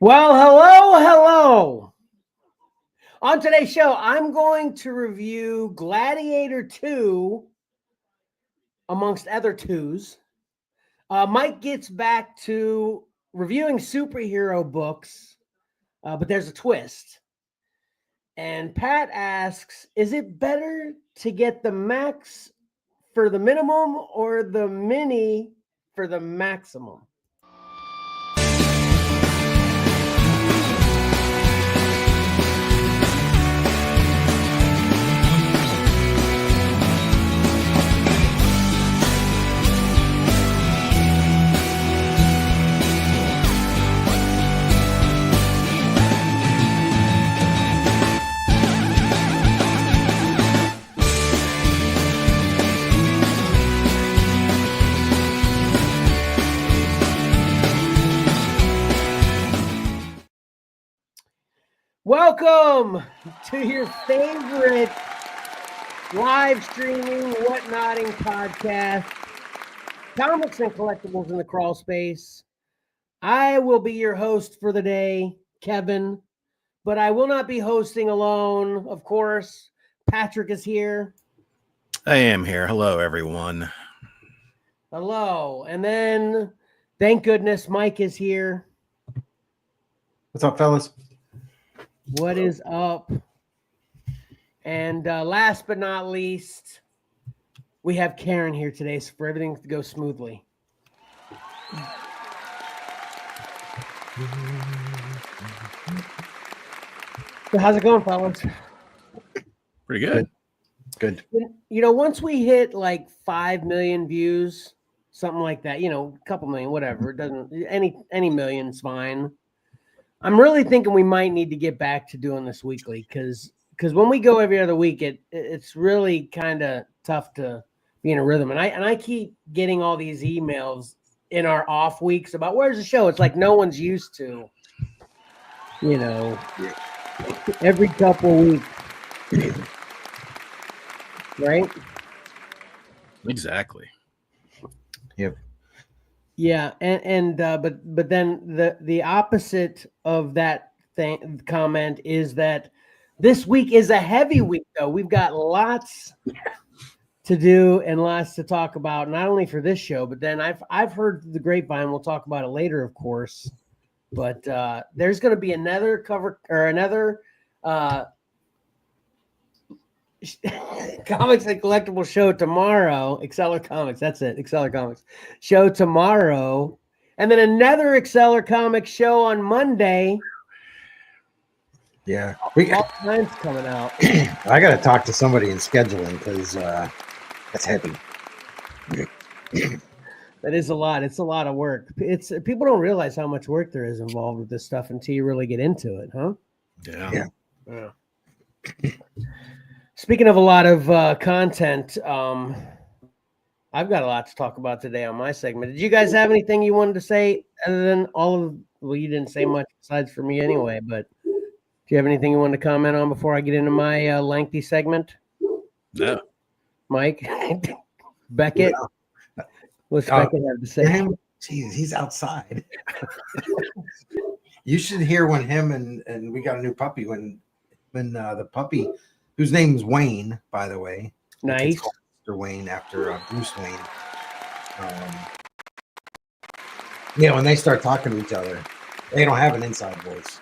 Well, hello. On today's show, I'm going to review Gladiator II, amongst other 2's. Mike gets back to reviewing superhero books, but there's a twist. And Pat asks, is it better to get the max for the minimum or the mini for the maximum? Welcome to your favorite live streaming, whatnotting podcast, Comics and Collectibles in the Crawl Space. I will be your host for the day, Kevin, but I will not be hosting alone. Of course, Patrick is here. I am here. Hello, everyone. Hello. And then, thank goodness, Mike is here. What's up, fellas? What is up? And last but not least, we have Karen here today for everything to go smoothly. So how's it going, fellas? Pretty good. Good. You know, once we hit like 5 million views, something like that, you know, a couple million, whatever, it doesn't, any million's fine. I'm really thinking we might need to get back to doing this weekly because when we go every other week, it's really kind of tough to be in a rhythm. And I keep getting all these emails in our off weeks about where's the show. It's like no one's used to, you know, every couple weeks, right? Exactly. Yep. Yeah, but then the opposite of that comment is that this week is a heavy week, though. We've got lots to do and lots to talk about, not only for this show, but then I've heard the grapevine. We'll talk about it later, of course. But there's going to be another cover or another Comics and Collectible show tomorrow. Xcellar Comics, that's it. Xcellar Comics show tomorrow, and then another Xcellar Comics show on Monday. Yeah, all kinds coming out. I got to talk to somebody in scheduling because that's heavy. That is a lot. It's a lot of work. It's people don't realize how much work there is involved with this stuff until you really get into it, huh? Yeah. Speaking of a lot of content, I've got a lot to talk about today on my segment. Did you guys have anything you wanted to say other than well, you didn't say much besides for me anyway, but do you have anything you wanted to comment on before I get into my lengthy segment? No. Mike? Beckett? What's Beckett have to say? Jeez, he's outside. You should hear when him and we got a new puppy when the puppy, whose name is Wayne, by the way. Nice. It's called Mr. Wayne after Bruce Wayne. When they start talking to each other, they don't have an inside voice.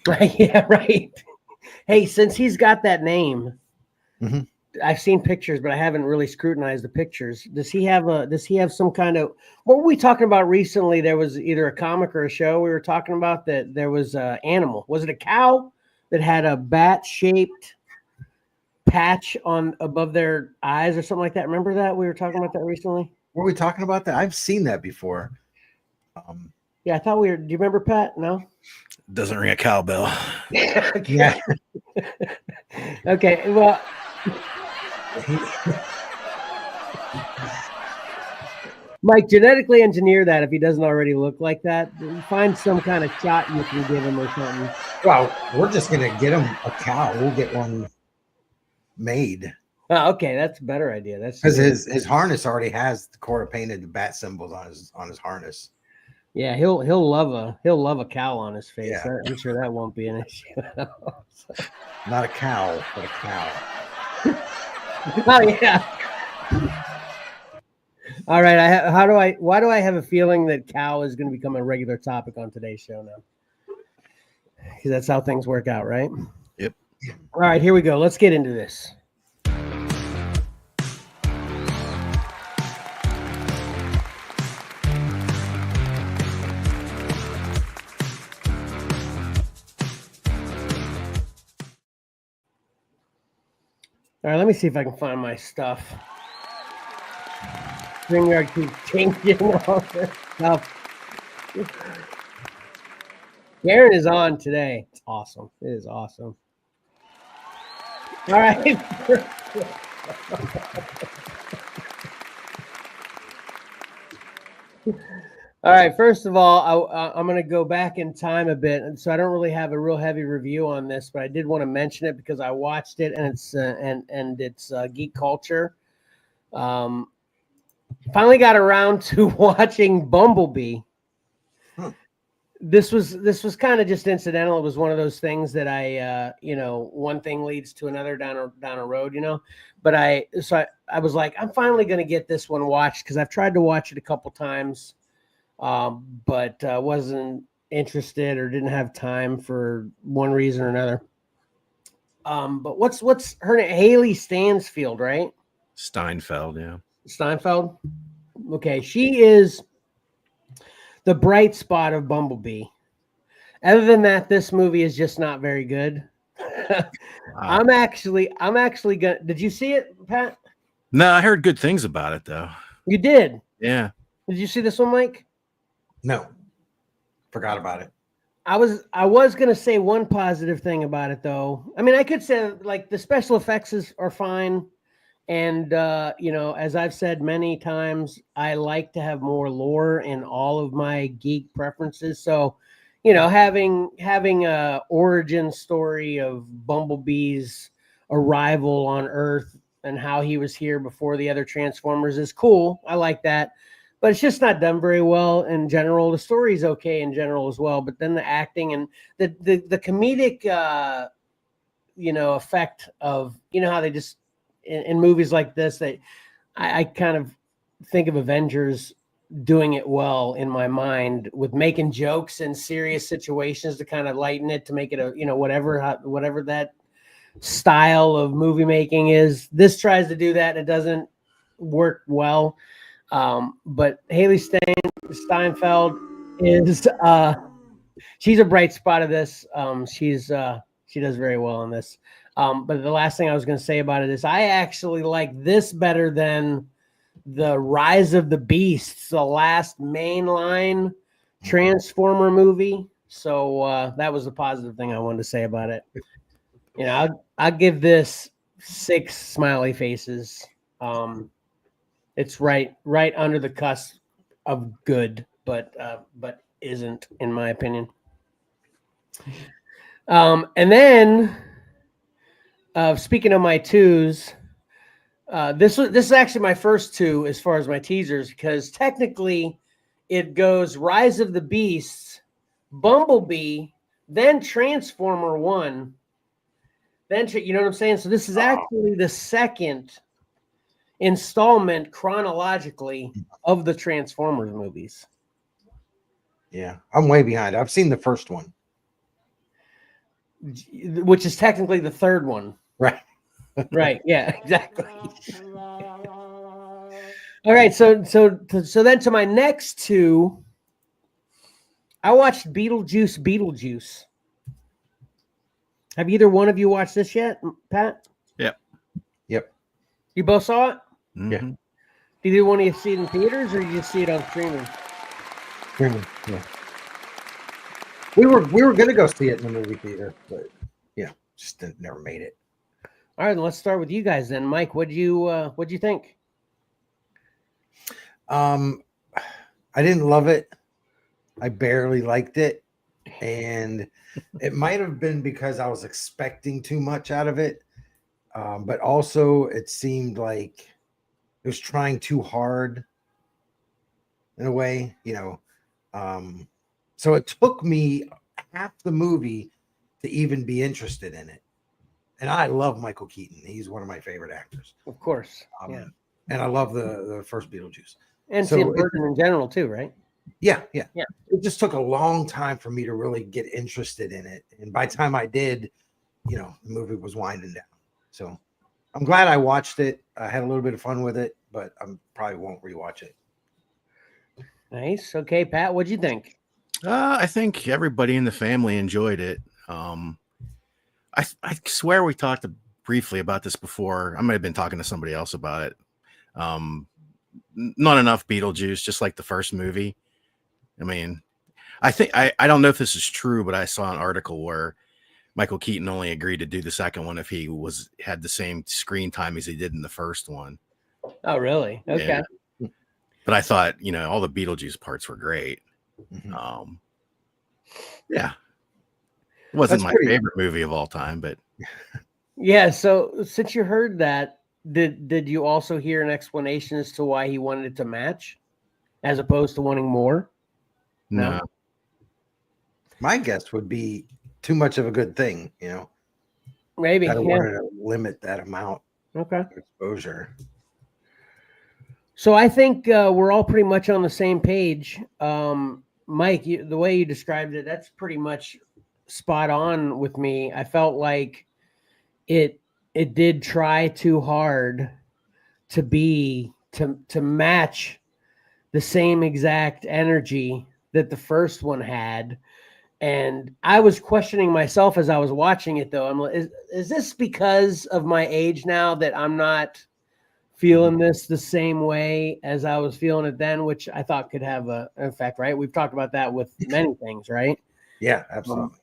Right. Yeah, right. Hey, since he's got that name, I've seen pictures, but I haven't really scrutinized the pictures. Does he have some kind of, what were we talking about recently? There was either a comic or a show we were talking about that there was an animal. Was it a cow that had a bat-shaped patch on above their eyes or something like that? Remember that? We were talking about that recently. Were we talking about that? I've seen that before. Yeah, I thought we were. Do you remember, Pat? No? Doesn't ring a cowbell. Yeah. Okay, well. Mike, genetically engineer that if he doesn't already look like that. Find some kind of shot you can give him or something. Well, we're just going to get him a cow. We'll get one made. Oh, okay, that's a better idea. That's because his harness already has the Cora painted bat symbols on his harness. Yeah, he'll love a cowl on his face. Yeah. I'm sure that won't be an issue. Not a cow, but a cow. Oh yeah. All right. Why do I have a feeling that cow is going to become a regular topic on today's show now? Because that's how things work out, right? Yep. All right, here we go. Let's get into this. All right, let me see if I can find my stuff. StreamYard keeps changing all this stuff. Karen is on today. It's awesome. It is awesome. All right. All right. First of all, I'm going to go back in time a bit, and so I don't really have a real heavy review on this, but I did want to mention it because I watched it, and it's geek culture. Finally got around to watching Bumblebee. This was kind of just incidental. It was one of those things that I one thing leads to another down a road, But I was like, I'm finally going to get this one watched because I've tried to watch it a couple times. But wasn't interested or didn't have time for one reason or another. But what's her name? Haley Stansfield, right? Steinfeld, yeah. Steinfeld. Okay, she is the bright spot of Bumblebee. Other than that, this movie is just not very good. I'm actually gonna. Did you see it, Pat? No, I heard good things about it though. You did? Yeah. Did you see this one, Mike? No. Forgot about it. I was gonna say one positive thing about it though. I mean, I could say like the special effects are fine, and as I've said many times, I like to have more lore in all of my geek preferences. So, having a origin story of Bumblebee's arrival on Earth and how he was here before the other Transformers is cool. I like that. But it's just not done very well in general. The story's okay in general as well, but then the acting and the comedic, effect of how they just in movies like this, I kind of think of Avengers doing it well in my mind with making jokes in serious situations to kind of lighten it to make it a whatever that style of movie making is. This tries to do that. It doesn't work well. But Haley Steinfeld is she's a bright spot of this. She does very well in this. But the last thing I was going to say about it is I actually like this better than the Rise of the Beasts, the last mainline Transformer movie. So that was the positive thing I wanted to say about it. I'll give this 6 smiley faces. It's right under the cusp of good, but isn't, in my opinion. And then speaking of my 2's, this is actually my first 2 as far as my teasers, because technically it goes Rise of the Beasts, Bumblebee, then Transformer 1, then you know what I'm saying? So this is actually the second installment chronologically of the Transformers movies. Yeah, I'm way behind. I've seen the first one, which is technically the third one. Right. Right. Yeah, exactly. All right. So then to my next 2, I watched Beeltlejuice. Have either one of you watched this yet, Pat? Yep. You both saw it? Mm-hmm. Yeah. Did you want to see it in theaters or did you just see it on streaming? Yeah. We were gonna go see it in the movie theater, but just never made it. All right, let's start with you guys then. Mike, what'd you think? I didn't love it. I barely liked it, and it might have been because I was expecting too much out of it, but also it seemed like it was trying too hard in a way. So it took me half the movie to even be interested in it. And I love Michael Keaton. He's one of my favorite actors. Of course. And I love the first Beetlejuice. And So Tim Burton in general too, right? Yeah. Yeah. It just took a long time for me to really get interested in it. And by the time I did, the movie was winding down. So I'm glad I watched it. I had a little bit of fun with it, but I probably won't rewatch it. Nice. Okay, Pat, what'd you think? I think everybody in the family enjoyed it. I swear we talked briefly about this before. I might have been talking to somebody else about it. Not enough Beetlejuice, just like the first movie. I mean, I think I don't know if this is true, but I saw an article where Michael Keaton only agreed to do the second one if he had the same screen time as he did in the first one. Oh, really? Okay. Yeah. But I thought, all the Beetlejuice parts were great. Mm-hmm. Yeah. It wasn't my favorite movie of all time, but yeah. So since you heard that, did you also hear an explanation as to why he wanted it to match as opposed to wanting more? No. My guess would be too much of a good thing, Maybe. I wanted to limit that amount of exposure. So I think we're all pretty much on the same page. Mike, the way you described it, that's pretty much spot on with me. I felt like it did try too hard to match the same exact energy that the first one had. And I was questioning myself as I was watching it, though. I'm like, is this because of my age now that I'm not feeling this the same way as I was feeling it then, which I thought could have an effect, right? We've talked about that with many things, right? Yeah, absolutely.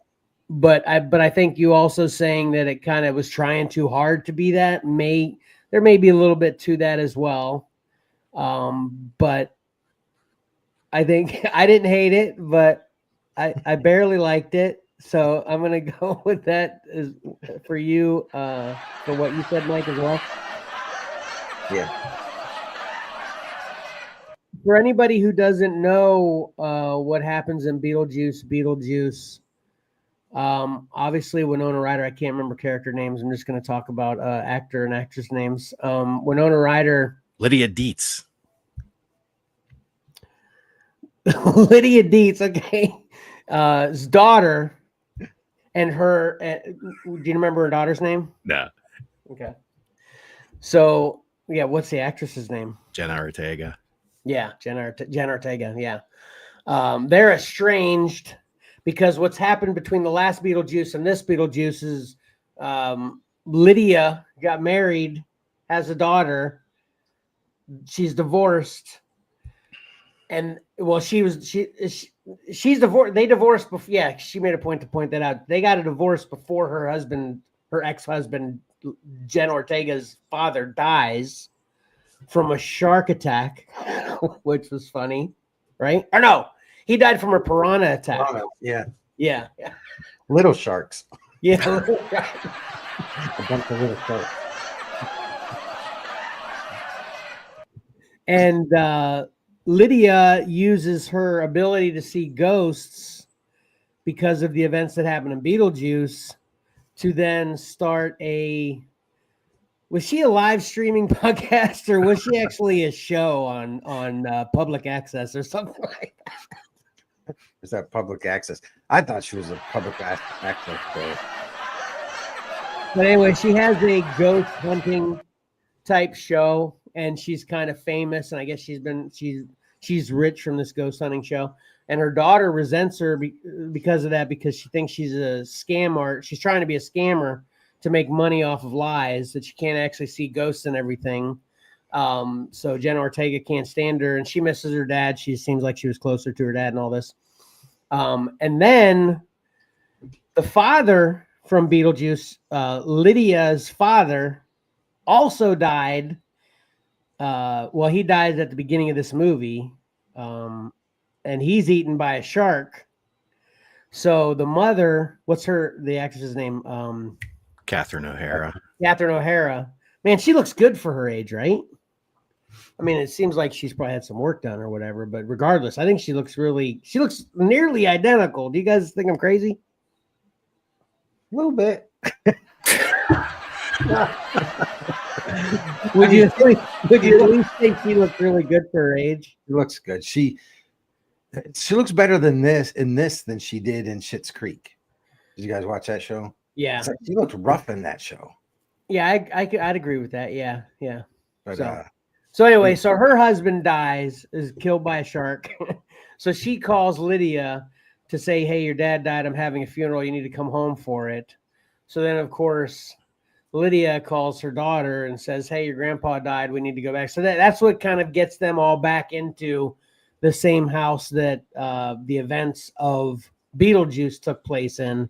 But I think you also saying that it kind of was trying too hard to be that there may be a little bit to that as well. But I think I didn't hate it, but I barely liked it. So I'm going to go with that for you, for what you said, Mike, as well. Yeah. For anybody who doesn't know what happens in Beetlejuice, obviously Winona Ryder, I can't remember character names. I'm just going to talk about actor and actress names. Winona Ryder. Lydia Dietz. Lydia Dietz, okay. His daughter and her. Do you remember her daughter's name? No. Okay. So, yeah, what's the actress's name? Jenna Ortega. Yeah, Jenna Ortega, yeah. They're estranged because what's happened between the last Beetlejuice and this Beetlejuice is Lydia got married, has a daughter. She's divorced. And well, she's divorced. They divorced before. Yeah, she made a point to point that out. They got a divorce before her ex-husband, Jen Ortega's father, dies from a shark attack, which was funny, right? Or no, he died from a piranha attack. Yeah. Little sharks. Yeah. A bunch of little sharks. And Lydia uses her ability to see ghosts because of the events that happened in Beetlejuice to then start was she a live streaming podcast or was she actually a show on public access or something like that? Is that public access? I thought she was a public access show. But anyway, she has a ghost hunting type show and she's kind of famous. And I guess she's rich from this ghost hunting show. And her daughter resents her because of that, because she thinks she's a scammer. She's trying to be a scammer to make money off of lies, that she can't actually see ghosts and everything. So Jenna Ortega can't stand her and she misses her dad. She seems like she was closer to her dad and all this. And then the father from Beetlejuice, Lydia's father, also died. He died at the beginning of this movie. And he's eaten by a shark. So the mother, what's the actress's name? Catherine O'Hara. Catherine O'Hara. Man, she looks good for her age, right? I mean, it seems like she's probably had some work done or whatever, but regardless, I think she looks nearly identical. Do you guys think I'm crazy? A little bit. Would you at least think she looks really good for her age? She looks good. She looks better than this than she did in Schitt's Creek. Did you guys watch that show? Yeah. It's like she looked rough in that show. Yeah, I'd agree with that. Yeah. But So anyway, so her husband is killed by a shark. So she calls Lydia to say, hey, your dad died. I'm having a funeral. You need to come home for it. So then, of course, Lydia calls her daughter and says, hey, your grandpa died. We need to go back. So that's what kind of gets them all back into the same house that the events of Beetlejuice took place in.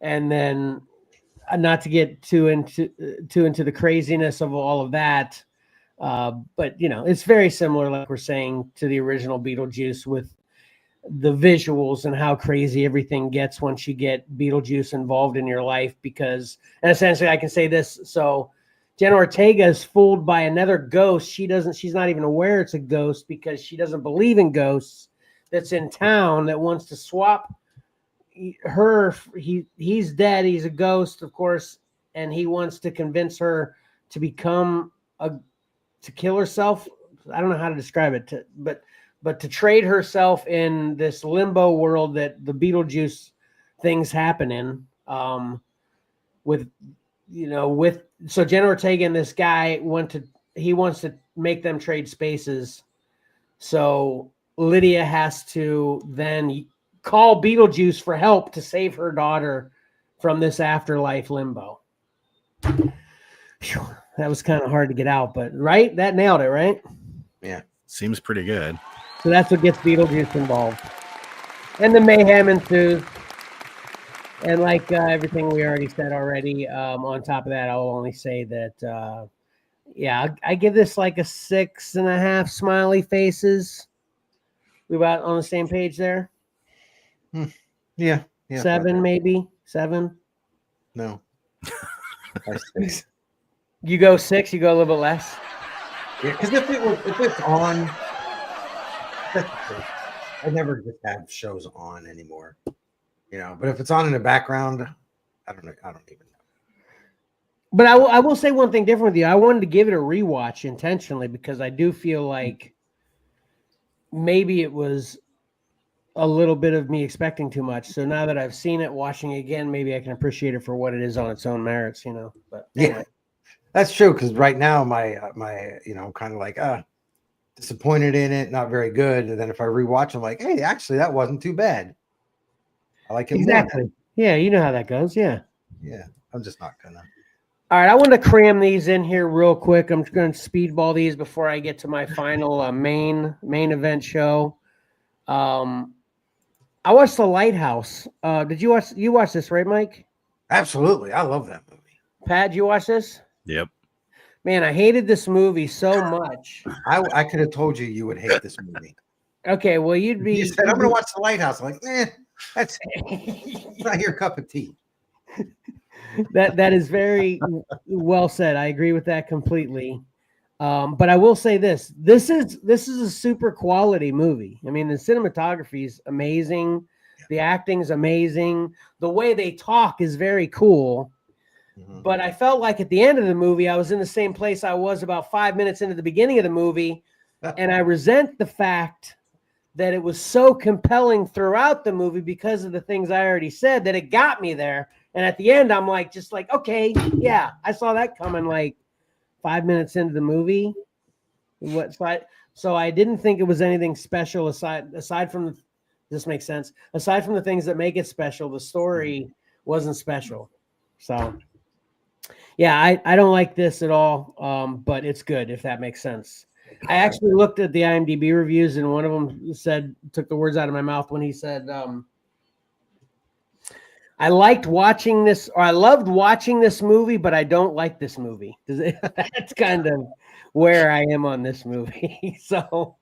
And then not to get too into the craziness of all of that, but it's very similar, like we're saying, to the original Beetlejuice with the visuals and how crazy everything gets once you get Beetlejuice involved in your life. Because, and essentially, I can say this: so Jenna Ortega is fooled by another ghost. She's not even aware it's a ghost because she doesn't believe in ghosts. That's in town that wants to swap her. He's dead. He's a ghost, of course, and he wants to convince her to become to kill herself. I don't know how to describe it, but to trade herself in this limbo world that the Beetlejuice things happen in. So Jenna Ortega and this guy wants to make them trade spaces. So Lydia has to then call Beetlejuice for help to save her daughter from this afterlife limbo. Whew, that was kind of hard to get out, but right? That nailed it, right? Yeah. Seems pretty good. So that's what gets Beetlejuice involved. And the mayhem ensues. And like everything we already said already, on top of that, I'll only say that, I give this like a 6.5 smiley faces. We about on the same page there? Yeah. 7, maybe 7. No. You go 6. You go a little bit less. Yeah, because if it's on, I never just have shows on anymore. But if it's on in the background, I don't know. I don't even know. But I will say one thing different with you. I wanted to give it a rewatch intentionally because I do feel like maybe it was a little bit of me expecting too much. So now that I've seen it, watching it again, maybe I can appreciate it for what it is on its own merits, But anyway. Yeah, that's true. Because right now, my I'm kind of like disappointed in it, not very good. And then if I rewatch, I'm like, hey, actually, that wasn't too bad. I like it exactly. more. Yeah, you know how that goes. Yeah. Yeah, I'm just not gonna. All right, I want to cram these in here real quick. I'm just going to speedball these before I get to my final main event show. I watched The Lighthouse. Did you watch? You watched this, right, Mike? Absolutely, I love that movie. Pat, did you watch this? Yep. Man, I hated this movie so much. I could have told you would hate this movie. Okay, well, you'd be. You said I'm going to watch The Lighthouse. I'm like, that's not your cup of tea. That is very well said. I agree with that completely. But I will say this is a super quality movie. I mean, the cinematography is amazing. The acting's amazing. The way they talk is very cool. Mm-hmm. But I felt like at the end of the movie, I was in the same place I was about 5 minutes into the beginning of the movie. And I resent the fact that it was so compelling throughout the movie because of the things I already said that it got me there. And at the end, I'm like, okay, yeah, I saw that coming like 5 minutes into the movie. So I didn't think it was anything special aside from this makes sense. Aside from the things that make it special, the story wasn't special. So yeah, I don't like this at all. But it's good if that makes sense. I actually looked at the IMDb reviews and one of them took the words out of my mouth when he said, I loved watching this movie, but I don't like this movie. That's kind of where I am on this movie. So,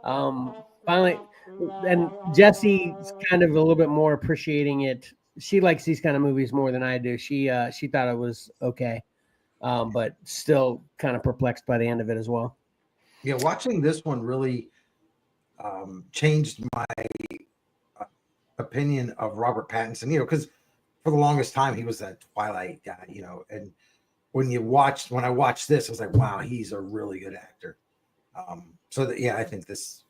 finally, and Jessie's kind of a little bit more appreciating it. She likes these kind of movies more than I do. She thought it was okay, but still kind of perplexed by the end of it as well. Yeah, watching this one really changed my opinion of Robert Pattinson. Because for the longest time he was that Twilight guy. And when I watched this, I was like, wow, he's a really good actor. I think this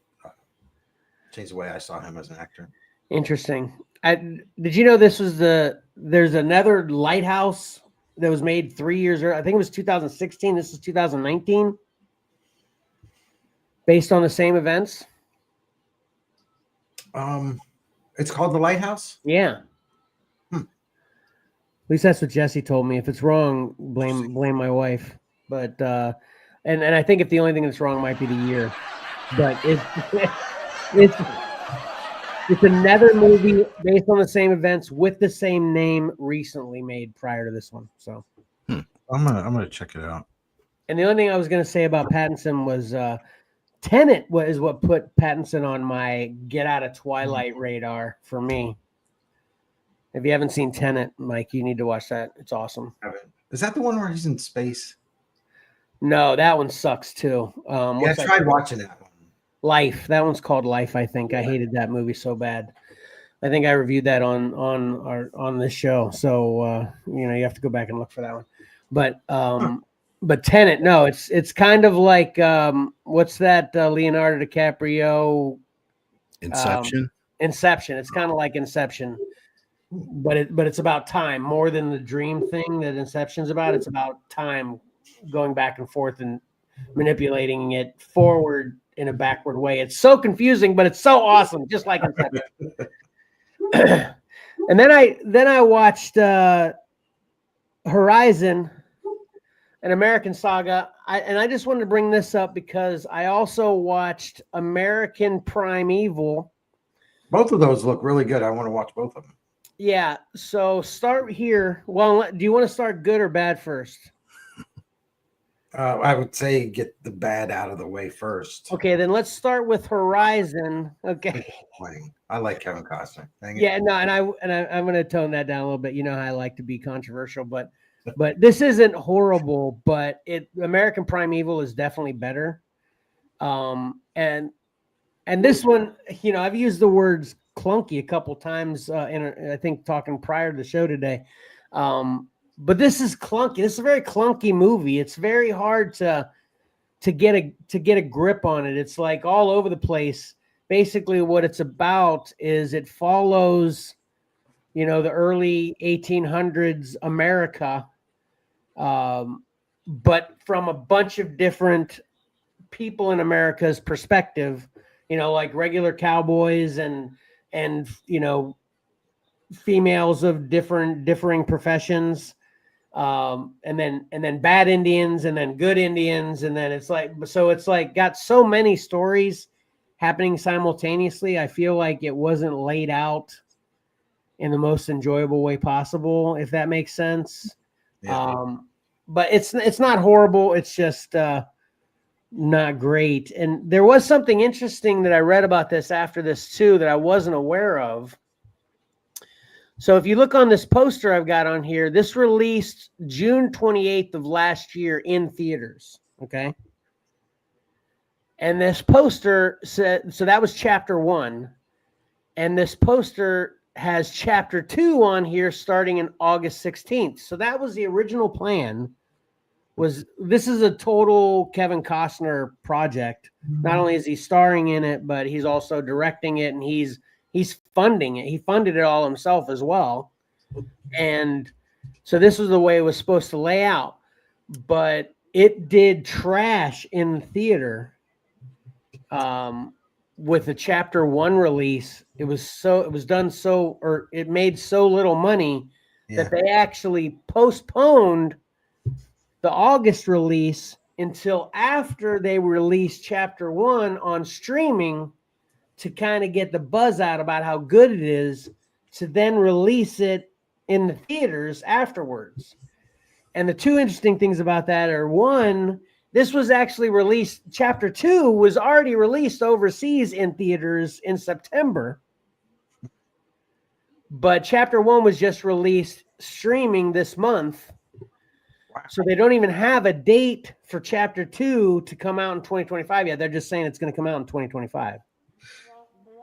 changed the way I saw him as an actor. Interesting. Did you know there's another Lighthouse that was made 3 years earlier? I think it was 2016. This is 2019. Based on the same events. It's called The Lighthouse? Yeah. At least that's what Jesse told me. If it's wrong, blame my wife. But and I think if the only thing that's wrong might be the year. But it's another movie based on the same events with the same name recently made prior to this one. So I'm gonna check it out. And the only thing I was gonna say about Pattinson was Tenet is what put Pattinson on my get out of Twilight radar for me. If you haven't seen Tenet, Mike, you need to watch that. It's awesome. Is that the one where he's in space? No, that one sucks too. I tried watching that one. Life. That one's called Life, I think. I hated that movie so bad. I think I reviewed that on this show. So you have to go back and look for that one. But Tenet, no, it's kind of like what's that Leonardo DiCaprio Inception? Inception. It's kind of like Inception, but it's about time more than the dream thing that Inception's about. It's about time going back and forth and manipulating it forward in a backward way. It's so confusing, but it's so awesome, just like Inception. And then I watched Horizon, an American Saga. I just wanted to bring this up because I also watched American Primeval. Both of those look really good. I want to watch both of them. Yeah, so start here. Well, do you want to start good or bad first? I would say get the bad out of the way first. Okay, then let's start with Horizon. Okay. I like Kevin Costner. Yeah, no, and I'm going to tone that down a little bit. You know how I like to be controversial, but this isn't horrible. But American Primeval is definitely better. And this one, I've used the words clunky a couple times I think talking prior to the show today. But this is clunky. This is a very clunky movie. It's very hard to get a grip on it. It's like all over the place. Basically, what it's about is it follows, the early 1800s America, but from a bunch of different people in America's perspective. Like regular cowboys and females of differing professions. And then bad Indians and then good Indians. And then it's like got so many stories happening simultaneously. I feel like it wasn't laid out in the most enjoyable way possible, if that makes sense. Yeah. But it's not horrible. It's just not great. And there was something interesting that I read about this after this too, that I wasn't aware of. So if you look on this poster I've got on here, this released June 28th of last year in theaters. Okay. And this poster said, so that was chapter 1. And this poster has chapter 2 on here starting in August 16th. So that was the original plan. This is a total Kevin Costner project. Not only is he starring in it, but he's also directing it, and he's funding it. He funded it all himself as well. And so this was the way it was supposed to lay out. But it did trash in the theater with the chapter 1 release. It made so little money that they actually postponed the August release until after they released chapter 1 on streaming to kind of get the buzz out about how good it is, to then release it in the theaters afterwards. And the two interesting things about that are, one, this was actually released, chapter 2 was already released overseas in theaters in September. But chapter 1 was just released streaming this month. Wow. So they don't even have a date for chapter 2 to come out in 2025 yet. They're just saying it's going to come out in 2025.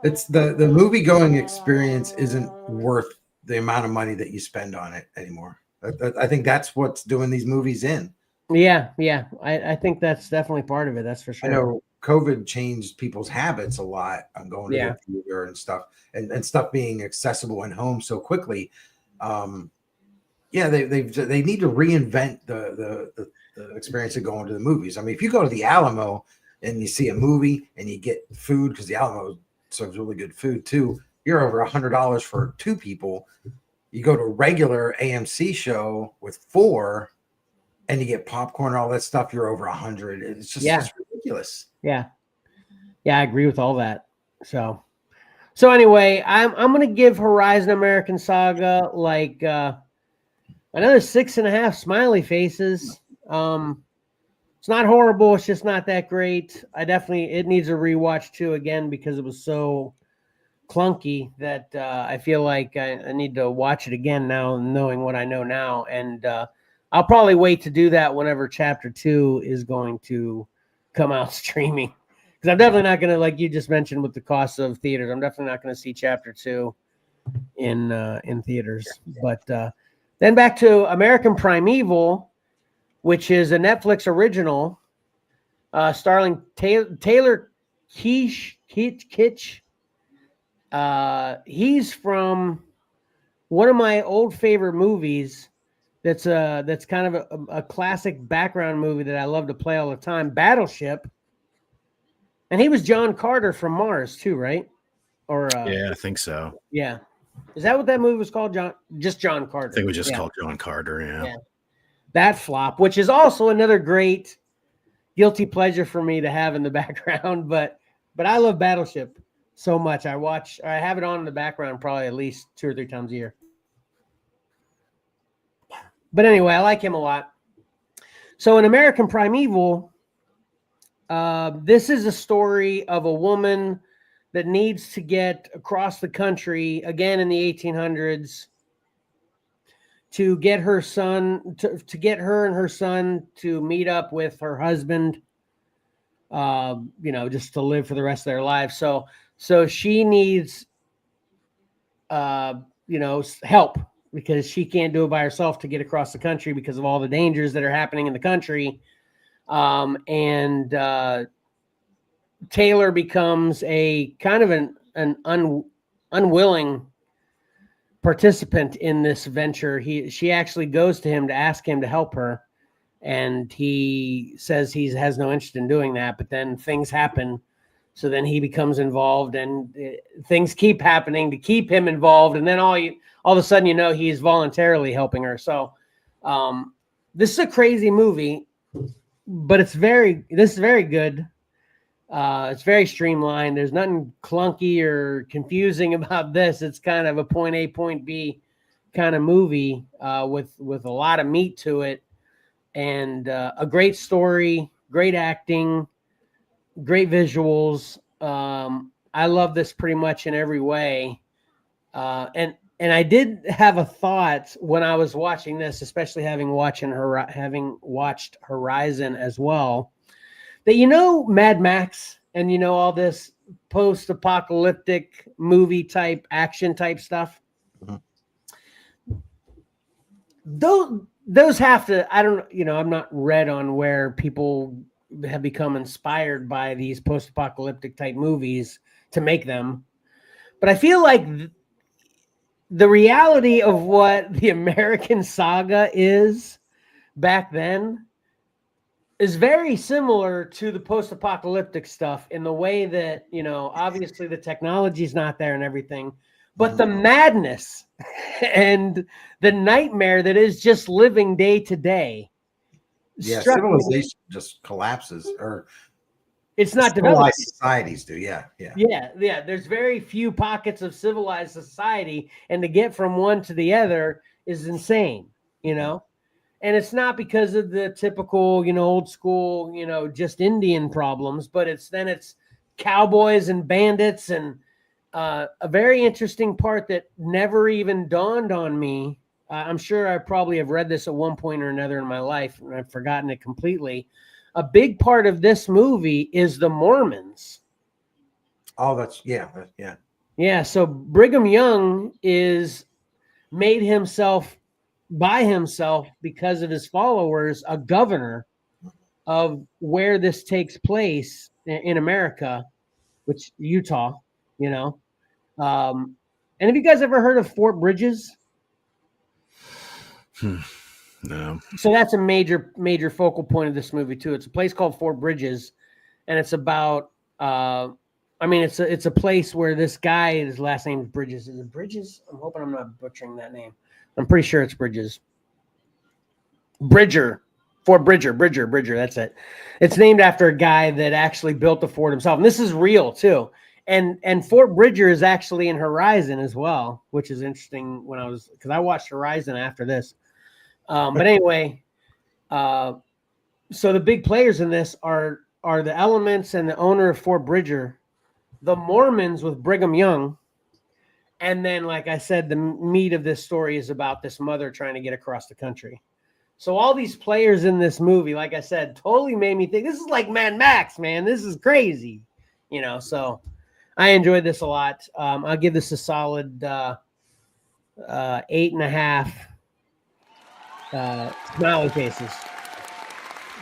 It's the movie going experience isn't worth the amount of money that you spend on it anymore. I think that's what's doing these movies in. Yeah. I think that's definitely part of it. That's for sure. I know COVID changed people's habits a lot on going to the theater and stuff, and stuff being accessible in home so quickly. They need to reinvent the experience of going to the movies. I mean, if you go to the Alamo and you see a movie and you get food, because the Alamo serves really good food too, you're over $100 for 2 people. You go to a regular AMC show with 4 and you get popcorn and all that stuff, you're over 100. It's just it's ridiculous. Yeah, I agree with all that. So anyway, I'm gonna give Horizon American Saga like another 6.5 smiley faces. It's not horrible. It's just not that great. It needs a rewatch too again because it was so clunky that I feel like I need to watch it again now, knowing what I know now. And I'll probably wait to do that whenever chapter 2 is going to come out streaming. Because I'm definitely not going to, like you just mentioned with the cost of theaters, I'm definitely not going to see chapter 2 in theaters. But then back to American Primeval, which is a Netflix original, starring Taylor Kitsch. He's from one of my old favorite movies. That's kind of a classic background movie that I love to play all the time, Battleship. And he was John Carter from Mars too, right? Or yeah, I think so. Yeah. Is that what that movie was called? Just John Carter. I think it was just called John Carter. Yeah. That flop, which is also another great guilty pleasure for me to have in the background. But I love Battleship so much. I have it on in the background probably at least 2 or 3 times a year. But anyway, I like him a lot. So in American Primeval, this is a story of a woman that needs to get across the country again in the 1800s to get her son to get her and her son to meet up with her husband, just to live for the rest of their lives. So she needs, help because she can't do it by herself to get across the country because of all the dangers that are happening in the country. Taylor becomes a kind of an unwilling participant in this venture. She actually goes to him to ask him to help her, and he says he has no interest in doing that. But then things happen, so then he becomes involved, and things keep happening to keep him involved. And then all of a sudden, he's voluntarily helping her. So this is a crazy movie, but this is very good. It's very streamlined. There's nothing clunky or confusing about this. It's kind of a point A, point B kind of movie with a lot of meat to it, and a great story, great acting, great visuals. I love this pretty much in every way. And I did have a thought when I was watching this, especially having watched Horizon as well, that Mad Max and all this post-apocalyptic movie type action type stuff. Mm-hmm. Those have to, I don't, I'm not read on where people have become inspired by these post-apocalyptic type movies to make them. But I feel like the reality of what the American Saga is back then is very similar to the post-apocalyptic stuff in the way that, obviously the technology is not there and everything, but the madness and the nightmare that is just living day to day. Yeah, civilization just collapses, or it's not civilized developed. Societies do, yeah. There's very few pockets of civilized society, and to get from one to the other is insane, And it's not because of the typical, old school, just Indian problems, but it's cowboys and bandits. And a very interesting part that never even dawned on me I'm sure I probably have read this at one point or another in my life, and I've forgotten it completely. A big part of this movie is the Mormons. Oh, yeah. Yeah, so Brigham Young is made himself by himself because of his followers a governor of where this takes place in America, which Utah, you know. And have you guys ever heard of Fort Bridges? No. So that's a major focal point of this movie too. It's a place called Fort Bridges, and it's about it's a place where this guy, his last name is Bridges. Is it Bridges? I'm hoping I'm not butchering that name. I'm pretty sure it's Bridges. Fort Bridger. That's it. It's named after a guy that actually built the fort himself. And this is real too. And Fort Bridger is actually in Horizon as well, which is interesting because I watched Horizon after this. But anyway, so the big players in this are the Elements and the owner of Fort Bridger, the Mormons with Brigham Young. And then, like I said, the meat of this story is about this mother trying to get across the country. So all these players in this movie, like I said, totally made me think this is like Mad Max, man. This is crazy, so I enjoyed this a lot. I'll give this a solid 8.5 smiley faces.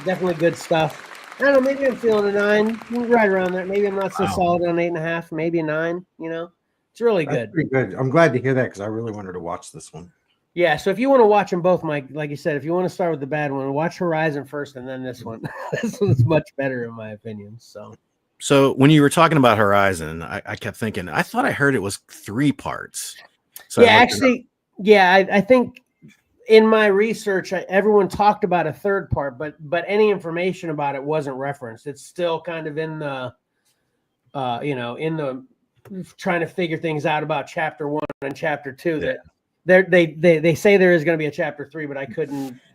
Definitely good stuff. I don't know, maybe I'm feeling a 9, right around there. Maybe I'm not so solid on 8.5, maybe a 9, It's really good. That's pretty good. I'm glad to hear that because I really wanted to watch this one. Yeah, so if you want to watch them both, Mike, like you said, if you want to start with the bad one, watch Horizon first and then this one. This one's much better in my opinion. So when you were talking about Horizon, I kept thinking, I thought I heard it was 3 parts. So yeah, actually, I think in my research, everyone talked about a 3rd part, but any information about it wasn't referenced. It's still kind of in the, in the trying to figure things out about chapter 1 and chapter 2 that. They say there is going to be a chapter 3, but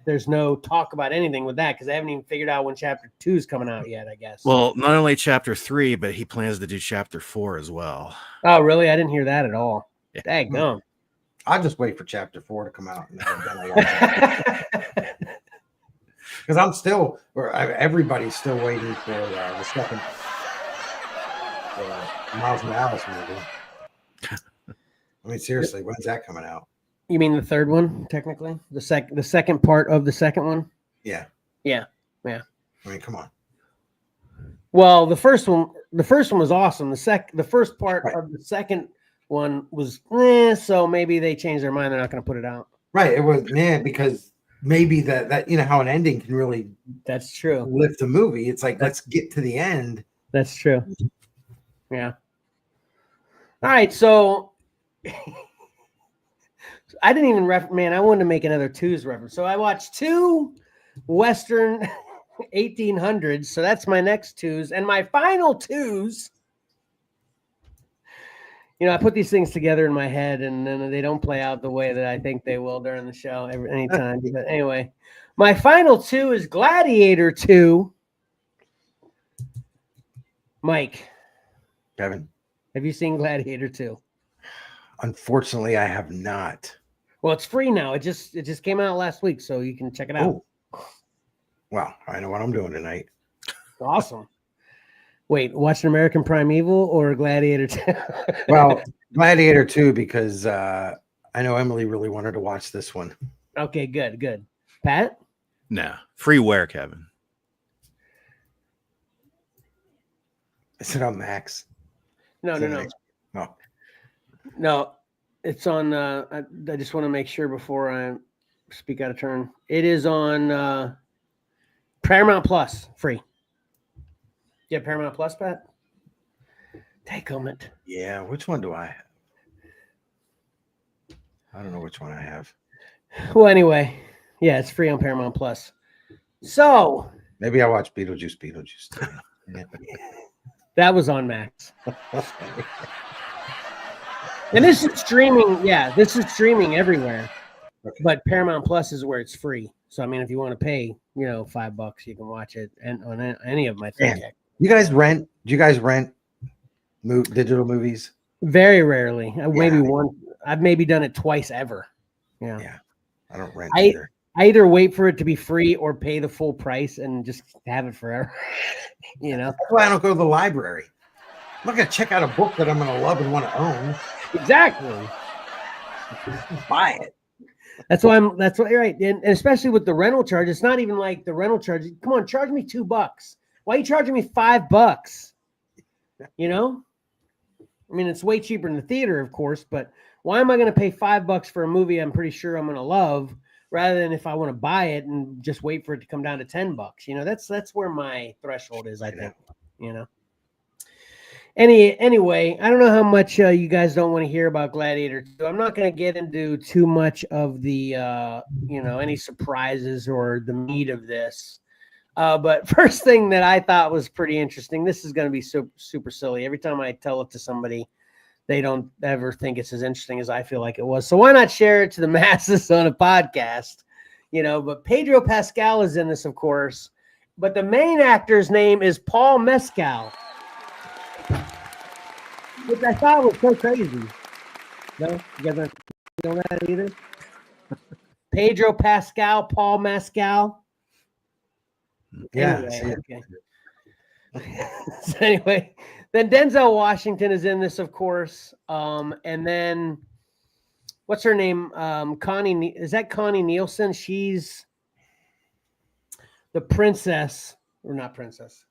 there's no talk about anything with that because they haven't even figured out when chapter 2 is coming out yet, I guess. Well, not only chapter 3, but he plans to do chapter 4 as well. Oh, really? I didn't hear that at all. Yeah. Daggum. I'll just wait for chapter 4 to come out. Because everybody's still waiting for the second Miles Morales movie. I mean, seriously, when's that coming out? You mean the 3rd one, technically? The second part of the second one? Yeah. I mean, come on. Well, the first one was awesome. The first part of the second one was so maybe they changed their mind. They're not going to put it out. Right. It was because maybe that how an ending can really that's true lift the movie. It's like let's get to the end. That's true. Yeah. All right, so I didn't even I wanted to make another 2's reference. So I watched 2 Western 1800s. So that's my next 2's. And my final 2's, I put these things together in my head and then they don't play out the way that I think they will during the show anytime. But anyway, my final 2 is Gladiator II. Mike. Kevin. Have you seen Gladiator II? Unfortunately, I have not. Well, it's free now. It just came out last week, so you can check it out. Oh. Well, I know what I'm doing tonight. Awesome. Wait, watching American Primeval or Gladiator 2? Well, Gladiator 2 because I know Emily really wanted to watch this one. Okay, good. Pat? No. Freeware, Kevin. Is it on Max? No. No, it's on. I just want to make sure before I speak out of turn. It is on Paramount Plus, free. Yeah, Paramount Plus, Pat. Take it. Yeah, which one do I have? I don't know which one I have. Well, anyway, yeah, it's free on Paramount Plus. So maybe I watch Beetlejuice. Yeah. That was on Max. And this is streaming. Yeah, this is streaming everywhere. Okay. But Paramount Plus is where it's free. So, I mean, if you want to pay, $5, you can watch it and on any of my things. You guys rent? Do you guys rent digital movies? Very rarely. Maybe one. I've maybe done it twice ever. Yeah. I don't rent I either. I either wait for it to be free or pay the full price and just have it forever. You know, That's why I don't go to the library. I'm not going to check out a book that I'm going to love and want to own. exactly. Buy it. That's why you're right. And especially with the rental charge, it's not even like the rental charge. Come on, charge me $2. Why are you charging me $5? You know, I mean, it's way cheaper in the theater, of course, but why am I going to pay $5 for a movie I'm pretty sure I'm going to love rather than if I want to buy it and just wait for it to come down to $10? You know, that's where my threshold is, I think, you know. Anyway, I don't know how much you guys don't want to hear about Gladiator 2. I'm not going to get into too much of the, you know, any surprises or the meat of this. But first thing that I thought was pretty interesting, this is going to be super silly. Every time I tell it to somebody, they don't ever think it's as interesting as I feel like it was. So why not share it to the masses on a podcast? You know, but Pedro Pascal is in this, of course. But the main actor's name is Paul Mescal, which I thought was so crazy. No, you guys don't know that either? Pedro Pascal, Paul Mescal. Yeah. Anyway, okay. So anyway, then Denzel Washington is in this, of course. And then what's her name? Connie, is that Connie Nielsen? She's the princess, or not princess.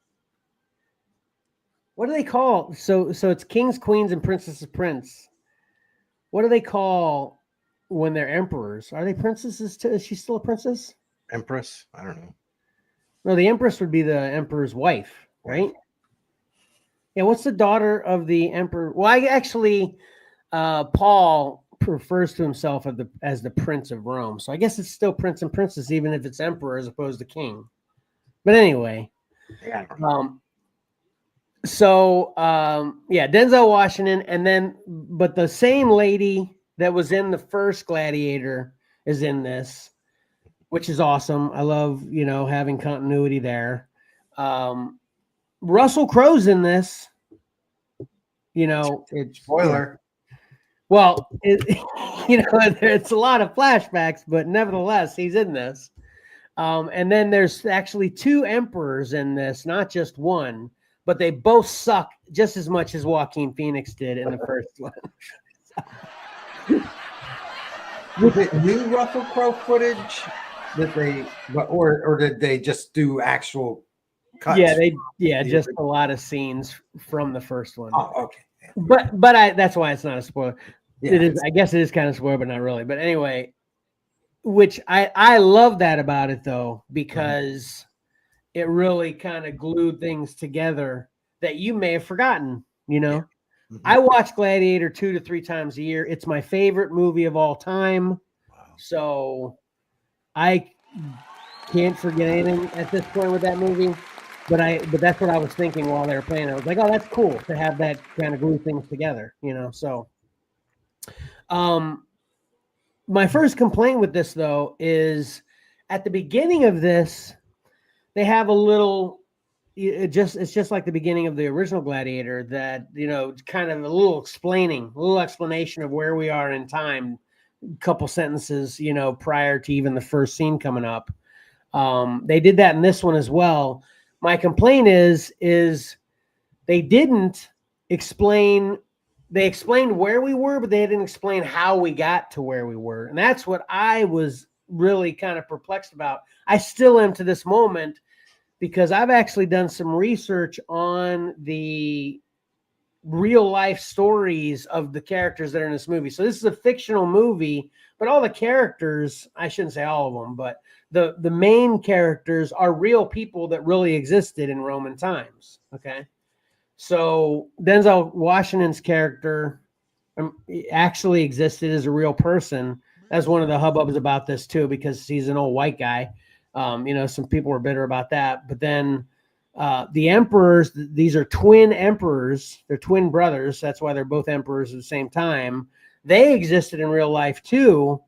What do they call? So it's kings, queens, and princesses, prince. What do they call when they're emperors? Are they princesses too? Is she still a princess? Empress? I don't know. No, the empress would be the emperor's wife, right? Yeah, what's the daughter of the emperor? Well, I actually, Paul refers to himself as the Prince of Rome. So I guess it's still prince and princess, even if it's emperor as opposed to king. But anyway, Yeah. yeah, Denzel Washington, and then, but the same lady that was in the first Gladiator is in this, which is awesome. I love, you know, having continuity there. Russell Crowe's in this. You know, it's Spoiler. Yeah. Well, you know, it's a lot of flashbacks, but nevertheless, he's in this. And then there's actually 2 emperors in this, not just one, but they both suck just as much as Joaquin Phoenix did in the first one. Was it new Russell Crowe footage that they, or did they just do actual cuts? Yeah, just a lot of scenes from the first one. Oh, okay. But that's why it's not a spoiler. Yeah, it is. I guess it is kind of spoiler, but not really. But anyway, which I love that about it though, because it really kind of glued things together that you may have forgotten. You know, Yeah. Mm-hmm. I watch Gladiator 2 to 3 times a year. It's my favorite movie of all time. Wow. So I can't forget anything at this point with that movie. But that's what I was thinking while they were playing. I was like, oh, that's cool to have that kind of glue things together, you know. So my first complaint with this though is at the beginning of this, they have a little, it's just like the beginning of the original Gladiator, that, you know, kind of a little explanation of where we are in time, a couple sentences, you know, prior to even the first scene coming up. They did that in this one as well. My complaint is they didn't explain. They explained where we were, but they didn't explain how we got to where we were. And that's what I was really kind of perplexed about. I still am to this moment, because I've actually done some research on the real life stories of the characters that are in this movie. So this is a fictional movie, but all the characters, I shouldn't say all of them, but the main characters are real people that really existed in Roman times. Okay. So Denzel Washington's character actually existed as a real person. That's one of the hubbubs about this too, because he's an old white guy. You know, some people were bitter about that. But then the emperors, these are twin emperors. They're twin brothers. That's why they're both emperors at the same time. They existed in real life too,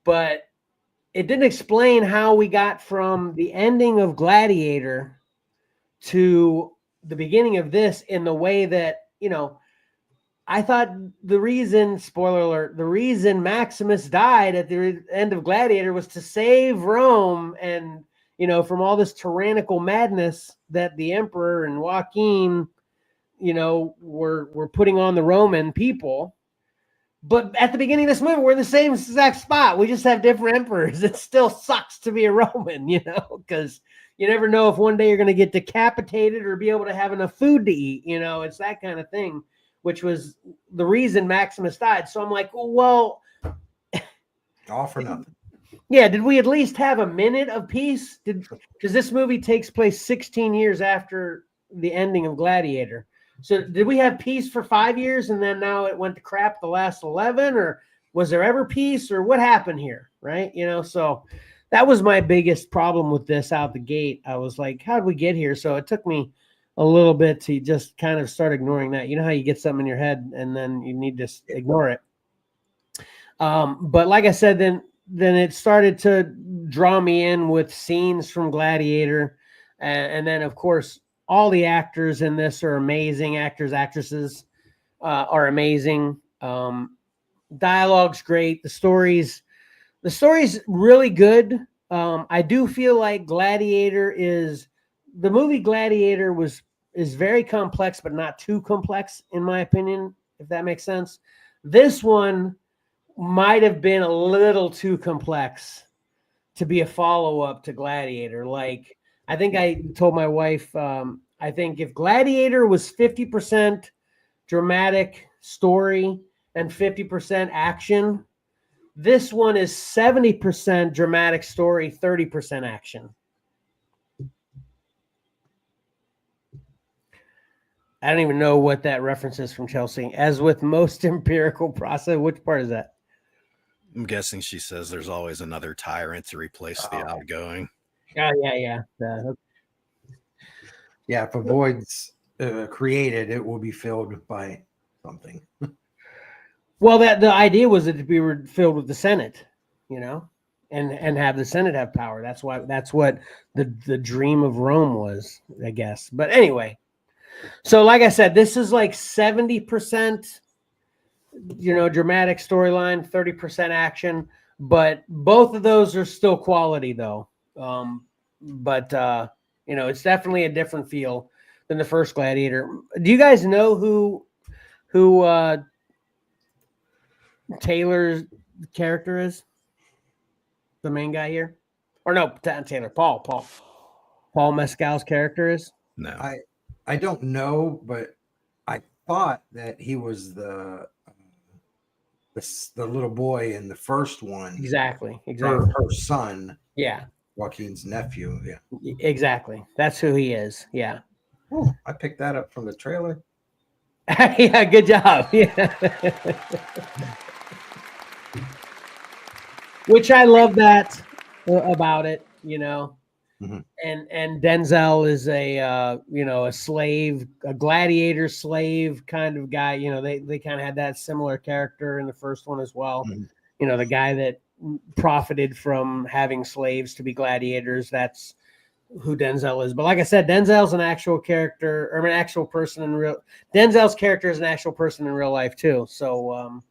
but it didn't explain how we got from the ending of Gladiator to the beginning of this in the way that, you know, I thought the reason, spoiler alert, the reason Maximus died at the end of Gladiator was to save Rome and, you know, from all this tyrannical madness that the Emperor and Joaquin, you know, were putting on the Roman people. But at the beginning of this movie, we're in the same exact spot. We just have different emperors. It still sucks to be a Roman, you know, because you never know if one day you're going to get decapitated or be able to have enough food to eat. You know, it's that kind of thing, which was the reason Maximus died. So I'm like, well, All for nothing. yeah, did we at least have a minute of peace? Because this movie takes place 16 years after the ending of Gladiator. So did we have peace for 5 years and then now it went to crap the last 11, or was there ever peace, or what happened here? Right. You know, so that was my biggest problem with this out the gate. I was like, how did we get here? So it took me a little bit to just kind of start ignoring that. You know how you get something in your head and then you need to ignore it. But like I said, then it started to draw me in with scenes from Gladiator. And then of course, all the actors in this are amazing. Actors, actresses are amazing. Dialogue's great. The story's really good. I do feel like the movie Gladiator is very complex, but not too complex, in my opinion, if that makes sense. This one might have been a little too complex to be a follow-up to Gladiator. Like, I think I told my wife, I think if Gladiator was 50% dramatic story and 50% action, this one is 70% dramatic story, 30% action. I don't even know what that reference is from Chelsea. As with most empirical process, which part is that? I'm guessing she says there's always another tyrant to replace the outgoing. Oh, yeah. Yeah, if a void's created, it will be filled by something. Well, the idea was that we were filled with the Senate, you know, and have the Senate have power. That's what the dream of Rome was, I guess. But anyway, so like I said, this is like 70%, you know, dramatic storyline, 30% action. But both of those are still quality, though. You know, it's definitely a different feel than the first Gladiator. Do you guys know who Taylor's character is? The main guy here? Or no, not Taylor, Paul Mescal's character is? No. I don't know, but I thought that he was the little boy in the first one. Exactly. Her son. Yeah. Joaquin's nephew. Yeah. Exactly. That's who he is. Yeah. Ooh, I picked that up from the trailer. Yeah, good job. Yeah. Which I love that about it, you know. Mm-hmm. And Denzel is a slave, a gladiator slave kind of guy. You know, they kind of had that similar character in the first one as well. Mm-hmm. You know, the guy that profited from having slaves to be gladiators. That's who Denzel is. But like I said, Denzel's an actual character, or an actual person in real. Denzel's character is an actual person in real life too. So,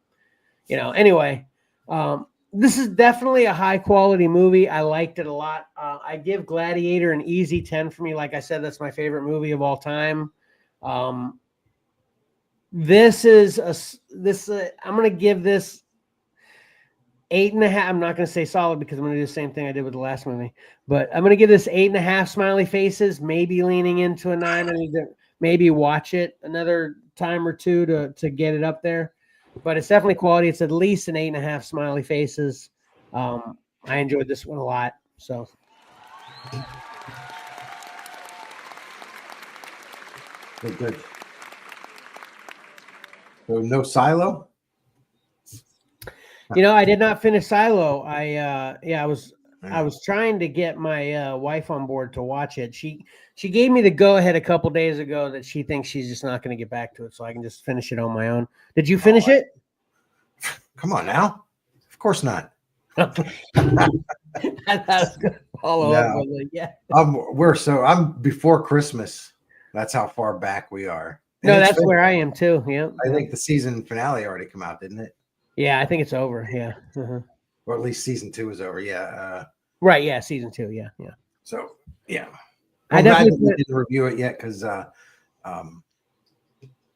anyway, this is definitely a high quality movie. I liked it a lot. I give Gladiator an easy 10 for me. Like I said, that's my favorite movie of all time. I'm going to give this 8.5. I'm not going to say solid because I'm going to do the same thing I did with the last movie, but I'm going to give this 8.5 smiley faces, maybe leaning into a 9. I need to maybe watch it another time or two to get it up there, but it's definitely quality. It's at least an 8.5 smiley faces. I enjoyed this one a lot. So. Good. So no Silo? You know, I did not finish Silo. I was trying to get my wife on board to watch it. She gave me the go ahead a couple days ago that she thinks she's just not going to get back to it, so I can just finish it on my own. Did you finish it? Come on now. Of course not. I thought I was going to follow up with it. Yeah. I'm before Christmas. That's how far back we are. No, And it's that's finished. where I am too. Yeah. I think the season finale already come out, didn't it? Yeah, I think it's over. Yeah. Or at least season 2 is over. Yeah. Right. Yeah. Season 2. Yeah. Yeah. So yeah. I I'm glad definitely that you didn't review it yet because I don't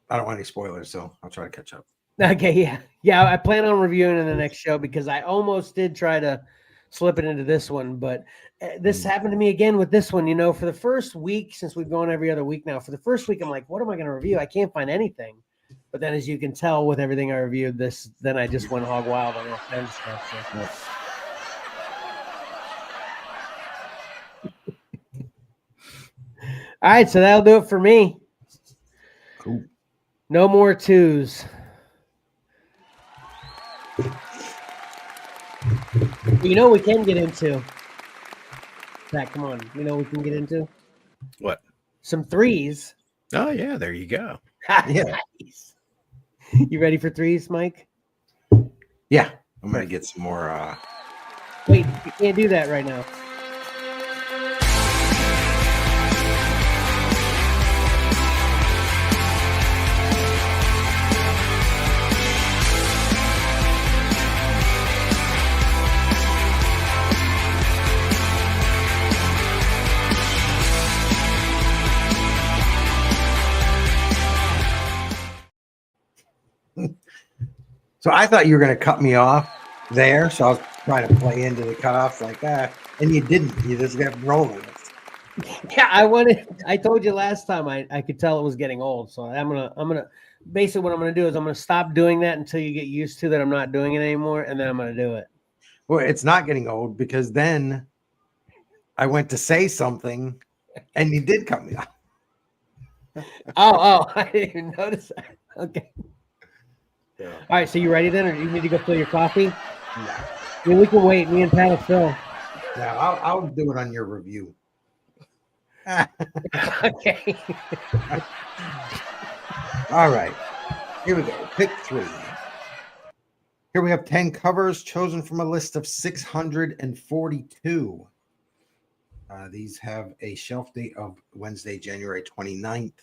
want any spoilers, so I'll try to catch up. Okay. Yeah. Yeah. I plan on reviewing in the next show because I almost did try to slip it into this one, but this happened to me again with this one. You know, for the first week, since we've gone every other week now, for the first week, I'm like, what am I going to review? I can't find anything. But then, as you can tell with everything I reviewed, then I just went hog wild on all kinds of stuff. So. All right, so that'll do it for me. Cool. No more 2's. You know we can get into. Pat, come on. You know we can get into What? some 3's. Oh yeah, there you go. Yeah. Nice. You ready for 3's, Mike? Yeah. I'm gonna get some more. Wait, you can't do that right now. So I thought you were gonna cut me off there, so I was trying to play into the cutoffs like that, and you didn't. You just kept rolling. Yeah, I told you last time I could tell it was getting old. So I'm gonna basically what I'm gonna do is I'm gonna stop doing that until you get used to that I'm not doing it anymore, and then I'm gonna do it. Well, it's not getting old because then I went to say something and you did cut me off. Oh, I didn't even notice that. Okay. Yeah. All right, so you ready then, or do you need to go fill your coffee? Yeah. I mean, we can wait. Me and Pat will fill. Yeah, I'll do it on your review. Okay. All right. Here we go. Pick 3. Here we have 10 covers chosen from a list of 642. These have a shelf date of Wednesday, January 29th.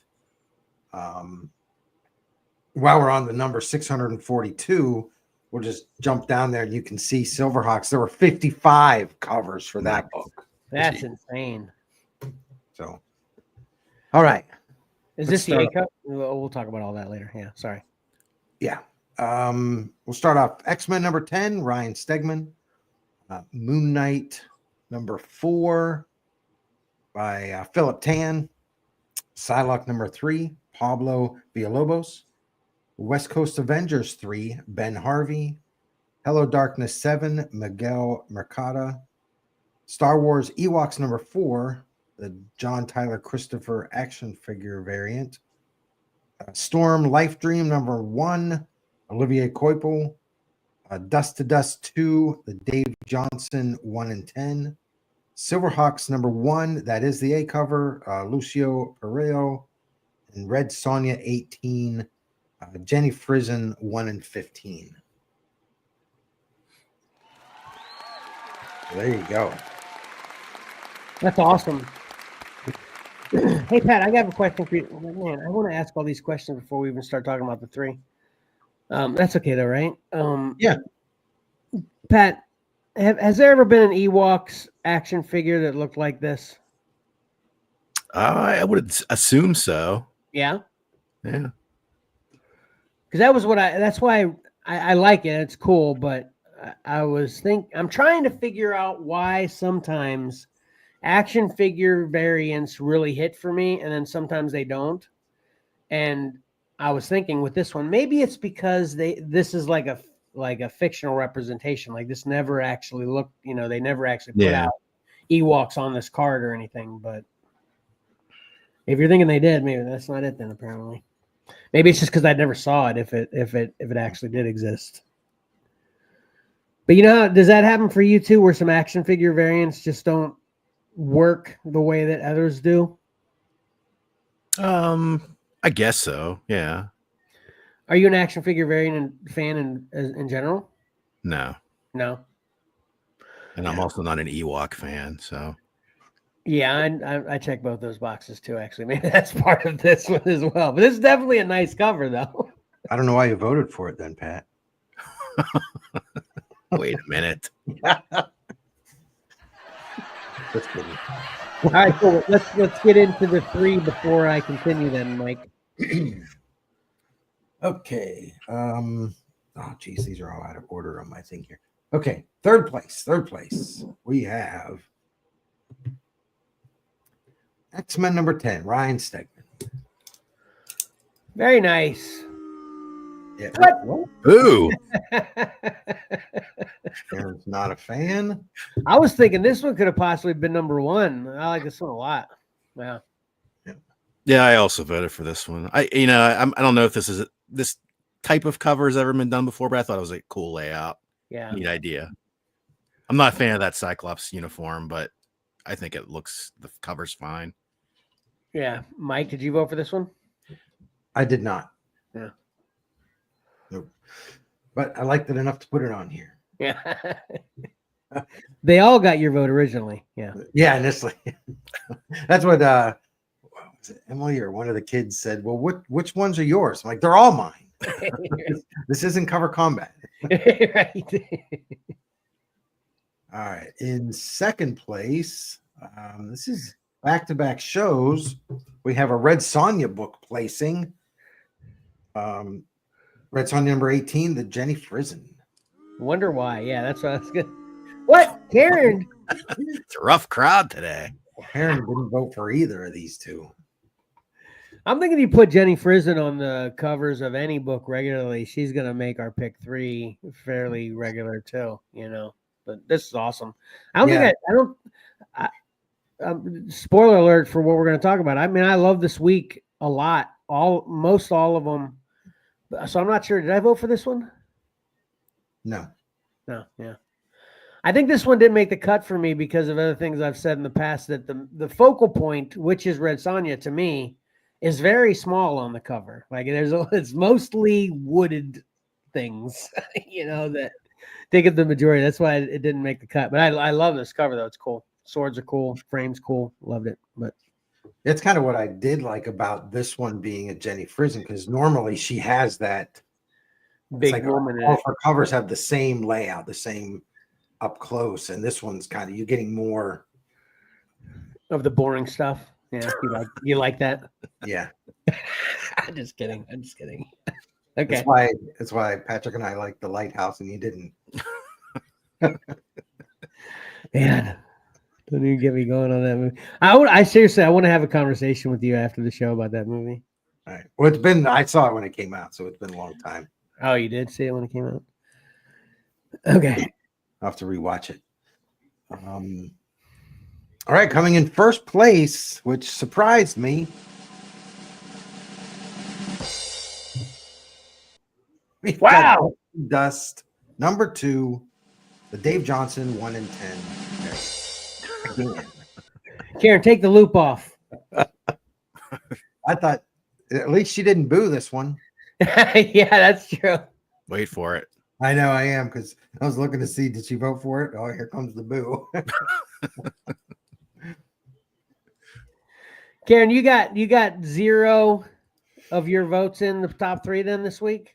While we're on the number 642, we'll just jump down there and you can see Silverhawks. There were 55 covers for that book. That's insane. So, all right. Is Let's this the A start. cup? We'll talk about all that later. Yeah, sorry. Yeah. We'll start off X-Men number 10, Ryan Stegman. Moon Knight number 4 by Philip Tan. Psylocke number 3, Pablo Villalobos. West Coast Avengers 3, Ben Harvey. Hello Darkness 7, Miguel Mercado. Star Wars Ewoks number 4, the John Tyler Christopher action figure variant. Storm Life Dream number 1, Olivier Coipel. Dust to Dust 2, the Dave Johnson 1 and 10. Silverhawks number 1, that is the A cover, Lucio Pereiro. And Red Sonja 18, Jenny Frizen 1 and 15. There you go. That's awesome. Hey, Pat, I got a question for you. Man, I want to ask all these questions before we even start talking about the 3. That's okay, though, right? Yeah. Pat, has there ever been an Ewoks action figure that looked like this? I would assume so. Yeah? Yeah. Because that's why I like it. It's cool, but I'm trying to figure out why sometimes action figure variants really hit for me, and then sometimes they don't. And I was thinking with this one, maybe it's because this is like a fictional representation. Like this never actually looked, they never actually put out Ewoks on this card or anything. But if you're thinking they did, maybe that's not it then. Apparently, maybe it's just because I never saw it. If it actually did exist. But does that happen for you too, where some action figure variants just don't work the way that others do? I guess so. Yeah. Are you an action figure variant fan in general? No. No. And I'm also not an Ewok fan, so. Yeah, I check both those boxes too. Actually, maybe that's part of this one as well. But this is definitely a nice cover, though. I don't know why you voted for it then, Pat. Wait a minute. Just kidding. All right, cool. Let's get into the 3 before I continue. Then, Mike. Okay. Oh, geez, these are all out of order on my thing here. Okay, third place. We have X-Men number 10, Ryan Stegman. Very nice. Yeah. What? Ooh. Aaron's not a fan. I was thinking this one could have possibly been number 1. I like this one a lot. Wow. Yeah, I also voted for this one. I don't know if this type of cover has ever been done before, but I thought it was a cool layout. Yeah. Neat idea. I'm not a fan of that Cyclops uniform, but I think the cover's fine. Yeah. Mike, did you vote for this one? I did not. Yeah. Nope. But I liked it enough to put it on here. Yeah. They all got your vote originally. Yeah. Yeah, initially. That's what was it Emily or one of the kids said, well, which ones are yours? I'm like, they're all mine. This isn't cover combat. Right. All right. In second place, this is back-to-back shows. We have a Red Sonja book placing. Red Sonja number 18, the Jenny Frison. Wonder why. Yeah, that's what I was good. What? Karen? It's a rough crowd today. Karen didn't vote for either of these two. I'm thinking you put Jenny Frison on the covers of any book regularly, she's going to make our pick 3 fairly regular too, But this is awesome. Spoiler alert for what we're going to talk about. I mean, I love this week a lot. Most all of them. So I'm not sure. Did I vote for this one? No. Yeah. I think this one didn't make the cut for me because of other things I've said in the past, that the focal point, which is Red Sonja, to me, is very small on the cover. Like it's mostly wooded things, that take up the majority. That's why it didn't make the cut. But I love this cover though. It's cool. Swords are cool. Frame's cool. Loved it. But it's kind of what I did like about this one being a Jenny Frison, because normally she has that big woman. All of her covers have the same layout, the same up close, and this one's kind of, you're getting more of the boring stuff. Yeah, you like that? Yeah. I'm just kidding. Okay. That's why Patrick and I like The Lighthouse and you didn't. Man, don't even get me going on that movie. I seriously want to have a conversation with you after the show about that movie. All right. Well, I saw it when it came out, so it's been a long time. Oh, you did see it when it came out? Okay. I'll have to rewatch it. All right, coming in first place, which surprised me. Wow. Dust, number 2, the Dave Johnson 1 in 10. Again. Karen, take the loop off. I thought at least she didn't boo this one. Yeah, that's true. Wait for it. I know I am, because I was looking to see, did she vote for it? Oh, here comes the boo. Karen, you got 0 of your votes in the top 3 then this week?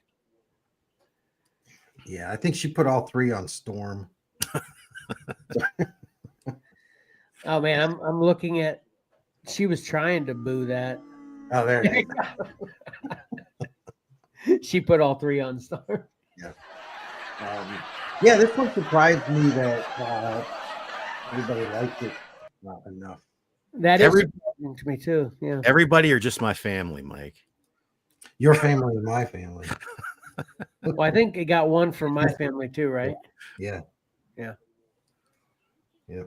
Yeah, I think she put all 3 on Storm. Oh man, I'm looking at, she was trying to boo that. Oh, there it is. She put all 3 on Storm. Yeah. Yeah, this one surprised me that everybody liked it not enough. That is surprising to me too. Yeah. Everybody are just my family, Mike. Your family and my family. Well, I think it got 1 from my family too, right? Yeah. Yeah. Yeah.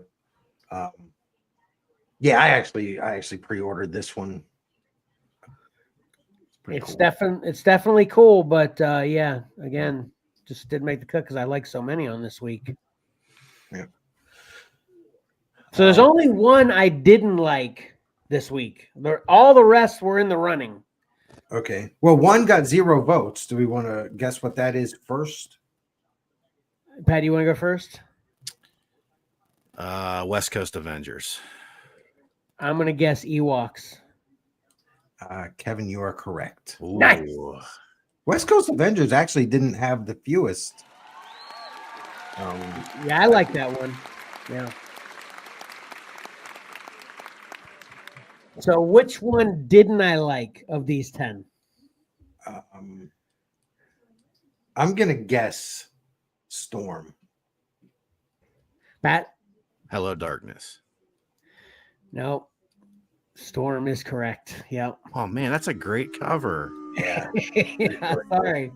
Yeah, I actually pre-ordered this one. It's definitely cool, but yeah, again, just didn't make the cut because I like so many on this week. Yeah. So there's only one I didn't like this week. All the rest were in the running. Okay. Well, one got 0 votes. Do we want to guess what that is first? Pat, you want to go first? West Coast Avengers. I'm gonna guess Ewoks. Kevin, you are correct. Ooh. Nice. West Coast Avengers actually didn't have the fewest. Yeah, I like that one. Yeah. So which one didn't I like of these 10? I'm gonna guess Storm. Pat? Hello, Darkness. No. Storm is correct. Yep. Oh man, that's a great cover. Yeah. Yeah, sorry.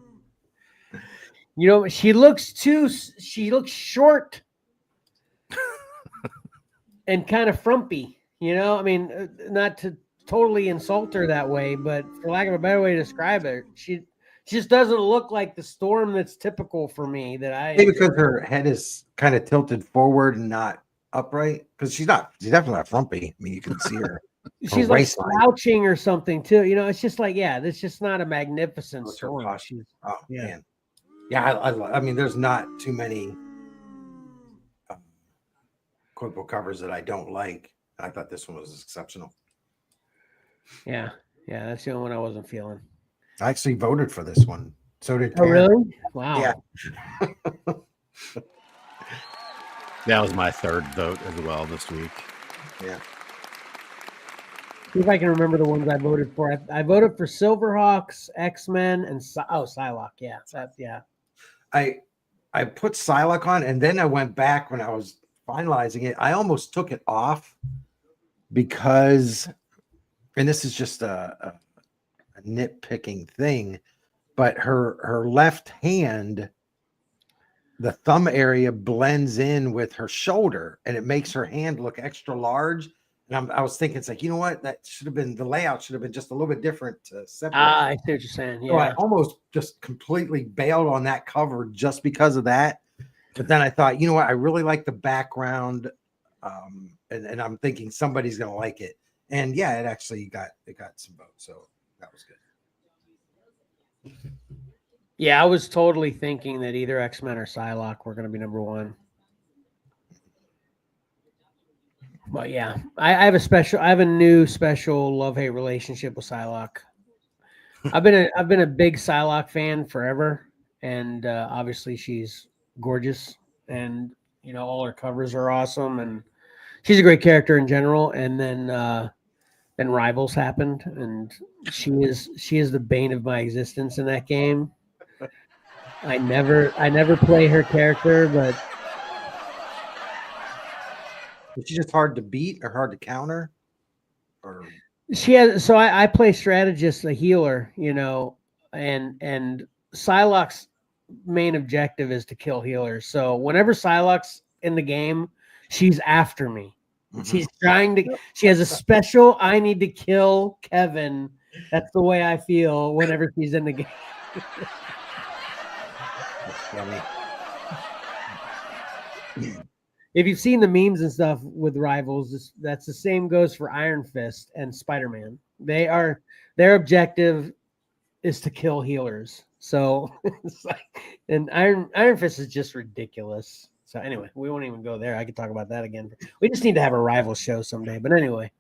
You know, she looks short and kind of frumpy. You know, I mean, not to totally insult her that way, but for lack of a better way to describe it, she just doesn't look like the Storm that's typical for me. Maybe because her head is kind of tilted forward and not upright. Because she's definitely not frumpy. I mean, you can see her. She's like waistline. slouching or something too. You know, it's just like, yeah, that's just not a magnificent What's her Storm. costume? Oh yeah. man, yeah. I mean, there's not too many comic book covers that I don't like. I thought this one was exceptional. Yeah, that's the only one I wasn't feeling. I actually voted for this one. So did Oh, Karen. really? Wow. Yeah. That was my third vote as well this week. Yeah. See if I can remember the ones I voted for. I voted for Silverhawks, X-Men, and Psylocke. Yeah, yeah. I put Psylocke on, and then I went back when I was finalizing it. I almost took it off because, and this is just a nitpicking thing, but her left hand, the thumb area blends in with her shoulder, and it makes her hand look extra large. And I was thinking, it's like, you know what? That should have been, the layout should have been just a little bit different to separate. I see what you're saying. Yeah. So I almost just completely bailed on that cover just because of that. But then I thought, you know what? I really like the background. And I'm thinking somebody's going to like it. And yeah, it actually got some votes. So that was good. Yeah, I was totally thinking that either X-Men or Psylocke were going to be number one. But yeah, I have a new special love-hate relationship with Psylocke. I've been a big Psylocke fan forever, and obviously she's gorgeous, and you know all her covers are awesome, and she's a great character in general. And then Rivals happened, and she is the bane of my existence in that game. I never play her character, but Is she just hard to beat or hard to counter? Or she has. So I play strategist, a healer, you know, and Psylocke's main objective is to kill healers. So whenever Psylocke's in the game, she's after me. She's trying to. She has a special. I need to kill Kevin. That's the way I feel whenever she's in the game. That's funny. If you've seen the memes and stuff with Rivals, that's the same goes for Iron Fist and Spider-Man. Their objective is to kill healers. So it's like, and Iron Fist is just ridiculous. So anyway, we won't even go there. I could talk about that again. We just need to have a Rivals show someday. But anyway.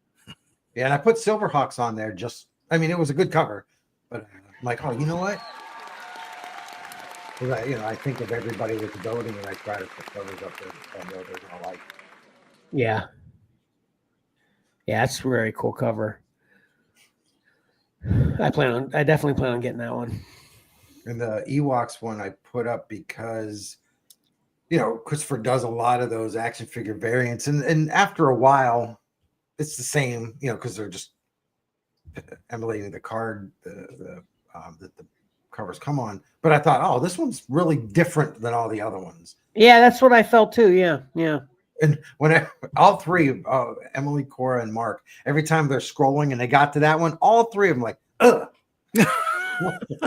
Yeah, and I put Silverhawks on there. It was a good cover, but I'm like, oh, you know what? I think of everybody with voting, and I try to put covers up there that I know they're gonna like. Yeah, it's a very cool cover. I definitely plan on getting that one. And the Ewoks one I put up because, Christopher does a lot of those action figure variants, and after a while, it's the same, because they're just emulating the card that the covers come on. But I thought, oh, this one's really different than all the other ones. Yeah, that's what I felt too. Yeah. And when all three, Emily, Cora, and Mark, every time they're scrolling and they got to that one, all three of them like, ugh.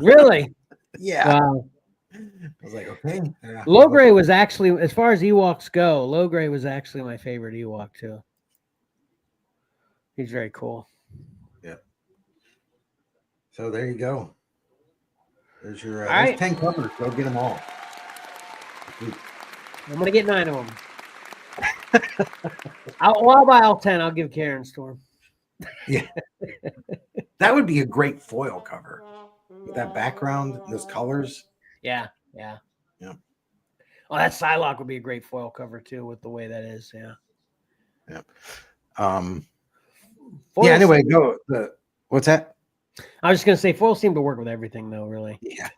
Really? Yeah. Wow. I was like, okay. Yeah. Logray was actually, as far as Ewoks go, Logray was actually my favorite Ewok too. He's very cool. Yeah. So there you go. There's your right. 10 covers. Go get them all. I'm going to get 9 of them. I'll buy all 10. I'll give Karen Storm. Yeah. That would be a great foil cover. With that background, those colors. Yeah, yeah. Yeah. Oh, that Psylocke would be a great foil cover too, with the way that is. Yeah. Yeah. Foils Anyway, seem- what's that? I was just gonna say foils seem to work with everything, though. Really. Yeah.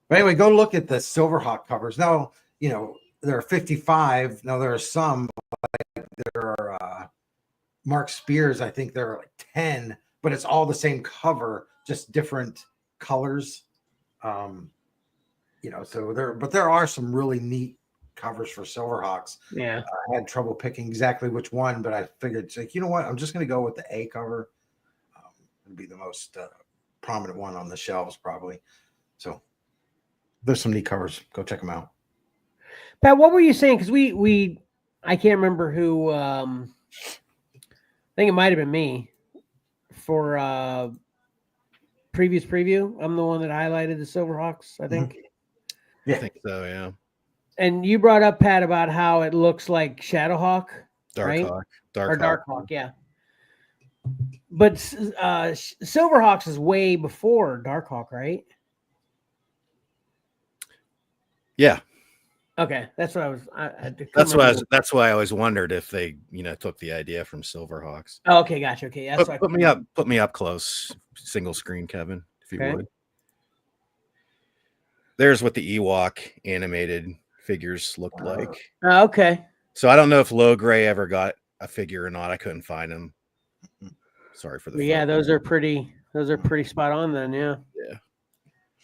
But anyway, go look at the Silverhawk covers. Now, there are 55. Now there are some, like there are Mark Spears. I think there are like 10, but it's all the same cover, just different colors. So there are some really neat covers for Silverhawks. Yeah. I had trouble picking exactly which one, but I figured, it's like, you know what? I'm just going to go with the A cover. It'd be the most prominent one on the shelves, probably. So there's some neat covers. Go check them out. Pat, what were you saying? Because I can't remember who. I think it might have been me for previous preview. I'm the one that highlighted the Silverhawks, I think. Yeah. I think so, yeah. And you brought up, Pat, about how it looks like Shadowhawk, right? Darkhawk. Or Darkhawk, yeah. But Silverhawks is way before Darkhawk, right? Yeah. Okay, that's what I was. That's why I always wondered if they, took the idea from Silverhawks. Oh, okay, gotcha. Okay, that's Put me up close, single screen, Kevin, if you would. There's what the Ewok animated figures looked like. Okay. So I don't know if Low Gray ever got a figure or not. I couldn't find him. Sorry for the. Yeah, those are pretty spot on then. Yeah.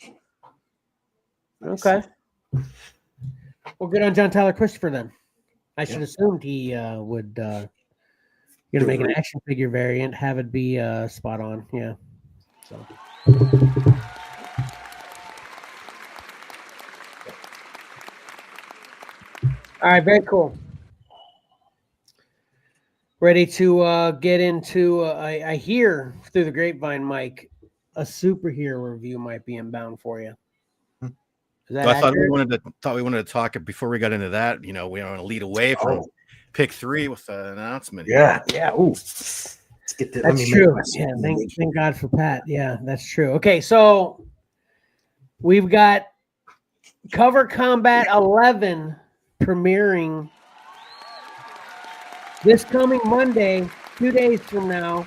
Yeah. Okay. Well, good on John Tyler Christopher then. I should assumed he would make an action figure variant, have it be spot on. Yeah. So. All right, very cool. Ready to get into, I hear through the grapevine, Mike, a superhero review might be inbound for you. Is that I thought we wanted to talk before we got into that. We want to lead away from pick 3 with an announcement. Yeah. Ooh. Let's get to, that's true. Yeah, thank God for Pat. Yeah, that's true. Okay, so we've got Cover Combat 11 premiering this coming Monday, 2 days from now,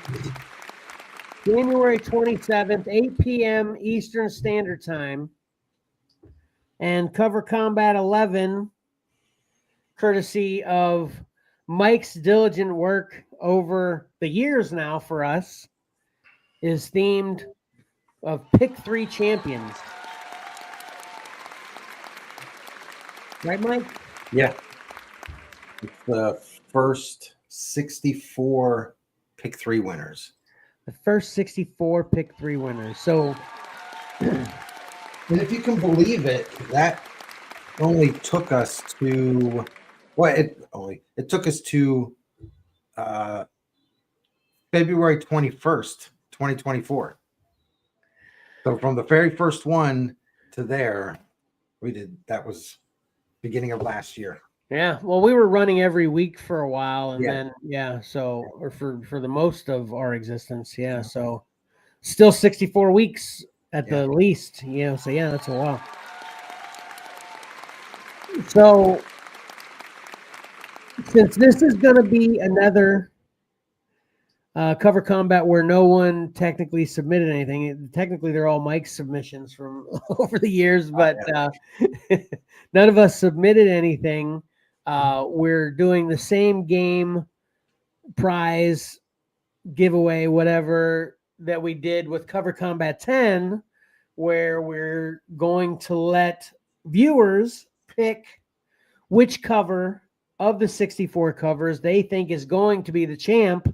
January 27th, 8 p.m. Eastern Standard Time. And Cover Combat 11, courtesy of Mike's diligent work over the years now for us, is themed of Pick 3 champions. Right, Mike? Yeah. It's the first 64 Pick 3 winners. The first 64 Pick 3 winners. So... And if you can believe it, that only took us to it took us to February 21st, 2024. So from the very first one to there, that was beginning of last year. Yeah, well, we were running every week for a while, and then or for the most of our existence, so still 64 weeks at the least, so that's a while. So since this is going to be another Cover Combat where no one technically submitted anything, technically they're all Mike's submissions from over the years, but none of us submitted anything. We're doing the same game, prize, giveaway, whatever that we did with Cover Combat 10, where we're going to let viewers pick which cover of the 64 covers they think is going to be the champ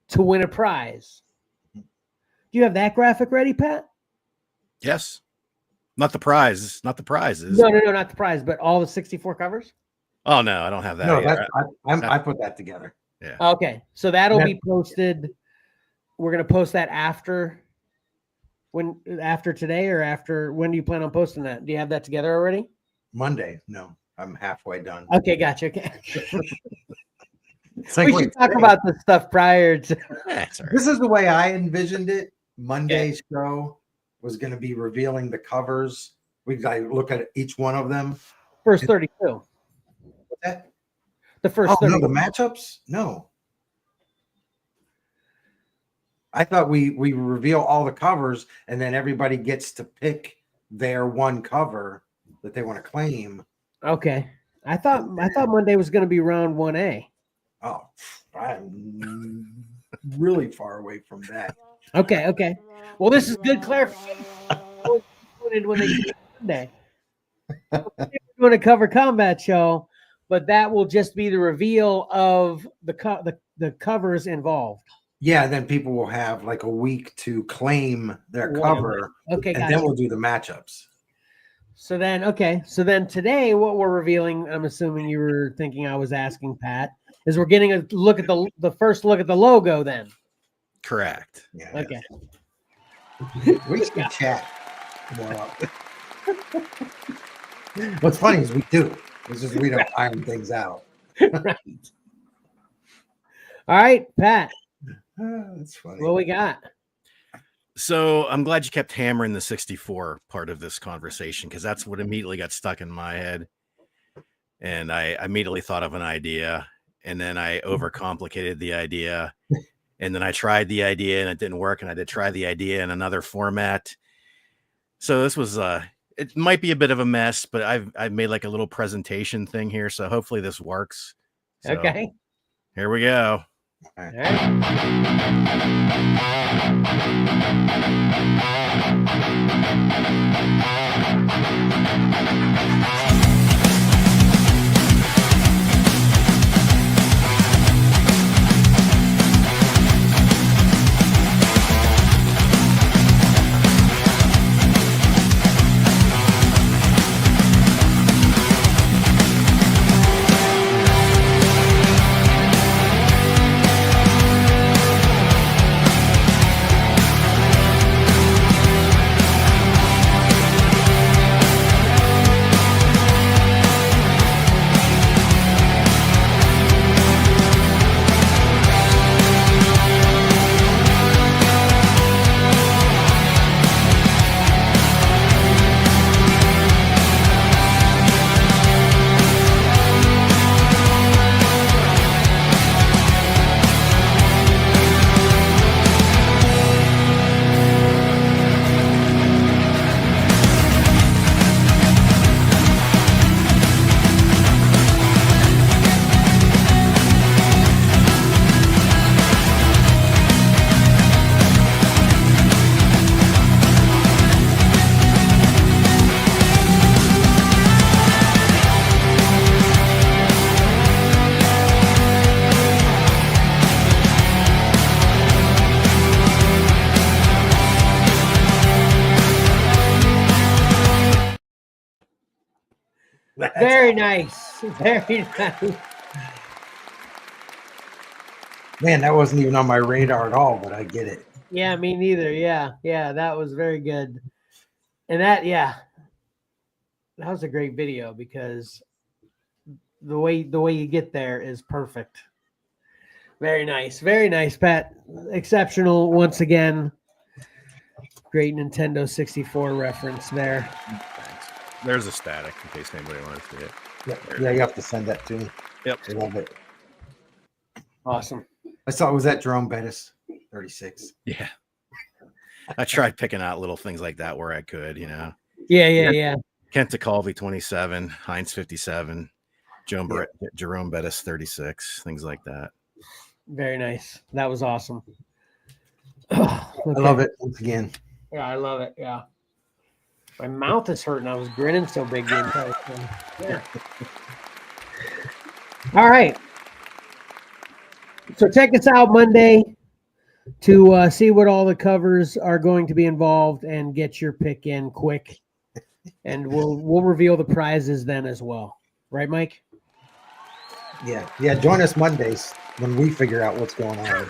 to win a prize. Do you have that graphic ready, Pat? Yes. Not the prize. Not the prizes. No, not the prize, but all the 64 covers? Oh, no, I don't have that. No, I put that together. Yeah. Okay, so that'll be posted. We're going to post that after today, or after, when do you plan on posting that? Do you have that together already? Monday. No, I'm halfway done. Okay, gotcha. Okay. It's like, We wait, should talk today- about this stuff prior to. That's all right. This is the way I envisioned it. Monday's show was going to be revealing the covers. We got to look at each one of them. First 32. What's that? The first Oh, 30. no, the matchups? No. I thought we reveal all the covers and then everybody gets to pick their one cover that they want to claim. Okay. I thought Monday was going to be round 1A. Oh, I'm really far away from that. Okay. Well, this is good clarification. When they do it Monday. We're doing a cover combat show, but that will just be the reveal of the covers involved. Yeah, then people will have like a week to claim their cover, Okay, and gotcha. then we'll do the matchups. So then today what we're revealing, I'm assuming you were thinking I was asking Pat, is we're getting a look at the first look at the logo then. Correct. Yeah. Okay. We should chat more often. What's funny is we do. It's just we don't iron things out. Right. All right, Pat, That's funny. what we got? So I'm glad you kept hammering the 64 part of this conversation, because that's what immediately got stuck in my head. And I immediately thought of an idea, and then I overcomplicated the idea. And then I tried the idea and it didn't work. And I did try the idea in another format. So this was it might be a bit of a mess, but I've made like a little presentation thing here. So hopefully this works. So Okay. here we go. All right. Very nice. Very nice. Man, that wasn't even on my radar at all, but I get it. Yeah, me neither. Yeah, that was very good. And that was a great video, because the way you get there is perfect. Very nice, Pat. Exceptional once again. Great Nintendo 64 reference there. There's a static in case anybody wants to see it. Yeah, you have to send that to me. Yep. I love it. Awesome. I saw, was that Jerome Bettis? 36. Yeah. I tried picking out little things like that where I could, Yeah. Kent Colby 27, Heinz 57, Jerome Bettis 36, things like that. Very nice. That was awesome. I love it once again. Yeah, I love it. Yeah. My mouth is hurting. I was grinning so big the entire thing. Yeah. All right. So check us out Monday to see what all the covers are going to be involved, and get your pick in quick. And we'll reveal the prizes then as well. Right, Mike? Yeah. Join us Mondays when we figure out what's going on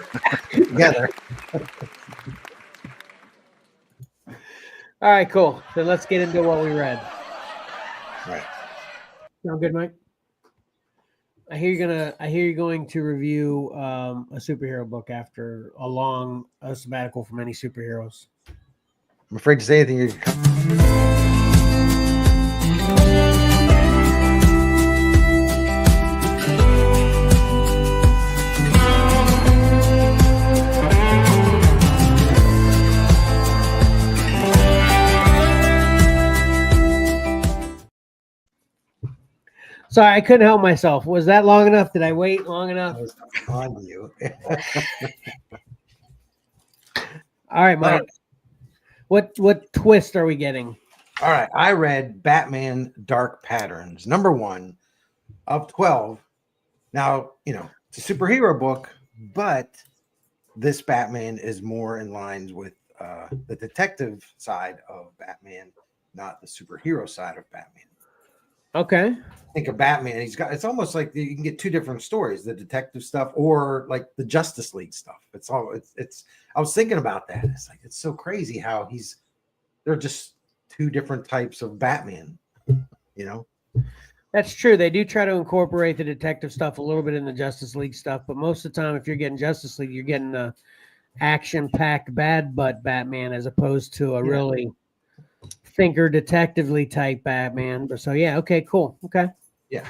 together. All right, cool. Then let's get into what we read. Right. Sound good, Mike? I hear you're going to review a superhero book after a long sabbatical from any superheroes. I'm afraid to say anything. Sorry, I couldn't help myself. Was that long enough? Did I wait long enough? I was on you. All right, Mike. What twist are we getting? All right. I read Batman Dark Patterns, #1 of 12. Now, it's a superhero book, but this Batman is more in lines with the detective side of Batman, not the superhero side of Batman. Okay. Think of Batman. It's almost like you can get two different stories, the detective stuff or like the Justice League stuff. I was thinking about that. It's like, it's so crazy how they're just two different types of Batman, That's true. They do try to incorporate the detective stuff a little bit in the Justice League stuff, but most of the time, if you're getting Justice League, you're getting the action-packed bad butt Batman as opposed to a really thinker detectively type Batman. But so yeah, okay, cool. Okay. Yeah.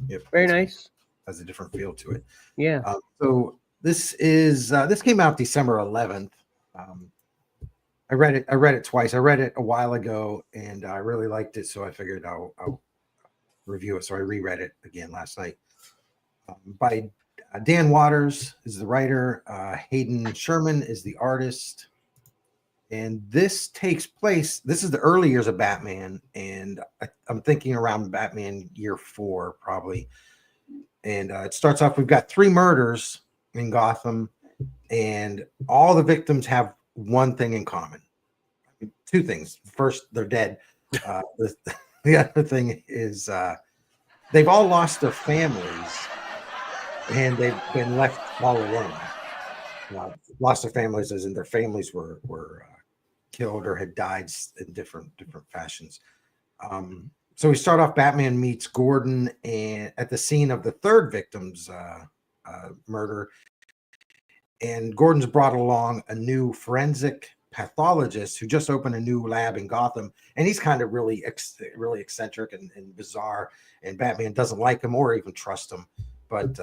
Yep. Very nice. Has a different feel to it. Yeah. So this came out December 11th. I read it twice. I read it a while ago and I really liked it. So I figured I'll review it. So I reread it again last night. By Dan Waters is the writer. Hayden Sherman is the artist. And this takes place, this is the early years of Batman. And I'm thinking around Batman year 4, probably. And it starts off, we've got 3 murders in Gotham. And all the victims have one thing in common. 2 things. First, they're dead. The other thing is they've all lost their families. And they've been left all alone. Lost their families as in their families were killed or had died in different fashions. So we start off, Batman meets Gordon and at the scene of the 3rd victim's murder. And Gordon's brought along a new forensic pathologist who just opened a new lab in Gotham. And he's kind of really eccentric and bizarre. And Batman doesn't like him or even trust him. But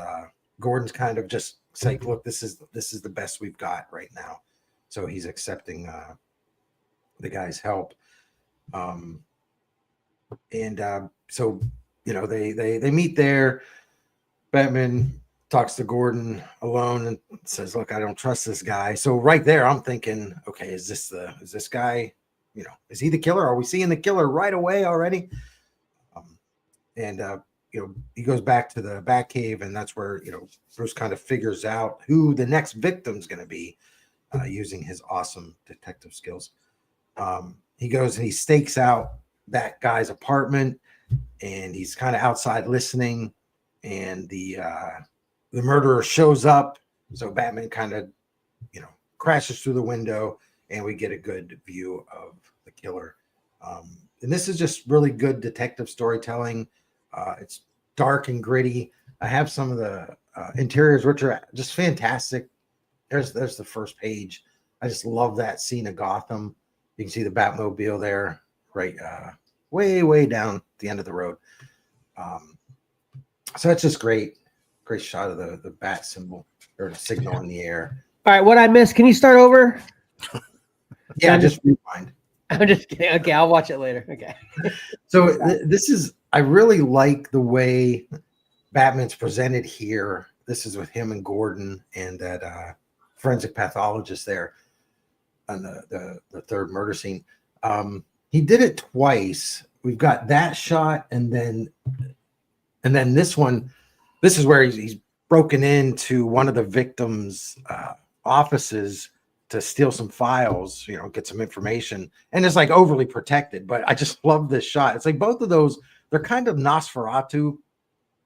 Gordon's kind of just saying, look, this is the best we've got right now. So he's accepting the guy's help. So they meet there. Batman talks to Gordon alone and says, look, I don't trust this guy. So right there, I'm thinking, okay, is this guy, is he the killer? Are we seeing the killer right away already? He goes back to the Batcave, and that's where, Bruce kind of figures out who the next victim's going to be using his awesome detective skills. He goes and he stakes out that guy's apartment, and he's kind of outside listening, and the murderer shows up. So Batman kind of, crashes through the window, and we get a good view of the killer. And this is just really good detective storytelling. It's dark and gritty. I have some of the interiors, which are just fantastic. There's the first page. I just love that scene of Gotham. You can see the Batmobile there, right, way down the end of the road. So that's just great shot of the bat symbol or the signal in the air. All right, what I missed? Can you start over? Yeah, just rewind. I'm just kidding. Okay, I'll watch it later. Okay. So I really like the way Batman's presented here. This is with him and Gordon and that forensic pathologist there on the 3rd murder scene. He did it twice. We've got that shot, and then this one. This is where he's broken into one of the victims' offices to steal some files, get some information, and it's like overly protected. But I just love this shot. It's like both of those, they're kind of Nosferatu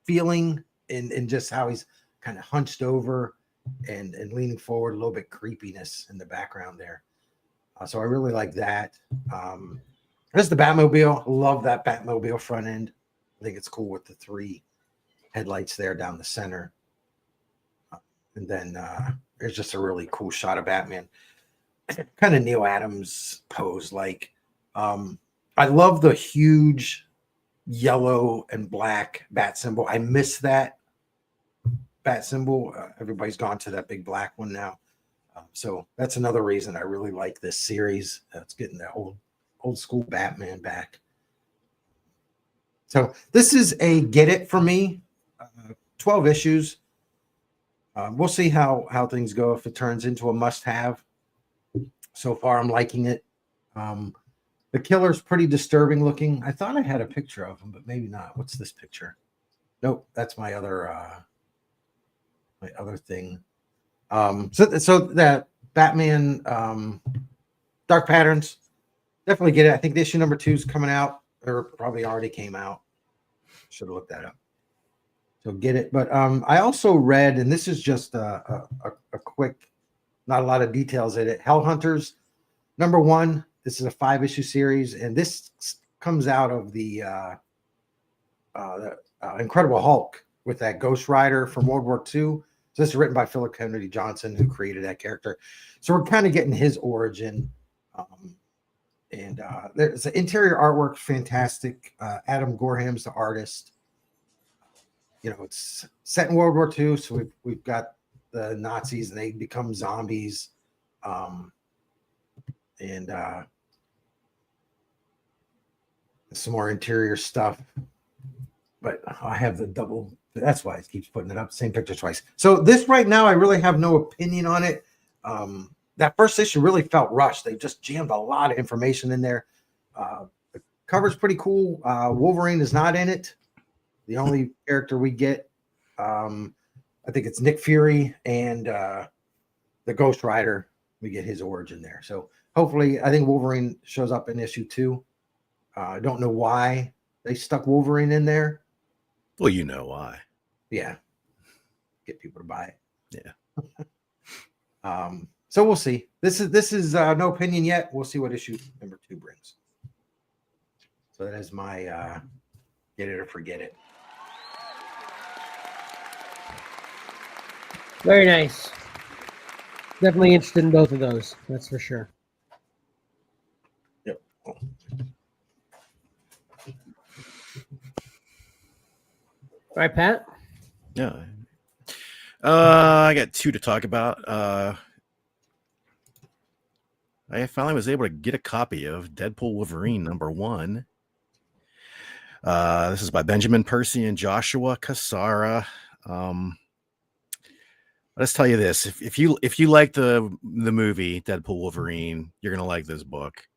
feeling in just how he's kind of hunched over and leaning forward, a little bit creepiness in the background there. So I really like that. There's the Batmobile. Love that Batmobile front end. I think it's cool with the 3 headlights there down the center. And then there's just a really cool shot of Batman. Kind of Neil Adams pose. Like, I love the huge yellow and black bat symbol. I miss that bat symbol. Everybody's gone to that big black one now. So that's another reason I really like this series. It's getting that old school Batman back. So this is a get it for me. 12 issues. We'll see how things go if it turns into a must-have. So far, I'm liking it. The killer's pretty disturbing looking. I thought I had a picture of him, but maybe not. What's this picture? Nope, that's my other thing. So that Batman Dark Patterns, definitely get it. I think the issue number 2 is coming out, or probably already came out. Should have looked that up. So get it. But I also read, and this is just a quick, not a lot of details in it. Hell Hunters number 1. This is a 5-issue series, and this comes out of the Incredible Hulk with that Ghost Rider from World War II. So this is written by Philip Kennedy Johnson, who created that character. So we're kind of getting his origin. And there's the interior artwork, fantastic. Adam Gorham's the artist. It's set in World War II, so we've got the Nazis, and they become zombies. And some more interior stuff. But I have the double. That's why it keeps putting it up. Same picture twice. So this right now, I really have no opinion on it. That first issue really felt rushed. They just jammed a lot of information in there. The cover's pretty cool. Wolverine is not in it. The only character we get, I think it's Nick Fury and the Ghost Rider. We get his origin there. So hopefully, I think Wolverine shows up in issue 2. I don't know why they stuck Wolverine in there. Well, you know why. Yeah. Get people to buy it. Yeah. So we'll see. This is no opinion yet. We'll see what issue number 2 brings. So that is my get it or forget it. Very nice. Definitely interested in both of those. That's for sure. Yep. All right, Pat. Yeah. I got 2 to talk about. I finally was able to get a copy of Deadpool Wolverine number 1. This is by Benjamin Percy and Joshua Cassara. Let's tell you this: if you like the movie Deadpool Wolverine, you're gonna like this book.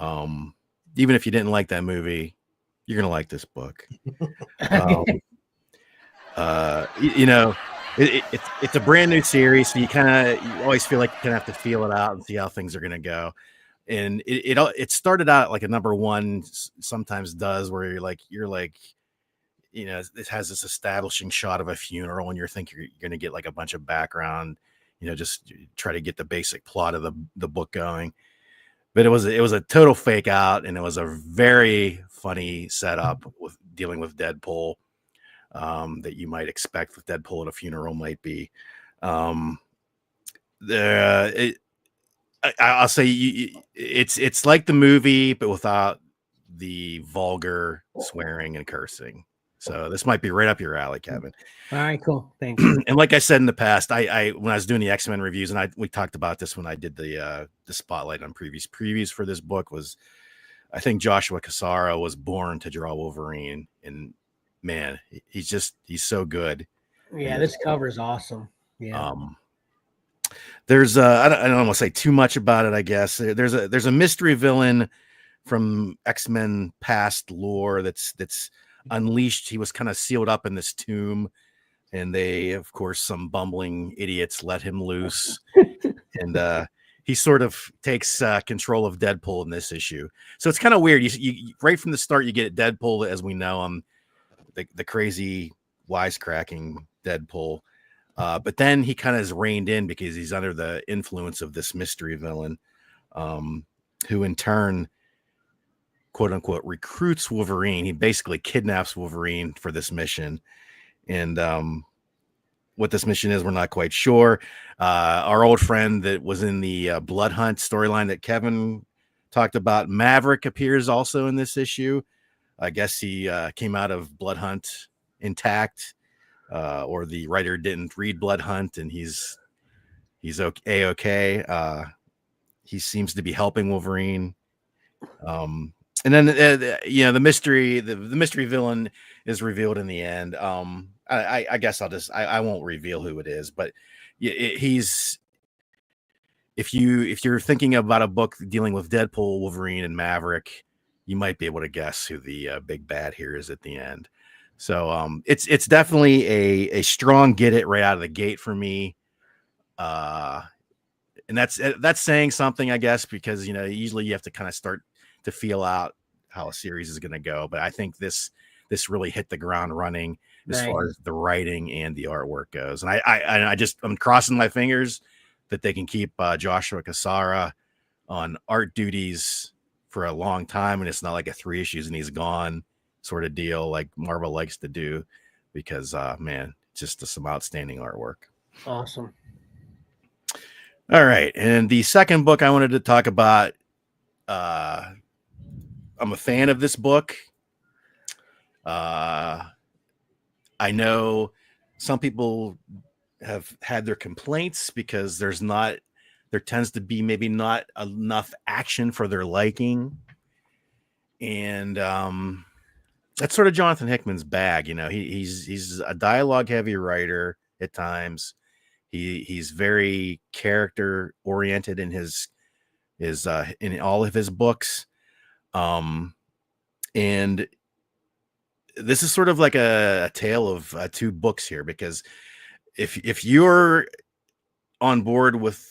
Even if you didn't like that movie, you're gonna like this book. It's a brand new series, so you always feel like you kind of have to feel it out and see how things are going to go. And it started out like a number 1 sometimes does, where you're like, it has this establishing shot of a funeral, and you're thinking you're going to get like a bunch of background, just try to get the basic plot of the book going. But it was a total fake out, and it was a very funny setup with dealing with Deadpool. That you might expect with Deadpool at a funeral might be. I'll say it's like the movie, but without the vulgar swearing and cursing. So this might be right up your alley, Kevin. All right, cool. Thanks. And like I said in the past, I when I was doing the X-Men reviews, and we talked about this when I did the spotlight on previous previews for this book, was I think Joshua Cassara was born to draw Wolverine, and man, he's so good. Yeah, this cover is awesome. Yeah. There's I don't want to say too much about it, I guess. There's a mystery villain from X-Men past lore that's unleashed. He was kind of sealed up in this tomb, and they, of course, some bumbling idiots let him loose. And he sort of takes control of Deadpool in this issue. So it's kind of weird. You right from the start, you get Deadpool as we know him, the crazy wisecracking Deadpool. But then he kind of is reined in because he's under the influence of this mystery villain, who in turn, quote unquote, recruits Wolverine. He basically kidnaps Wolverine for this mission. And what this mission is, we're not quite sure. Our old friend that was in the Blood Hunt storyline that Kevin talked about, Maverick, appears also in this issue. I guess he came out of Blood Hunt intact, or the writer didn't read Blood Hunt, and he's okay. He seems to be helping Wolverine. And then the mystery villain is revealed in the end. I guess I won't reveal who it is, but he's, if you're thinking about a book dealing with Deadpool, Wolverine, and Maverick, you might be able to guess who the big bad here is at the end. So it's definitely a strong get it right out of the gate for me. And that's saying something, I guess, because usually you have to kind of start to feel out how a series is going to go. But I think this really hit the ground running as far as the writing and the artwork goes. And I'm crossing my fingers that they can keep Joshua Cassara on art duties for a long time, and it's not like a 3 issues and he's gone sort of deal like Marvel likes to do, because man, just some outstanding artwork. Awesome. All right, and the second book I wanted to talk about, I'm a fan of this book. I know some people have had their complaints because there tends to be maybe not enough action for their liking. And that's sort of Jonathan Hickman's bag. He's a dialogue heavy writer at times. He's very character oriented in his in all of his books. And this is sort of like a tale of 2 books here, because if you're on board with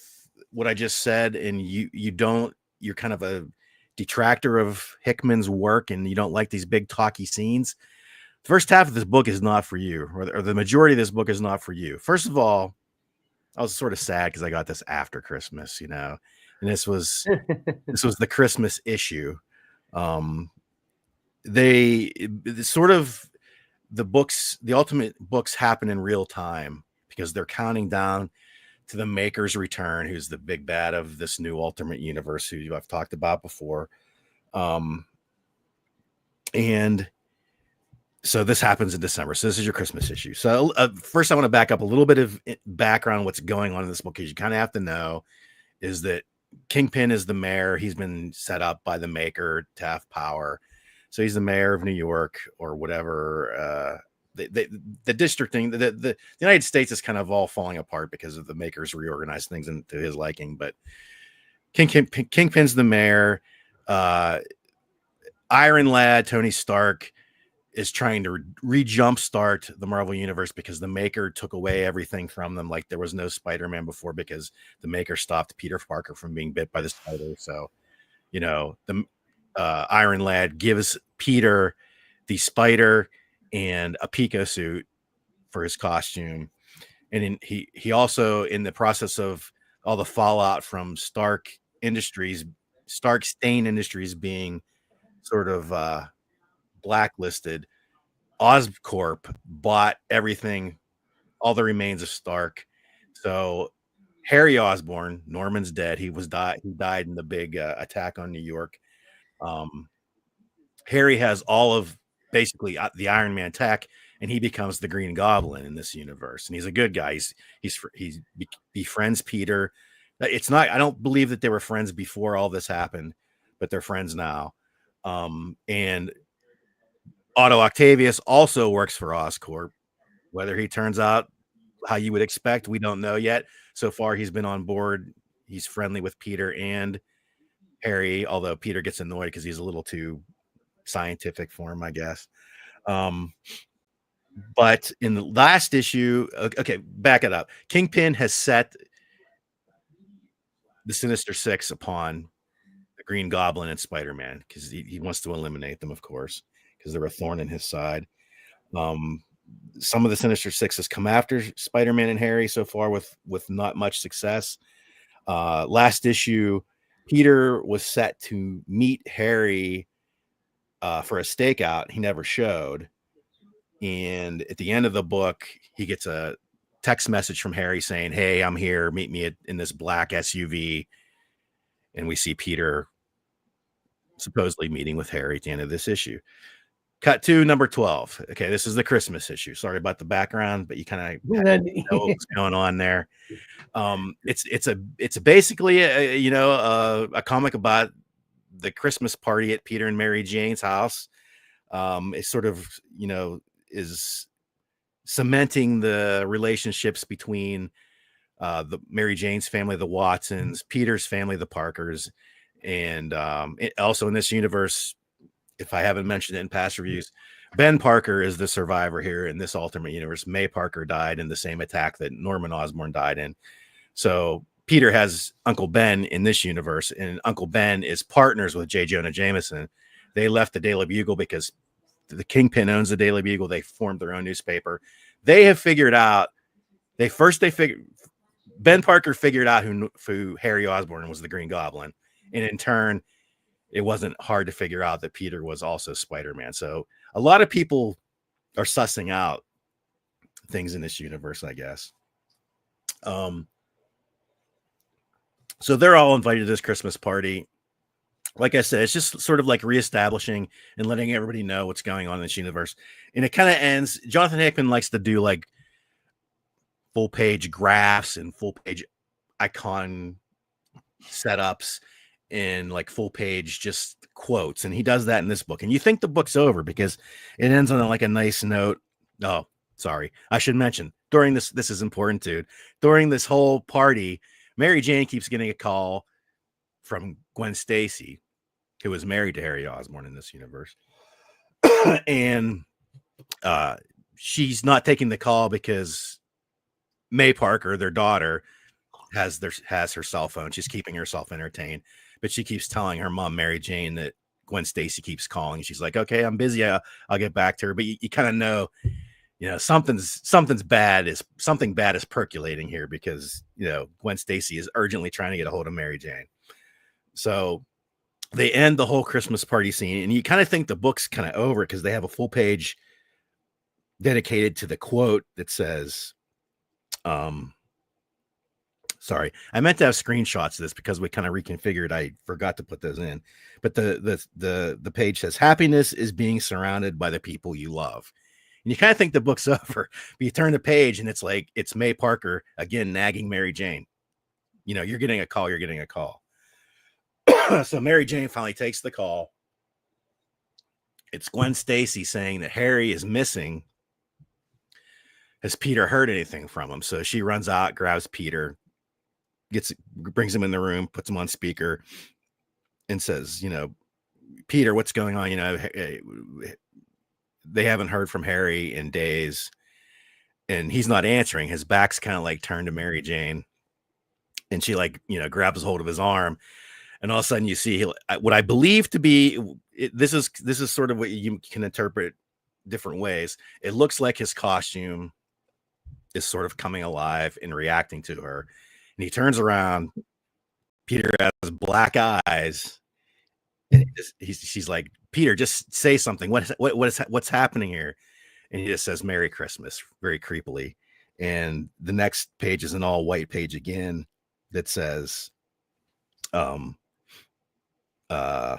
what I just said and you're kind of a detractor of Hickman's work and you don't like these big talky scenes, the first half of this book is not for you, or the majority of this book is not for you. First of all, I was sort of sad because I got this after Christmas, and this was the Christmas issue. The ultimate books happen in real time because they're counting down to the Maker's return, who's the big bad of this new Ultimate Universe, who I've talked about before. And so this happens in December. So this is your Christmas issue. So first I want to back up a little bit of background, what's going on in this book, because you kind of have to know, is that Kingpin is the mayor. He's been set up by the Maker to have power. So he's the mayor of New York or whatever. The district thing, the United States is kind of all falling apart because of the Maker's reorganized things into his liking. But Kingpin's the mayor. Iron Lad, Tony Stark, is trying to jumpstart the Marvel Universe because the Maker took away everything from them. Like there was no Spider-Man before because the Maker stopped Peter Parker from being bit by the spider. So, the Iron Lad gives Peter the spider and a Pico suit for his costume. And he also, in the process of all the fallout from Stark Stain Industries being sort of blacklisted, Oscorp bought everything, all the remains of Stark. So Harry Osborn, Norman's dead. He died in the big attack on New York. Harry has all of basically the Iron Man tech, and he becomes the Green Goblin in this universe. And he's a good guy. He befriends Peter. It's not, I don't believe that they were friends before all this happened, but they're friends now. And Otto Octavius also works for Oscorp. Whether he turns out how you would expect, we don't know yet. So far, he's been on board. He's friendly with Peter and Harry, although Peter gets annoyed because he's a little too scientific for him, I guess. But in the last issue, okay, back it up. Kingpin has set the Sinister Six upon the Green Goblin and Spider-Man because he wants to eliminate them, of course, because they're a thorn in his side. Some of the Sinister Six has come after Spider-Man and Harry so far with not much success. Last issue, Peter was set to meet Harry for a stakeout. He never showed. And at the end of the book, he gets a text message from Harry saying, "Hey, I'm here. Meet me in this black SUV." And we see Peter supposedly meeting with Harry at the end of this issue. Cut to number 12. Okay, this is the Christmas issue. Sorry about the background, but you kind of know what's going on there. It's basically a comic about the Christmas party at Peter and Mary Jane's house. It sort of is cementing the relationships between the Mary Jane's family, the Watsons, Peter's family, the Parkers, and also in this universe, if I haven't mentioned it in past reviews, Ben Parker is the survivor here in this alternate universe. May Parker died in the same attack that Norman Osborn died in. So Peter has Uncle Ben in this universe, and Uncle Ben is partners with J. Jonah Jameson. They left the Daily Bugle because the Kingpin owns the Daily Bugle. They formed their own newspaper. They have figured out. Ben Parker figured out who Harry Osborn was, the Green Goblin, and in turn, it wasn't hard to figure out that Peter was also Spider-Man. So a lot of people are sussing out things in this universe, I guess. So they're all invited to this Christmas party. Like I said, it's just sort of like reestablishing and letting everybody know what's going on in this universe. And it kind of ends. Jonathan Hickman likes to do like full page graphs and full page icon setups and like full page just quotes. And he does that in this book. And you think the book's over because it ends on like a nice note. Oh, sorry. I should mention during this is important, dude. During this whole party, Mary Jane keeps getting a call from Gwen Stacy, who was married to Harry Osborn in this universe. And she's not taking the call because May Parker, their daughter, has her cell phone. She's keeping herself entertained, but she keeps telling her mom, Mary Jane, that Gwen Stacy keeps calling. She's like, "Okay, I'm busy. I'll get back to her." But you kind of know, something bad is percolating here because Gwen Stacy is urgently trying to get a hold of Mary Jane. So they end the whole Christmas party scene, and you kind of think the book's kind of over because they have a full page dedicated to the quote that says, sorry, I meant to have screenshots of this because we kind of reconfigured. I forgot to put those in, but the page says, "Happiness is being surrounded by the people you love." And you kind of think the book's over, but you turn the page and it's May Parker again nagging Mary Jane. You're getting a call. You're getting a call. So Mary Jane finally takes the call. It's Gwen Stacy saying that Harry is missing. Has Peter heard anything from him? So she runs out, grabs Peter, brings him in the room, puts him on speaker, and says, "Peter, what's going on? They haven't heard from Harry in days." And he's not answering. His back's kind of like turned to Mary Jane. And she grabs hold of his arm. And all of a sudden you see what I believe to be, this is sort of what you can interpret different ways. It looks like his costume is sort of coming alive and reacting to her. And he turns around. Peter has black eyes. And she's like, "Peter, just say something. What's happening here?" And he just says, "Merry Christmas," very creepily. And the next page is an all white page again that says,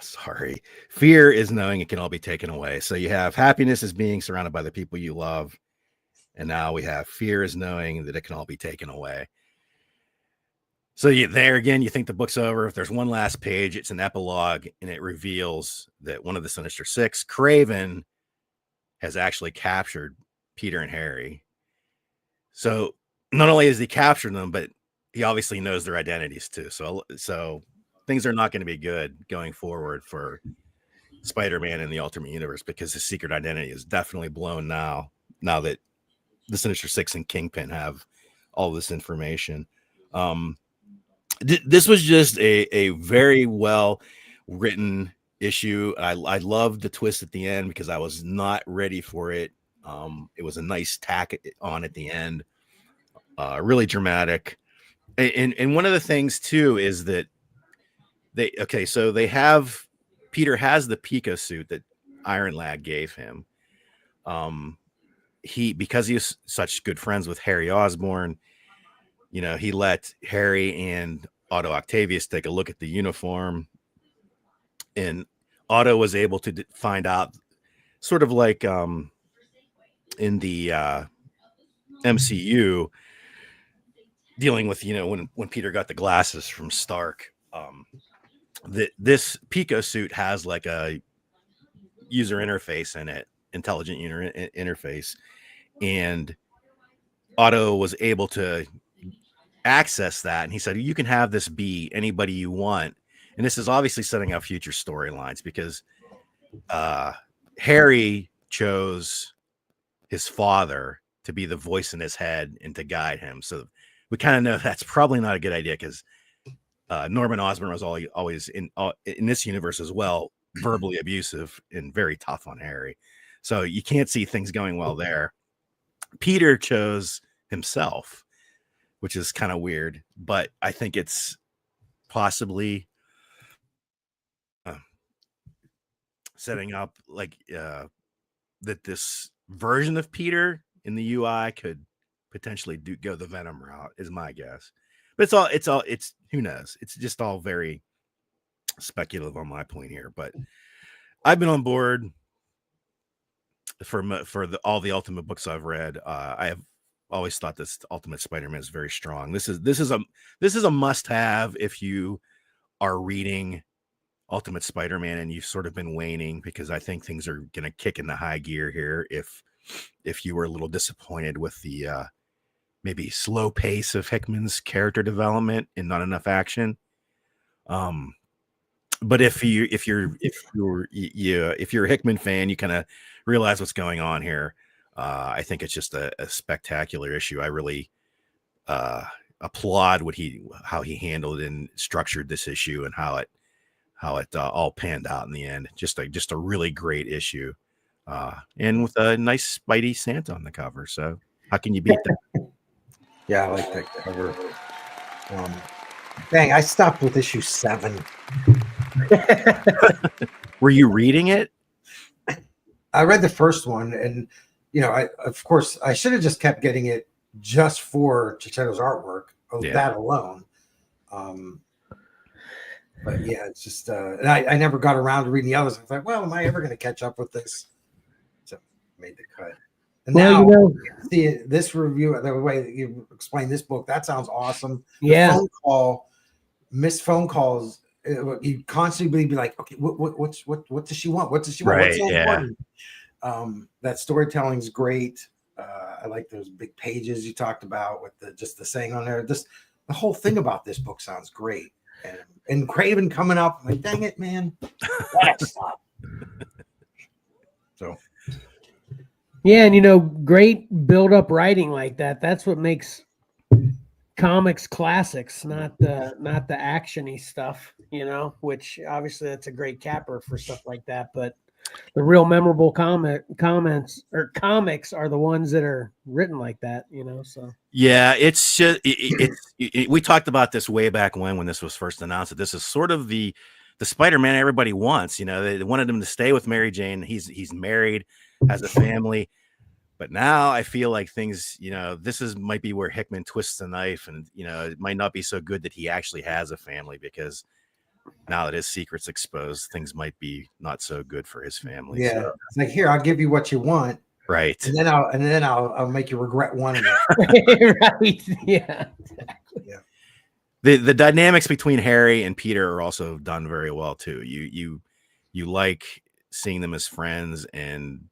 sorry, "Fear is knowing it can all be taken away." So you have happiness is being surrounded by the people you love. And now we have fear is knowing that it can all be taken away. So there again, you think the book's over. If there's one last page, it's an epilogue, and it reveals that one of the Sinister Six, Craven, has actually captured Peter and Harry. So not only has he captured them, but he obviously knows their identities too. So things are not going to be good going forward for Spider-Man in the Ultimate Universe because his secret identity is definitely blown now that the Sinister Six and Kingpin have all this information. This was just a very well written issue. I loved the twist at the end because I was not ready for it. It was a nice tack on at the end, really dramatic. And one of the things too is that Peter has the Pico suit that Iron Lad gave him. because he was such good friends with Harry Osborn, you know, he let Harry and Otto Octavius take a look at the uniform, and Otto was able to find out, sort of like in the MCU, dealing with, you know, when Peter got the glasses from Stark, that this Pico suit has like a user interface in it, intelligent interface, and Otto was able to access that, and he said, you can have this be anybody you want. And this is obviously setting up future storylines, because Harry chose his father to be the voice in his head and to guide him. So we kind of know that's probably not a good idea, because Norman Osborn was always in this universe as well, verbally abusive and very tough on Harry. So you can't see things going well there. Peter chose himself, which is kind of weird, but I think it's possibly setting up like that this version of Peter in the UI could potentially go the Venom route, is my guess. But it's who knows? It's just all very speculative on my point here. But I've been on board for all the Ultimate books I've read. I have always thought this Ultimate Spider-Man is very strong. This is a must-have if you are reading Ultimate Spider-Man and you've sort of been waning, because I think things are going to kick into high gear here if you were a little disappointed with the maybe slow pace of Hickman's character development and not enough action. But if you're a Hickman fan, you kind of realize what's going on here. I think it's just a spectacular issue. I really applaud how he handled and structured this issue, and how it all panned out in the end. Just a really great issue, and with a nice Spidey Santa on the cover. So how can you beat that? Yeah, I like that cover. Dang, I stopped with issue 7. Were you reading it? I read the first one, and you know, of course I should have just kept getting it just for Chichetto's artwork, that alone. But yeah, it's just and I never got around to reading the others. I thought, well, am I ever going to catch up with this? So made the cut. And now, see this review, the way that you explain this book, that sounds awesome. Yeah. Missed phone calls. You constantly be like, okay, what does she want? What does she want? Right, What's so important? That storytelling is great. I like those big pages you talked about with the saying on there. Just the whole thing about this book sounds great. And Craven coming up, I'm like, dang it, man. Stop. So. Yeah, and great build-up writing like that. That's what makes comics classics, not the actiony stuff, which obviously that's a great capper for stuff like that. But the real memorable comics are the ones that are written like that, So yeah, it's just we talked about this way back when this was first announced, that this is sort of the Spider-Man everybody wants. They wanted him to stay with Mary Jane. He's married, has a family. But now I feel like things, this might be where Hickman twists the knife, and it might not be so good that he actually has a family, because now that his secret's exposed, things might be not so good for his family. Yeah, so. It's like, here, I'll give you what you want, right? And then I'll make you regret wanting it. Right? Yeah, exactly. Yeah. The dynamics between Harry and Peter are also done very well too. You like seeing them as friends and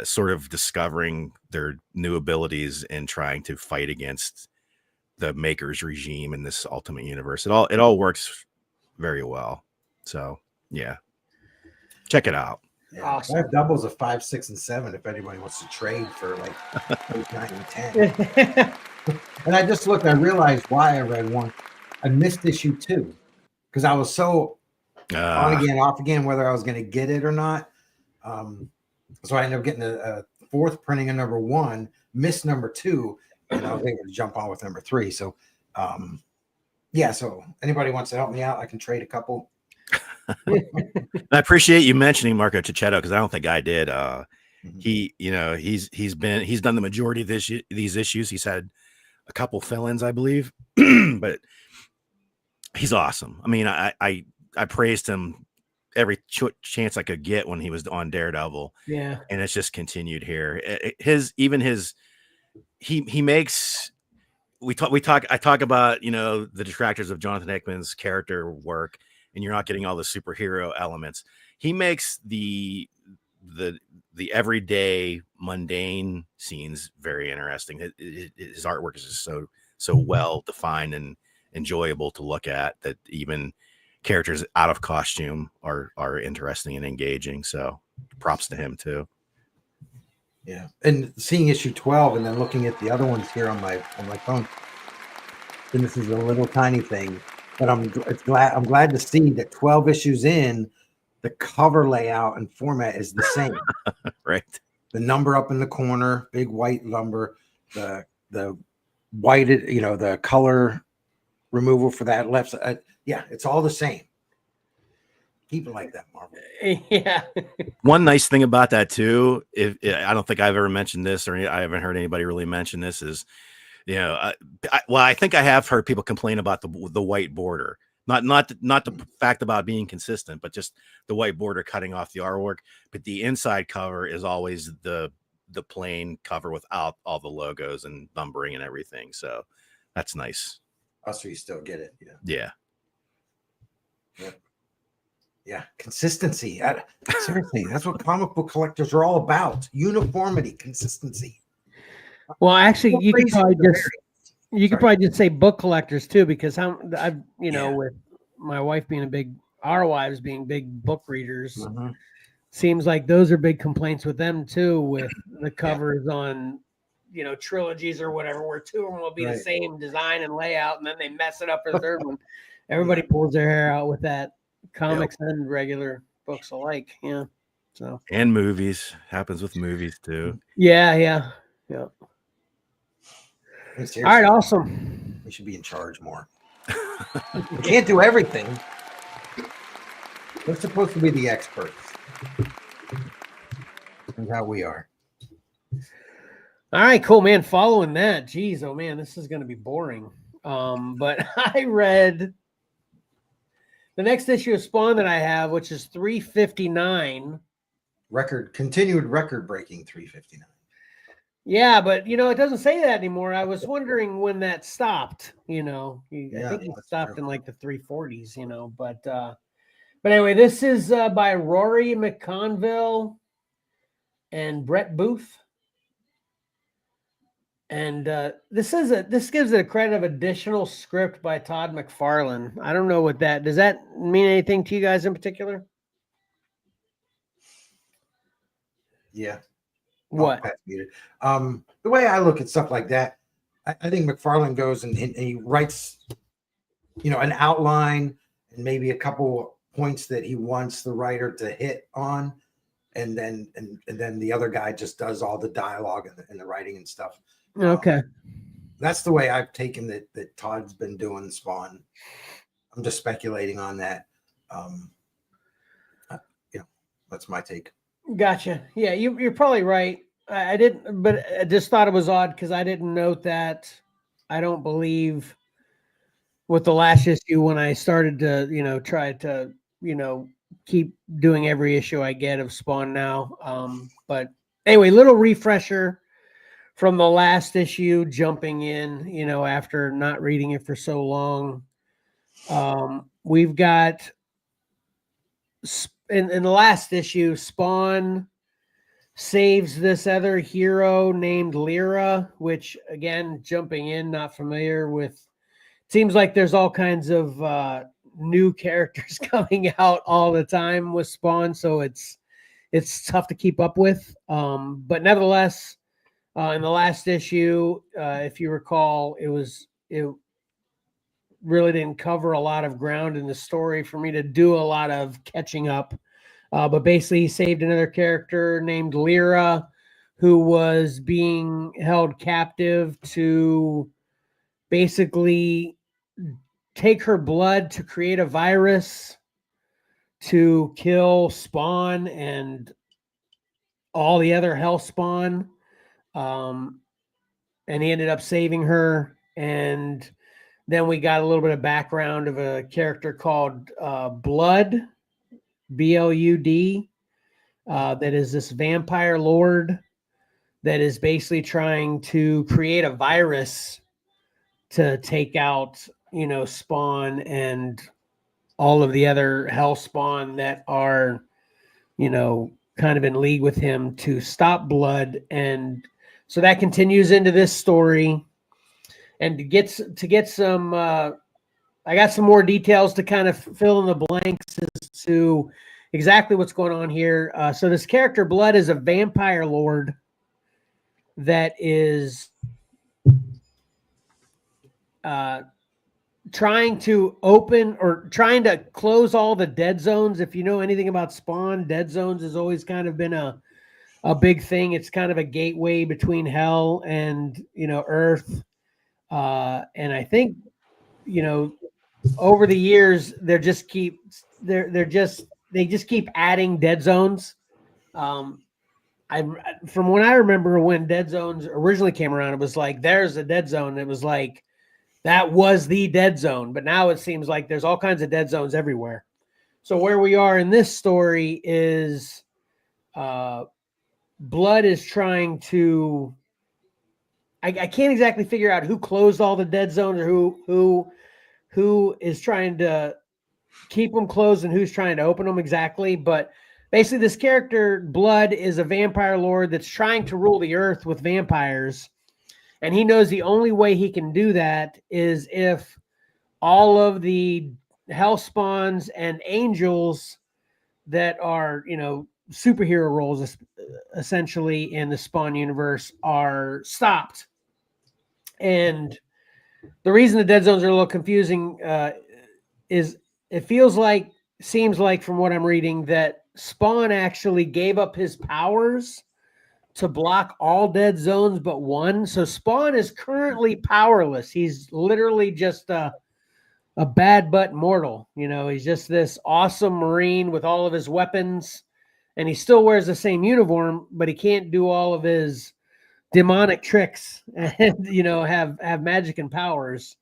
sort of discovering their new abilities and trying to fight against the Maker's regime in this Ultimate Universe. It all works very well. So yeah, check it out. Yeah. Awesome. I have doubles of 5, 6, and 7 if anybody wants to trade for like 8, 9, and 10. And I just looked, I realized why I read one. I missed issue 2 because I was so on again, off again, whether I was going to get it or not. So I ended up getting a 4th printing of number 1, missed number 2, and I was able to jump on with number 3. So, yeah. So anybody wants to help me out, I can trade a couple. I appreciate you mentioning Marco Cicchetto, because I don't think I did. He, you know, he's done the majority of these issues. He's had a couple fill-ins, I believe, but he's awesome. I mean, I praised him every chance I could get when he was on Daredevil. Yeah. And it's just continued here. He makes, I talk about, you know, the detractors of Jonathan Hickman's character work, and you're not getting all the superhero elements. He makes the everyday mundane scenes very interesting. His artwork is just so well defined and enjoyable to look at, that even characters out of costume are interesting and engaging. So props to him too. Yeah, and seeing issue 12 and then looking at the other ones here on my phone, and this is a little tiny thing, but I'm glad to see that 12 issues in, the cover layout and format is the same. Right. The number up in the corner, big white number, the white, you know, the color removal for that left side. Yeah, it's all the same. Keep it like that, Marvel. Yeah. One nice thing about that too, if I don't think I've ever mentioned this, or I haven't heard anybody really mention this, is, you know, I think I have heard people complain about the white border, not the fact about being consistent, but just the white border cutting off the artwork. But the inside cover is always the plain cover without all the logos and numbering and everything. So that's nice. Oh, so you still get it. Yeah. Yeah. Yep. Yeah, consistency. Seriously, that's what comic book collectors are all about. Uniformity, consistency. Well, actually, you could probably just say book collectors too, because I've, you know, with my wife being our wives being big book readers, seems like those are big complaints with them too, with the covers on, you know, trilogies or whatever, where two of them will be the same design and layout, and then they mess it up for the third one. Everybody pulls their hair out with that. Comics and regular books alike. Yeah. So, and movies happens with movies too. Yeah. All right. Awesome. We should be in charge more. We can't do everything. We're supposed to be the experts. That's how we are. All right, cool, man. Following that, geez, oh man, this is going to be boring. But I read the next issue of Spawn that I have, which is 359. Continued record-breaking 359. Yeah, but you know, it doesn't say that anymore. I was wondering when that stopped. You know, I think it stopped in like the 340s. You know, but anyway, this is by Rory McConville and Brett Booth. And this gives it a credit of additional script by Todd McFarlane. I don't know what does that mean anything to you guys in particular? Yeah. What? The way I look at stuff like that, I think McFarlane goes and he writes, you know, an outline and maybe a couple points that he wants the writer to hit on, and then the other guy just does all the dialogue and the writing and stuff. Okay. That's the way I've taken that Todd's been doing Spawn. I'm just speculating on that. That's my take. Gotcha. Yeah, you're probably right. I didn't, but I just thought it was odd because I didn't note that. I don't believe with the last issue when I started to, you know, try to, you know, keep doing every issue I get of Spawn now. But anyway, little refresher from the last issue, jumping in, you know, after not reading it for so long. We've got in the last issue, Spawn saves this other hero named Lyra, which again, jumping in, not familiar with. Seems like there's all kinds of new characters coming out all the time with Spawn, so it's tough to keep up with. But nevertheless, in the last issue, if you recall, it really didn't cover a lot of ground in the story for me to do a lot of catching up. But basically, he saved another character named Lyra, who was being held captive to basically take her blood to create a virus to kill Spawn and all the other Hellspawn. And he ended up saving her. And then we got a little bit of background of a character called Blood, Blud, that is this vampire lord that is basically trying to create a virus to take out, Spawn and all of the other Hellspawn that are, kind of in league with him to stop Blood. And so that continues into this story. And to get some, I got some more details to kind of fill in the blanks as to exactly what's going on here. So this character Blood is a vampire lord that is trying to open or trying to close all the dead zones. If you know anything about Spawn, dead zones has always kind of been a big thing. It's kind of a gateway between hell and, Earth. And I think, over the years, they just keep adding dead zones. From when I remember when dead zones originally came around, it was like, there's a dead zone. It was like, that was the dead zone. But now it seems like there's all kinds of dead zones everywhere. So where we are in this story is Blood is trying to, I can't exactly figure out who closed all the dead zones or who is trying to keep them closed and who's trying to open them exactly. But basically this character Blood is a vampire lord that's trying to rule the earth with vampires. And he knows the only way he can do that is if all of the Hellspawns and angels that are, superhero roles essentially in the Spawn universe are stopped. And the reason the dead zones are a little confusing is it seems like from what I'm reading that Spawn actually gave up his powers to block all dead zones but one. So Spawn is currently powerless. He's literally just a bad butt mortal. He's just this awesome Marine with all of his weapons, and he still wears the same uniform, but he can't do all of his demonic tricks and, have magic and powers.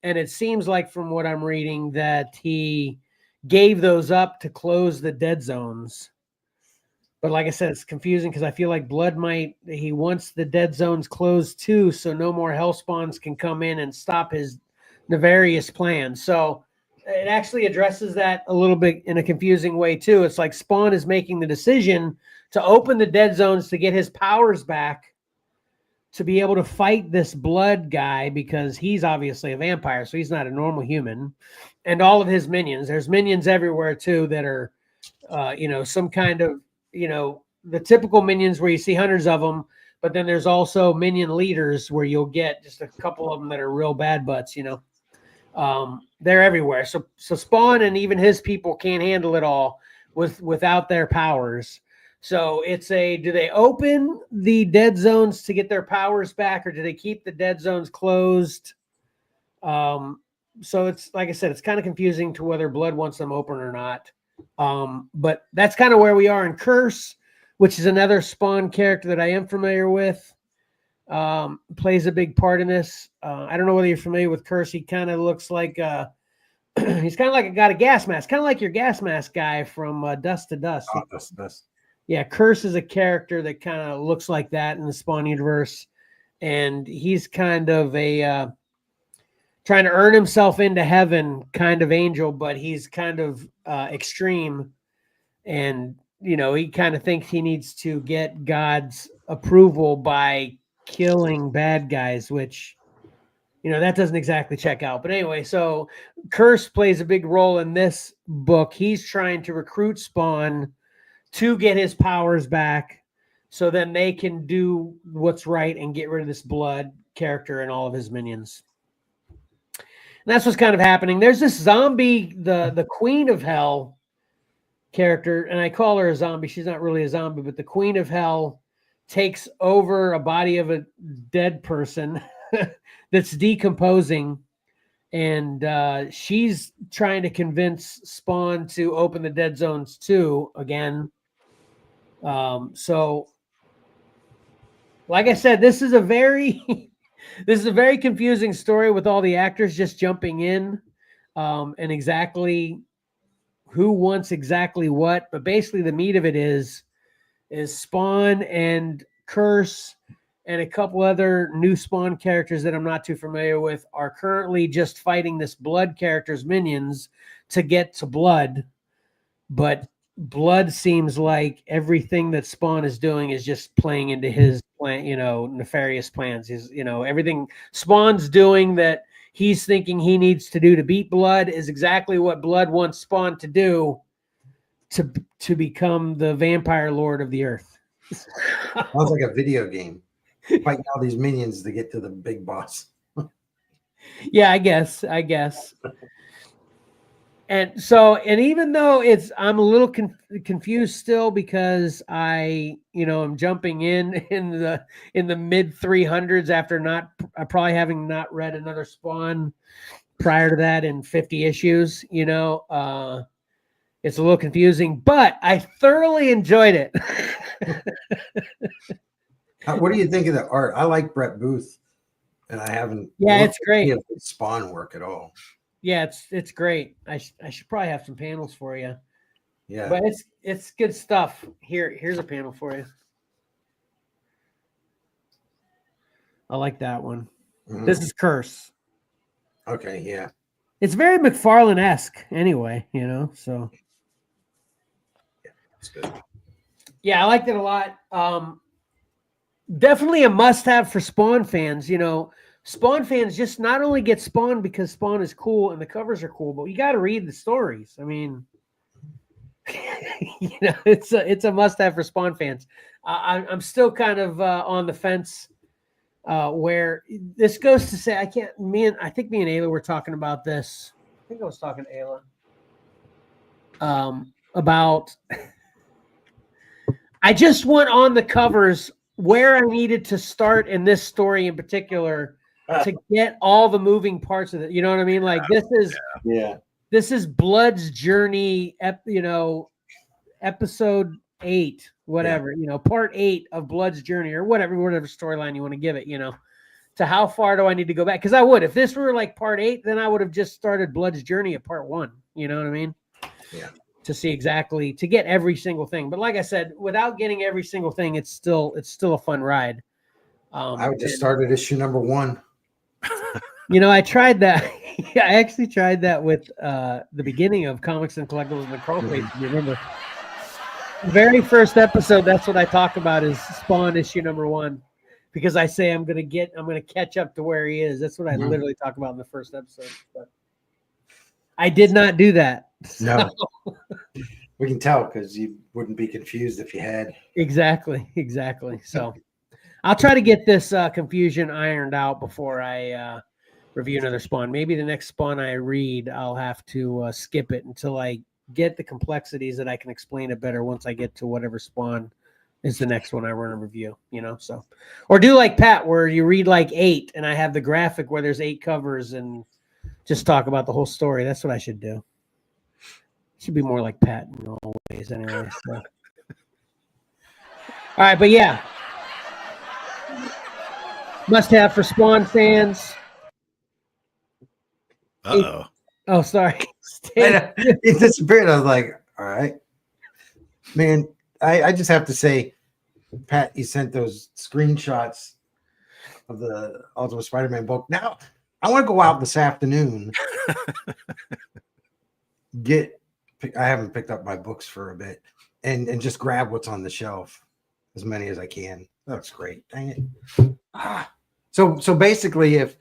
And it seems like from what I'm reading that he gave those up to close the dead zones. But like I said, it's confusing because I feel like Blood he wants the dead zones closed too, so no more Hellspawns can come in and stop his nefarious plans. So it actually addresses that a little bit in a confusing way too. It's like Spawn is making the decision to open the dead zones to get his powers back to be able to fight this Blood guy because he's obviously a vampire, so he's not a normal human. And all of his minions. There's minions everywhere too that are, some kind of, the typical minions where you see hundreds of them, but then there's also minion leaders where you'll get just a couple of them that are real bad butts, they're everywhere. So Spawn and even his people can't handle it all without their powers. So it's do they open the dead zones to get their powers back, or do they keep the dead zones closed? So it's, like I said, it's kind of confusing to whether Blood wants them open or not. But that's kind of where we are in Curse, which is another Spawn character that I am familiar with. Plays a big part in this. I don't know whether you're familiar with Curse. He kind of looks like he's kind of like got a gas mask, kind of like your gas mask guy from Dust to Dust. Oh, Dust. Yeah, Curse is a character that kind of looks like that in the Spawn universe, and he's kind of a trying to earn himself into heaven kind of angel, but he's kind of extreme, and he kind of thinks he needs to get God's approval by killing bad guys, which that doesn't exactly check out. But anyway, so Curse plays a big role in this book. He's trying to recruit Spawn to get his powers back so then they can do what's right and get rid of this Blood character and all of his minions. And that's what's kind of happening. There's this zombie, the Queen of Hell character, and I call her a zombie. She's not really a zombie, but the Queen of Hell takes over a body of a dead person that's decomposing, and she's trying to convince Spawn to open the dead zones too again. So, like I said, this is a very this is a very confusing story with all the actors just jumping in, and exactly who wants exactly what. But basically, the meat of it is Spawn and Curse and a couple other new Spawn characters that I'm not too familiar with are currently just fighting this Blood character's minions to get to Blood. But Blood seems like everything that Spawn is doing is just playing into his plan, nefarious plans. His, everything Spawn's doing that he's thinking he needs to do to beat Blood is exactly what Blood wants Spawn to do to become the vampire lord of the earth. Sounds like a video game. Fighting all these minions to get to the big boss. Yeah, I guess. And even though I'm a little confused still because I'm jumping in the mid 300s after probably having not read another Spawn prior to that in 50 issues, it's a little confusing, but I thoroughly enjoyed it. What do you think of the art? I like Brett Booth, and I haven't. Yeah, it's great. Spawn work at all. Yeah, it's great. I should probably have some panels for you. Yeah, but it's good stuff. Here's a panel for you. I like that one. Mm-hmm. This is Curse. Okay, yeah. It's very McFarlane-esque anyway, so. Yeah, that's good. Yeah, I liked it a lot. Definitely a must-have for Spawn fans. Spawn fans just not only get Spawn because Spawn is cool and the covers are cool, but you got to read the stories. I mean, it's a must-have for Spawn fans. I'm still kind of on the fence where this goes to say I think me and Ayla were talking about this. I think I was talking to Ayla about. I just went on the covers where I needed to start in this story in particular to get all the moving parts of it. You know what I mean? Like this is Blood's journey, episode 8, whatever, part 8 of Blood's journey or whatever storyline you want to give it, to how far do I need to go back? Because I would, if this were like part 8, then I would have just started Blood's journey at part 1. You know what I mean? Yeah. To get every single thing. But like I said, without getting every single thing, it's still a fun ride. I would just start at issue number 1. I tried that. I actually tried that with the beginning of Comics and Collectibles and the Crawl Space. You remember? The very first episode, that's what I talk about is Spawn issue number 1. Because I say I'm gonna catch up to where he is. That's what I literally talk about in the first episode. But I did not do that. So. No. We can tell because you wouldn't be confused if you had. Exactly. So I'll try to get this confusion ironed out before I review another Spawn. Maybe the next Spawn I read, I'll have to skip it until I get the complexities that I can explain it better once I get to whatever Spawn is the next one I run a review, so. Or do like Pat, where you read like 8 and I have the graphic where there's 8 covers and just talk about the whole story. That's what I should do. Should be more like Pat in all ways anyway. So. All right, but yeah. Must have for Spawn fans. Uh-oh. Oh, sorry. It disappeared. I was like, all right. Man, I just have to say, Pat, you sent those screenshots of the Ultimate Spider-Man book. Now, I want to go out this afternoon. I haven't picked up my books for a bit and just grab what's on the shelf, as many as I can. That's great. Dang it. So basically, if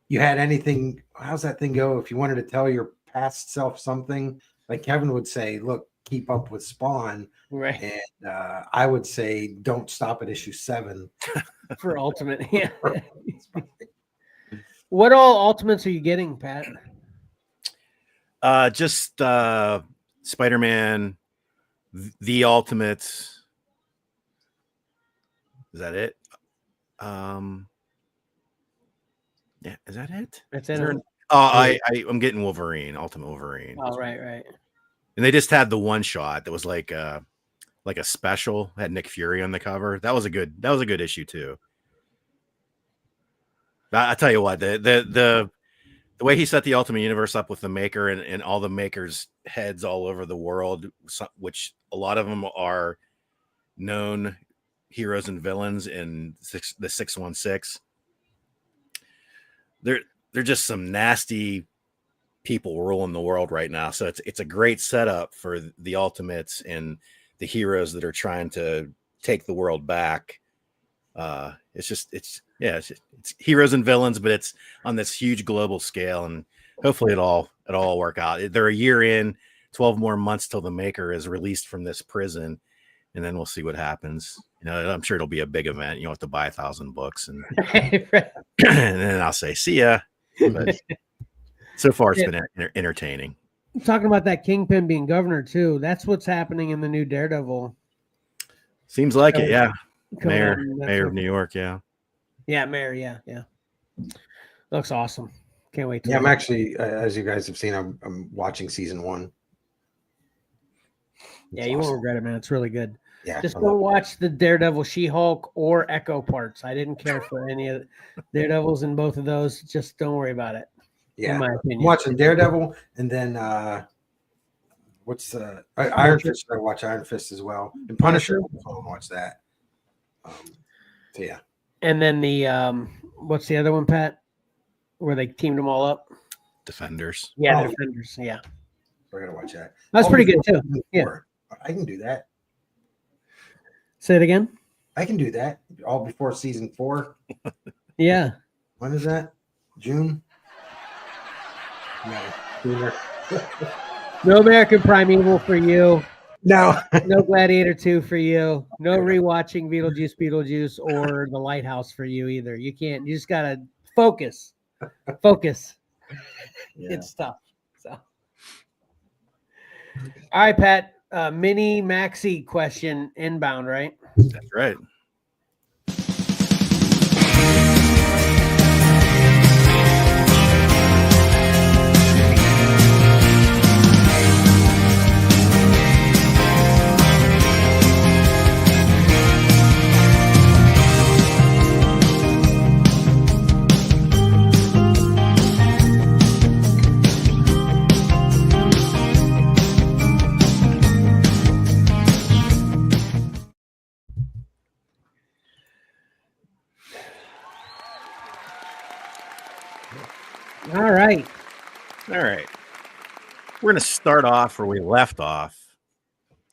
you had anything, how's that thing go? If you wanted to tell your past self something, like Kevin would say, look, keep up with Spawn. Right. And I would say, don't stop at issue 7 for Ultimate. Yeah. What all Ultimates are you getting, Pat? Just Spider-Man, the Ultimates. Is that it? Yeah, is that it? That's it. I'm getting Wolverine, Ultimate Wolverine. Oh, right. And they just had the one shot that was like like a special, had Nick Fury on the cover. That was a good issue too. I tell you what, the way he set the Ultimate Universe up with the Maker and all the Makers' heads all over the world, which a lot of them are known heroes and villains in the 616. They're just some nasty people ruling the world right now. So it's a great setup for the Ultimates and the heroes that are trying to take the world back. It's heroes and villains, but it's on this huge global scale, and hopefully it'll all work out. They're a year in, 12 more months till the Maker is released from this prison, and then we'll see what happens. You know, I'm sure it'll be a big event. You don't have to buy 1,000 books, and and then I'll say see ya. But so far, it's been entertaining. Talking about that Kingpin being governor too. That's what's happening in the new Daredevil. Seems like it, yeah. Mayor of New York, yeah. Yeah, mayor, yeah. Looks awesome. Can't wait to I'm actually, as you guys have seen, I'm watching season 1. It's you won't regret it, man. It's really good. Yeah. Just go watch the Daredevil, She-Hulk, or Echo parts. I didn't care for any of the Daredevils in both of those. Just don't worry about it. Yeah. In my opinion. I'm watching Daredevil, and then what's Iron Fist? I watch Iron Fist as well, and Punisher. I'll watch that. So yeah. And then the what's the other one, Pat? Where they teamed them all up? Defenders. Yeah, Defenders. Yeah. We're gonna watch that. That's pretty good too. Yeah. I can do that. Say it again. I can do that. All before season 4. Yeah. When is that? June? No. Sooner. No American Primeval for you. No. No Gladiator 2 for you. No rewatching Beetlejuice or The Lighthouse for you either. You can't. You just gotta focus. Focus. Yeah. It's tough. So, all right, Pat. Mini Maxi question inbound, right? That's right. All right. We're going to start off where we left off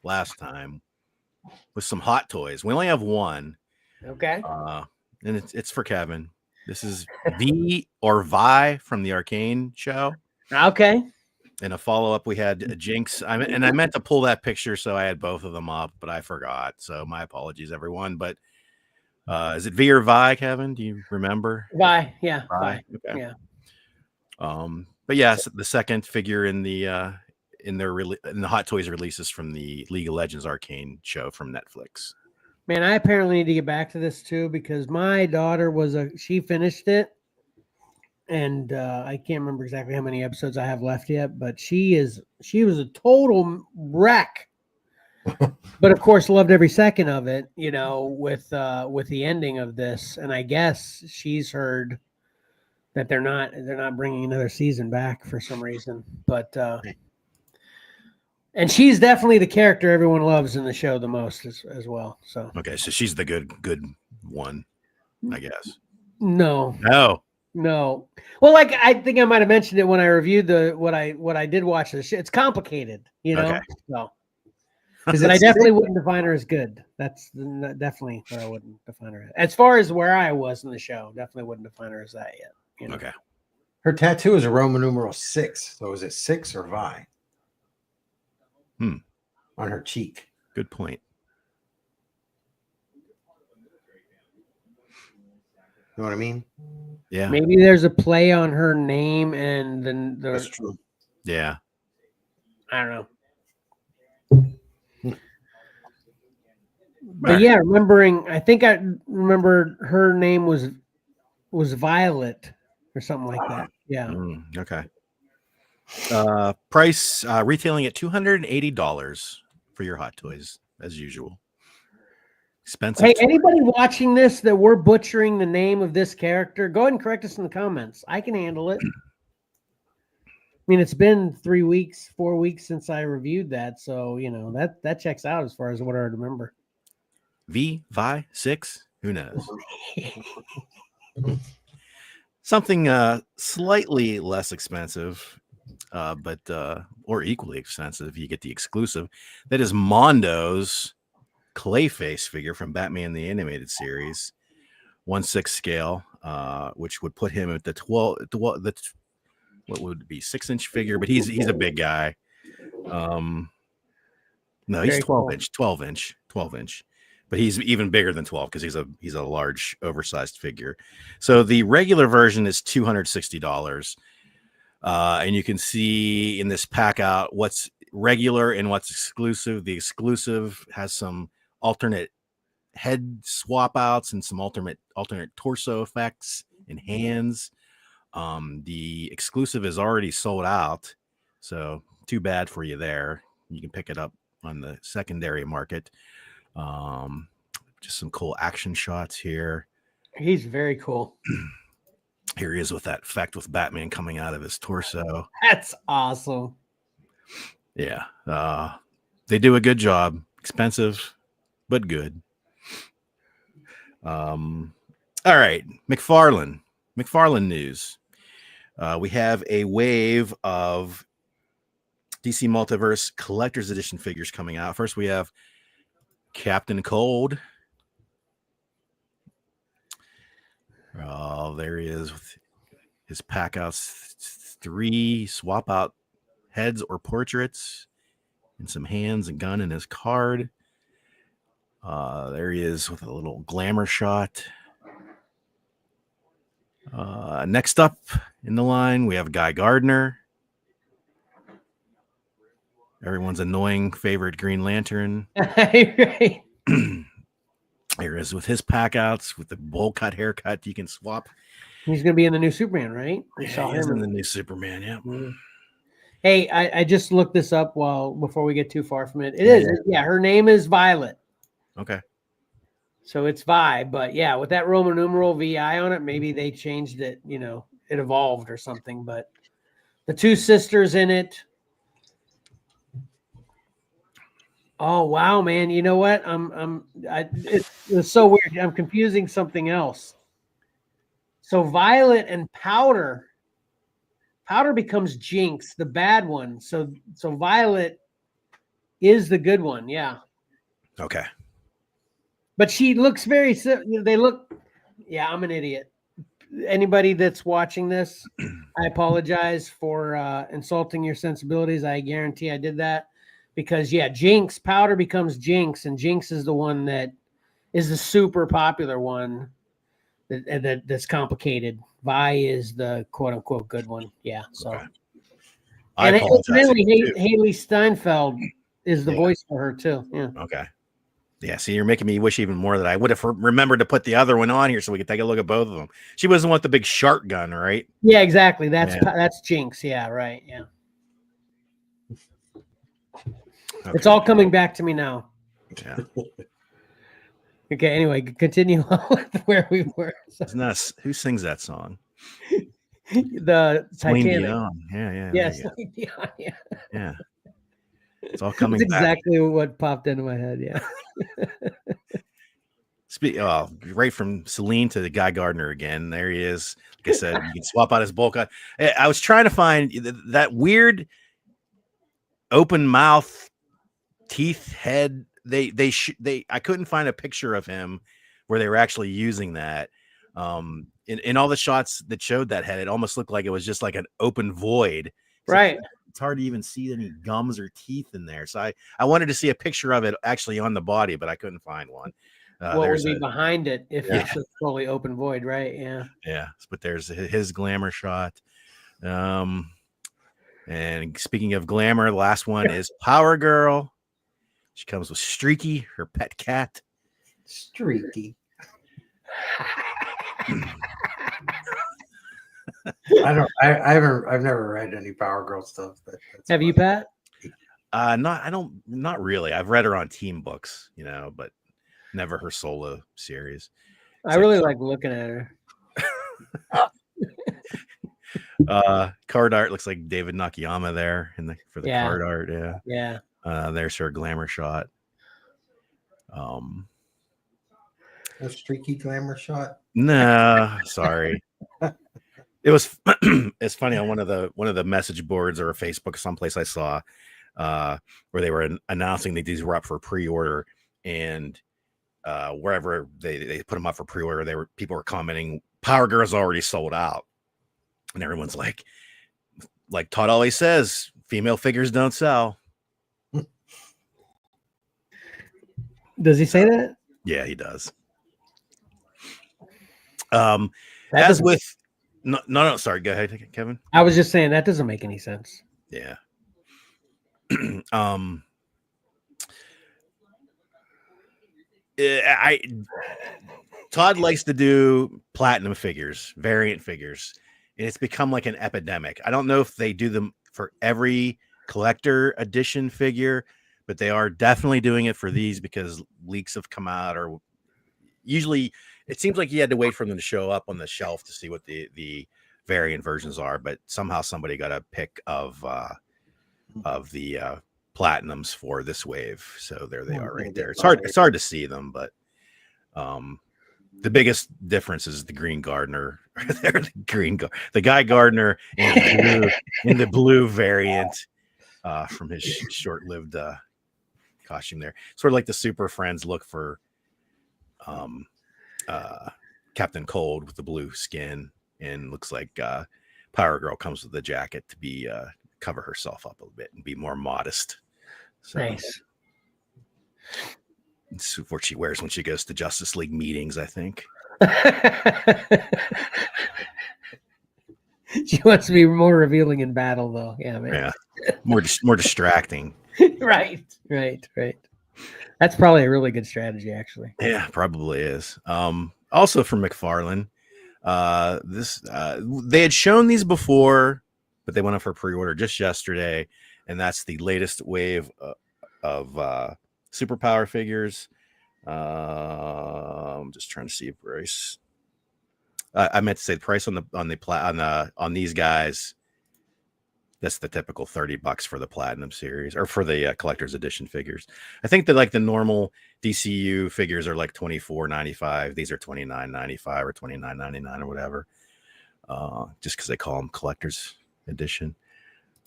last time with some hot toys. We only have one. Okay. And it's for Kevin. This is V or Vi from the Arcane show. Okay. In a follow-up, we had Jinx. I meant to pull that picture, so I had both of them up, but I forgot. So my apologies, everyone. But is it V or Vi, Kevin? Do you remember? Vi. Yeah. Vi. Okay. Yeah. But yes, the second figure in the Hot Toys releases from the League of Legends Arcane show from Netflix. Man, I apparently need to get back to this too because my daughter she finished it, and I can't remember exactly how many episodes I have left yet, but she was a total wreck. But of course, loved every second of it. You know, with the ending of this, and I guess she's heard that they're not bringing another season back for some reason, but and she's definitely the character everyone loves in the show the most as well. So okay, so she's the good one, I guess. No. Well, like I think I might have mentioned it when I reviewed what I did watch the show. It's complicated, you know. Okay. So, but I definitely wouldn't define her as good. That's definitely what I wouldn't define her as. As far as where I was in the show, definitely wouldn't define her as that yet. You know? Okay. Her tattoo is a Roman numeral 6. So is it 6 or Vi? On her cheek. Good point. You know what I mean? Yeah. Maybe there's a play on her name and then That's true. Yeah. I don't know. But yeah, I think I remember her name was Violet or something like that. Yeah. Okay. Price retailing at $280 for your Hot Toys as usual. Expensive. Hey, anybody watching this that we're butchering the name of this character, go ahead and correct us in the comments. I can handle it. I mean, it's been 4 weeks since I reviewed that, so that checks out as far as what I remember. Vi6? Who knows? Something slightly less expensive, but or equally expensive. You get the exclusive. That is Mondo's Clayface figure from Batman the Animated Series, 1/6 scale, which would put him at the 12. What would it be, 6-inch figure? But he's a big guy. No, he's 12 inch. But he's even bigger than 12 because he's a large, oversized figure. So the regular version is $260. And you can see in this pack out what's regular and what's exclusive. The exclusive has some alternate head swap outs and some alternate torso effects and hands. The exclusive is already sold out, so too bad for you there. You can pick it up on the secondary market. Just some cool action shots here. He's very cool. Here he is with that effect with Batman coming out of his torso. That's awesome. Yeah. They do a good job. Expensive, but good. All right. McFarlane news. We have a wave of DC Multiverse Collector's Edition figures coming out. First, we have Captain Cold. Oh, there he is with his pack outs. 3 swap out heads or portraits and some hands and gun in his card. There he is with a little glamour shot. Next up in the line, we have Guy Gardner. Everyone's annoying favorite Green Lantern. Right. Here is with his pack outs with the bowl cut haircut. You can swap. He's going to be in the new Superman, right? We saw him him in the new Superman. Yeah. Mm-hmm. Hey, I just looked this up before we get too far from it. It is. Yeah, her name is Violet. Okay. So it's Vi, but yeah, with that Roman numeral VI on it, maybe they changed it, it evolved or something, but the 2 sisters in it. Oh, wow, man. You know what? It's so weird. I'm confusing something else. So Violet and Powder becomes Jinx, the bad one. So Violet is the good one. Yeah. Okay. But she looks very, I'm an idiot. Anybody that's watching this, I apologize for insulting your sensibilities. I guarantee I did that because, Jinx, Powder becomes Jinx, and Jinx is the one that is the super popular one that's complicated. Vi is the quote unquote good one. Yeah. So, okay. And really, Haley Steinfeld is the voice for her too. Yeah. Okay. Yeah, see, you're making me wish even more that I would have remembered to put the other one on here so we could take a look at both of them. She was the one with the big shark gun, right? Yeah, exactly. That's Jinx. Yeah, right. Yeah. Okay. It's all coming back to me now. Yeah. Okay, anyway, continue on with where we were. Who sings that song? The Titanic. Yeah. Yes. Yeah. It's all coming back. Exactly what popped into my head. Yeah. Right from Celine to the Guy Gardner again. There he is. Like I said, you can swap out his bowl cut. I was trying to find that weird open mouth teeth head. I couldn't find a picture of him where they were actually using that. In all the shots that showed that head, it almost looked like it was just like an open void. Right. It's hard to even see any gums or teeth in there. So I wanted to see a picture of it actually on the body, but I couldn't find one. What would be behind it if it's a fully open void, right? Yeah. Yeah. But there's his glamour shot. And speaking of glamour, the last one is Power Girl. She comes with Streaky, her pet cat. Streaky. I've never read any Power Girl stuff. Have you, Pat? Not really. I've read her on team books, but never her solo series. I really like looking at her. Card art looks like David Nakayama there for the card art. Yeah. There's her glamour shot. A streaky glamour shot. No, sorry. It was it's funny on one of the message boards or Facebook someplace I saw where they were announcing that these were up for pre-order, and wherever they put them up for pre-order, people were commenting, Power Girl's already sold out. And everyone's like Todd always says, female figures don't sell. Does he say that? Yeah, he does. As with no, sorry, go ahead, Kevin. I was just saying that doesn't make any sense. Yeah. Todd likes to do platinum figures, variant figures, and it's become like an epidemic. I don't know if they do them for every collector edition figure, but they are definitely doing it for these because leaks have come out, or usually it seems like you had to wait for them to show up on the shelf to see what the variant versions are, but somehow somebody got a pick of the platinums for this wave. So there they are right there. It's hard to see them, but the biggest difference is the Green Gardener. The Guy Gardner in the blue variant from his short-lived costume there. Sort of like the Super Friends look for Captain Cold with the blue skin, and looks like Power Girl comes with the jacket to be cover herself up a bit and be more modest. So, nice. It's what she wears when she goes to Justice League meetings, I think. She wants to be more revealing in battle, though. Yeah, man. Yeah, more distracting. Right. That's probably a really good strategy, actually. Yeah, probably is. Also from McFarlane, they had shown these before, but they went up for pre-order just yesterday, and that's the latest wave of superpower figures. I'm just trying to see a price. I meant to say the price on these guys. That's the typical $30 for the Platinum series, or for the collector's edition figures. I think that like the normal DCU figures are like $24.95. These are $29.95 or $29.99 or whatever. Just because they call them collector's edition.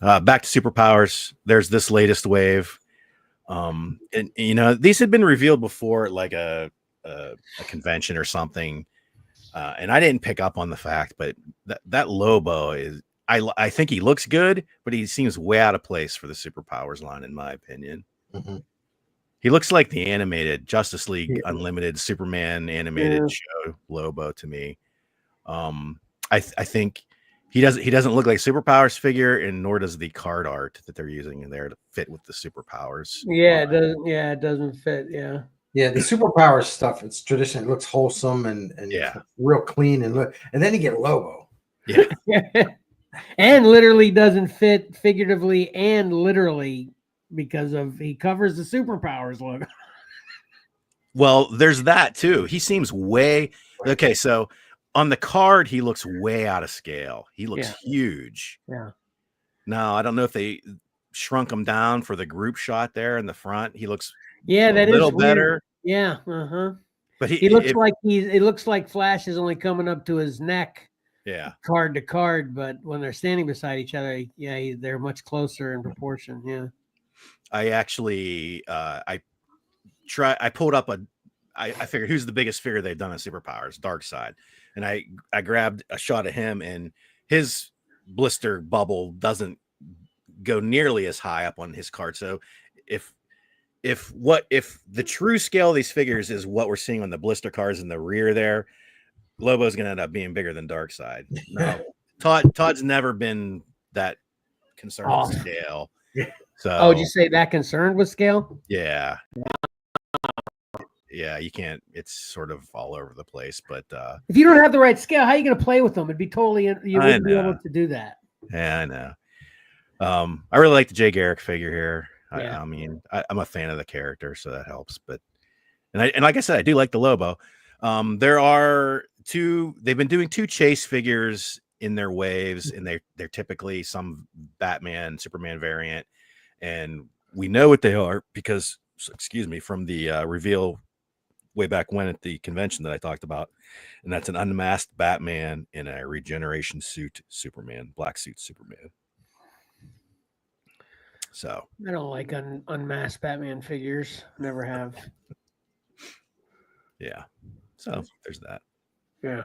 Back to superpowers. There's this latest wave. And these had been revealed before at like a convention or something. And I didn't pick up on the fact, but that Lobo is, I think he looks good, but he seems way out of place for the superpowers line, in my opinion. Mm-hmm. He looks like the animated Justice League Unlimited Superman animated show Lobo to me. I think he doesn't look like a superpowers figure, and nor does the card art that they're using in there to fit with the superpowers. Yeah, it doesn't. Yeah, it doesn't fit. Yeah. Yeah, the superpowers stuff, it's traditional. It looks wholesome and real clean, and then you get Lobo. Yeah. And literally doesn't fit figuratively and literally because he covers the superpowers logo. Well, there's that too. He seems way okay. So on the card, he looks way out of scale. He looks huge. Yeah. Now I don't know if they shrunk him down for the group shot there in the front. He looks that a little better. Weird. Yeah. But he looks it looks like Flash is only coming up to his neck. Yeah, card to card, but when they're standing beside each other, they're much closer in proportion. Yeah, I actually, I pulled up I figured who's the biggest figure they've done on superpowers, Darkseid, and I grabbed a shot of him, and his blister bubble doesn't go nearly as high up on his card. So if the true scale of these figures is what we're seeing on the blister cards in the rear there, Lobo's gonna end up being bigger than Darkseid. No, Todd's never been that concerned with scale. So, did you say that concerned with scale? Yeah, you can't. It's sort of all over the place. But if you don't have the right scale, how are you gonna play with them? It'd be totally you wouldn't be able to do that. Yeah, I know. I really like the Jay Garrick figure here. Yeah. I mean, I'm a fan of the character, so that helps. But and like I said, I do like the Lobo. There are they've been doing 2 chase figures in their waves, and they're typically some Batman, Superman variant, and we know what they are because, excuse me, from the reveal way back when at the convention that I talked about, and that's an unmasked Batman in a regeneration suit Superman, black suit Superman. So I don't like unmasked Batman figures. Never have. yeah, so there's that. Yeah.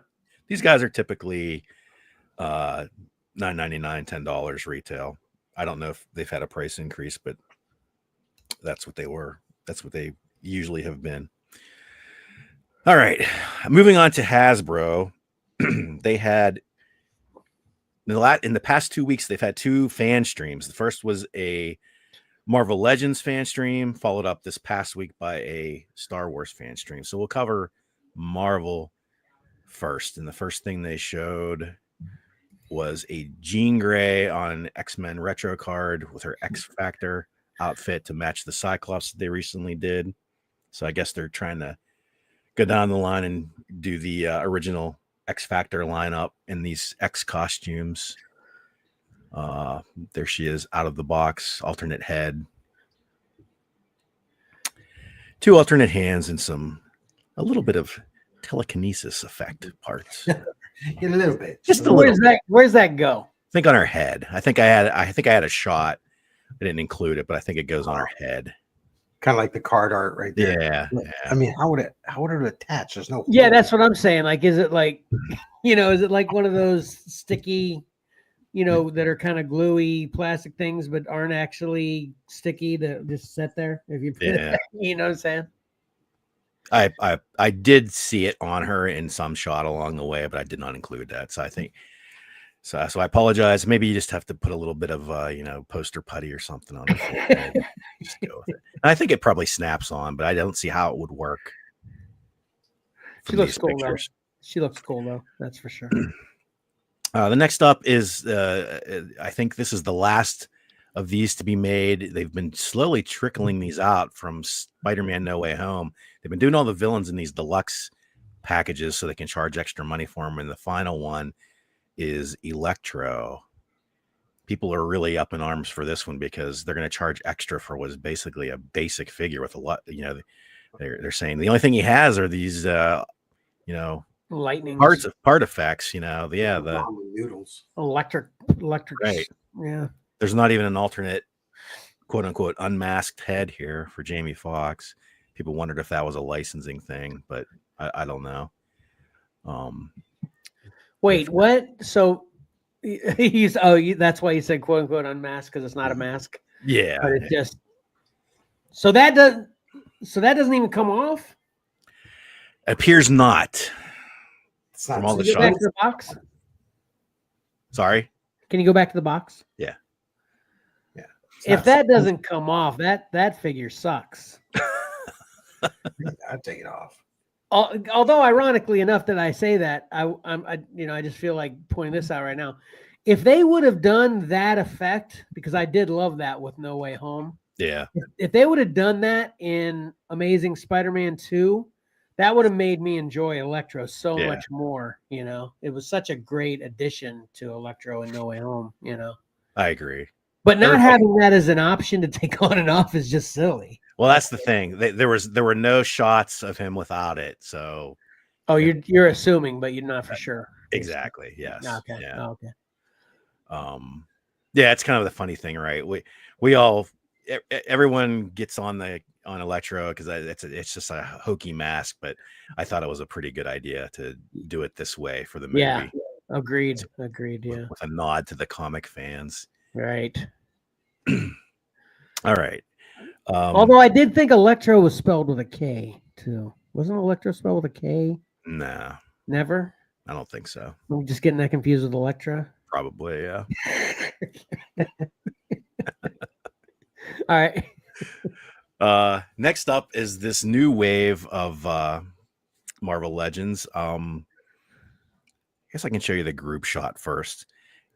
These guys are typically $9.99, $10 retail. I don't know if they've had a price increase, but that's what they were. That's what they usually have been. All right, moving on to Hasbro. They had in the past 2 weeks, they've had 2 fan streams. The first was a Marvel Legends fan stream, followed up this past week by a Star Wars fan stream. So we'll cover Marvel first. And the first thing they showed was a Jean Grey on an X-Men retro card with her X Factor outfit to match the Cyclops that they recently did. So I guess they're trying to go down the line and do the original X Factor lineup in these X costumes. There she is, out of the box, alternate head, 2 alternate hands, and a little bit of telekinesis effect parts. A little bit. Just a little. Where's that go? I think on her head. I think I had a shot. I didn't include it, but I think it goes on her head. Kind of like the card art right there. Yeah. I mean, how would it attach? There's no. Yeah, that's what I'm saying. Like, is it like, is it like one of those sticky, that are kind of gluey plastic things, but aren't actually sticky that just sit there? If you put it, you know what I'm saying? I did see it on her in some shot along the way, but I did not include that. So I think so I apologize. Maybe you just have to put a little bit of poster putty or something on it. Just go with it. And I think it probably snaps on, but I don't see how it would work. She looks cool though. She looks cool though, that's for sure. The next up is I think this is the last of these to be made. They've been slowly trickling these out from Spider-Man No Way Home. They've been doing all the villains in these deluxe packages so they can charge extra money for them. And the final one is Electro. People are really up in arms for this one because they're going to charge extra for what is basically a basic figure with a lot. They're saying the only thing he has are these, lightning part effects. The noodles, electric. Right. Yeah. There's not even an alternate, quote unquote, unmasked head here for Jamie Foxx. People wondered if that was a licensing thing, but I don't know. Wait, what? So that's why you said quote unquote unmasked, because it's not a mask. Yeah. But it just so that doesn't even come off? Appears not. It's not from all the Can you go back shots. to the box? Sorry. Can you go back to the box? Yeah. If that doesn't come off, that figure sucks. I'd take it off. Although ironically enough that I say that, I just feel like pointing this out right now. If they would have done that effect, because I did love that with No Way Home. Yeah. If they would have done that in Amazing Spider-Man 2, that would have made me enjoy Electro so much more. It was such a great addition to Electro and No Way Home. I agree. But not having that as an option to take on and off is just silly. Well, that's the thing. There were no shots of him without it. So. Oh, you're assuming, but you're not for sure. Exactly. Yes. Okay. Yeah. Okay. Yeah, it's kind of the funny thing, right? Everyone gets on Electro because it's just a hokey mask, but I thought it was a pretty good idea to do it this way for the movie. Yeah. Agreed. Yeah. With a nod to the comic fans. Right. All right. Although I did think Electro was spelled with a K too. Wasn't Electro spelled with a K? Nah. Never? I don't think so. I'm just getting that confused with Electra. Probably, yeah. All right. Next up is this new wave of Marvel Legends. I guess I can show you the group shot first.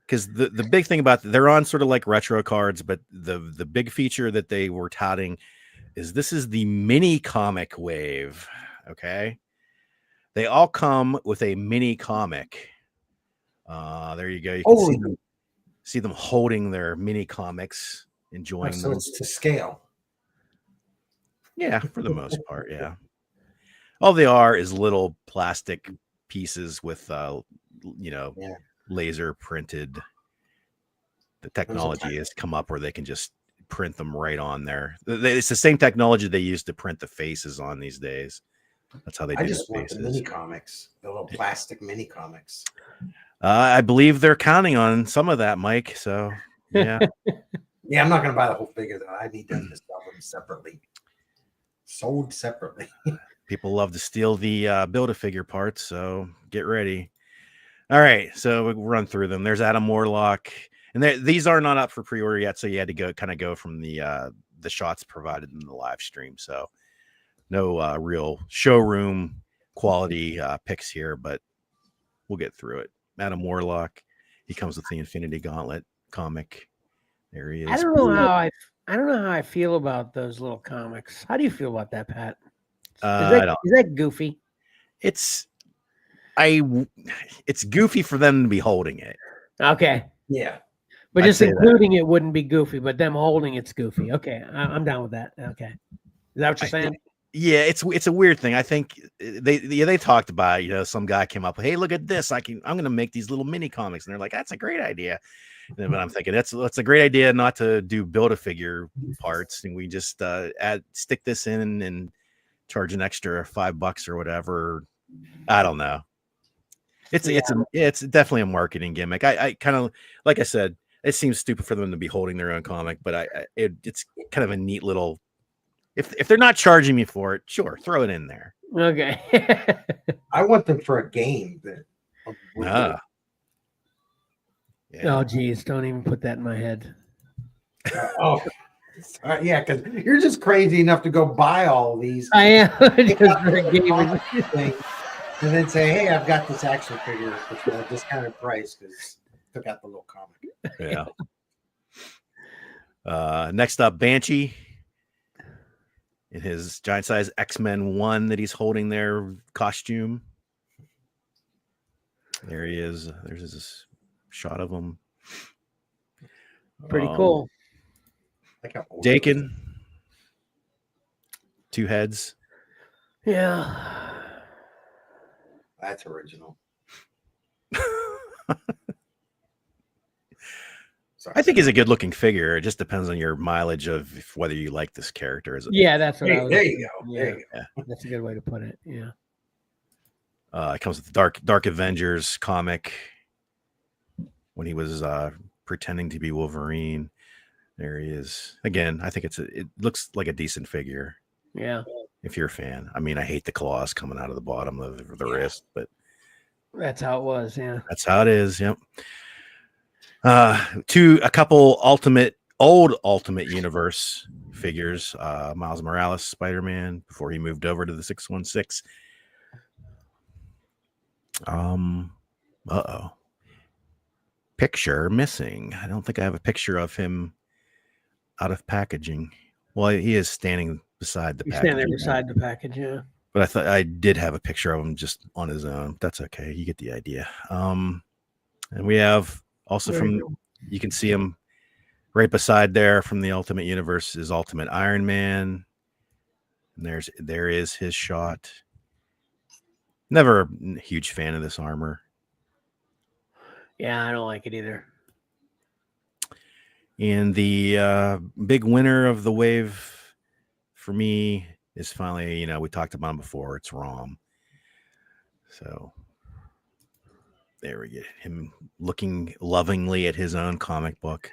because the big thing about they're on sort of like retro cards, but the big feature that they were touting is this is the mini comic wave. Okay, they all come with a mini comic. There you go. You can see them holding their mini comics, enjoying so them. it's to scale. Yeah, for the most part, yeah. All they are is little plastic pieces with, laser printed. The technology has come up where they can just print them right on there. It's the same technology they use to print the faces on these days. That's how they do I just the want faces. the mini comics, the little plastic mini comics. I believe they're counting on some of that, Mike. So, yeah. Yeah, I'm not going to buy the whole figure, though. I need them to sell them separately. Sold separately. People love to steal the Build-A-Figure parts, so get ready. All right, so we'll run through them. There's Adam Warlock, and these are not up for pre-order yet, so you had to go from the shots provided in the live stream. So no real showroom quality picks here, but we'll get through it. Adam Warlock, he comes with the Infinity Gauntlet comic. There he is. I don't know how I feel about those little comics. How do you feel about that, Pat? Is that goofy? It's goofy for them to be holding it. Okay. Yeah. But just including it wouldn't be goofy, but them holding it's goofy. Okay. I'm down with that. Okay. Is that what you're saying? Yeah, it's a weird thing. I think they talked about it, some guy came up, hey, look at this. I'm gonna make these little mini comics, and they're like, that's a great idea. But I'm thinking that's a great idea not to do Build-A-Figure parts, and we just stick this in and charge an extra $5 or whatever. I don't know. It's definitely a marketing gimmick. I kind of, like I said, it seems stupid for them to be holding their own comic, but it's kind of a neat little. If they're not charging me for it, sure, throw it in there. Okay. I want them for a game. Yeah. Oh, geez, don't even put that in my head. Yeah, because you're just crazy enough to go buy all these. I am. Just for a game thing, and then say, hey, I've got this action figure for a discounted price because took out the little comic. Yeah. Next up, Banshee in his giant size X-Men 1 that he's holding their costume. There he is. There's this shot of him. Pretty cool. Dakin. 2 heads. Yeah. That's original. I think he's a good looking figure. It just depends on your mileage of whether you like this character. Yeah, that's what I was. There you go. Yeah. There you go. Yeah. That's a good way to put it. Yeah. It comes with the Dark Avengers comic when he was pretending to be Wolverine. There he is. Again, I think it looks like a decent figure. Yeah. If you're a fan. I mean, I hate the claws coming out of the bottom of the wrist, but that's how it was. Yeah. That's how it is. Yep. A couple old Ultimate Universe figures. Miles Morales, Spider-Man, before he moved over to the 616. Picture missing. I don't think I have a picture of him out of packaging. Well, he is standing beside the package. Standing there beside the package, yeah. But I thought I did have a picture of him just on his own. That's okay. You get the idea. And we have also you can see him right beside there from the Ultimate Universe is Ultimate Iron Man. And there is his shot. Never a huge fan of this armor. Yeah, I don't like it either. And the big winner of the wave for me is finally, we talked about him before. It's Rom. So there we get him looking lovingly at his own comic book.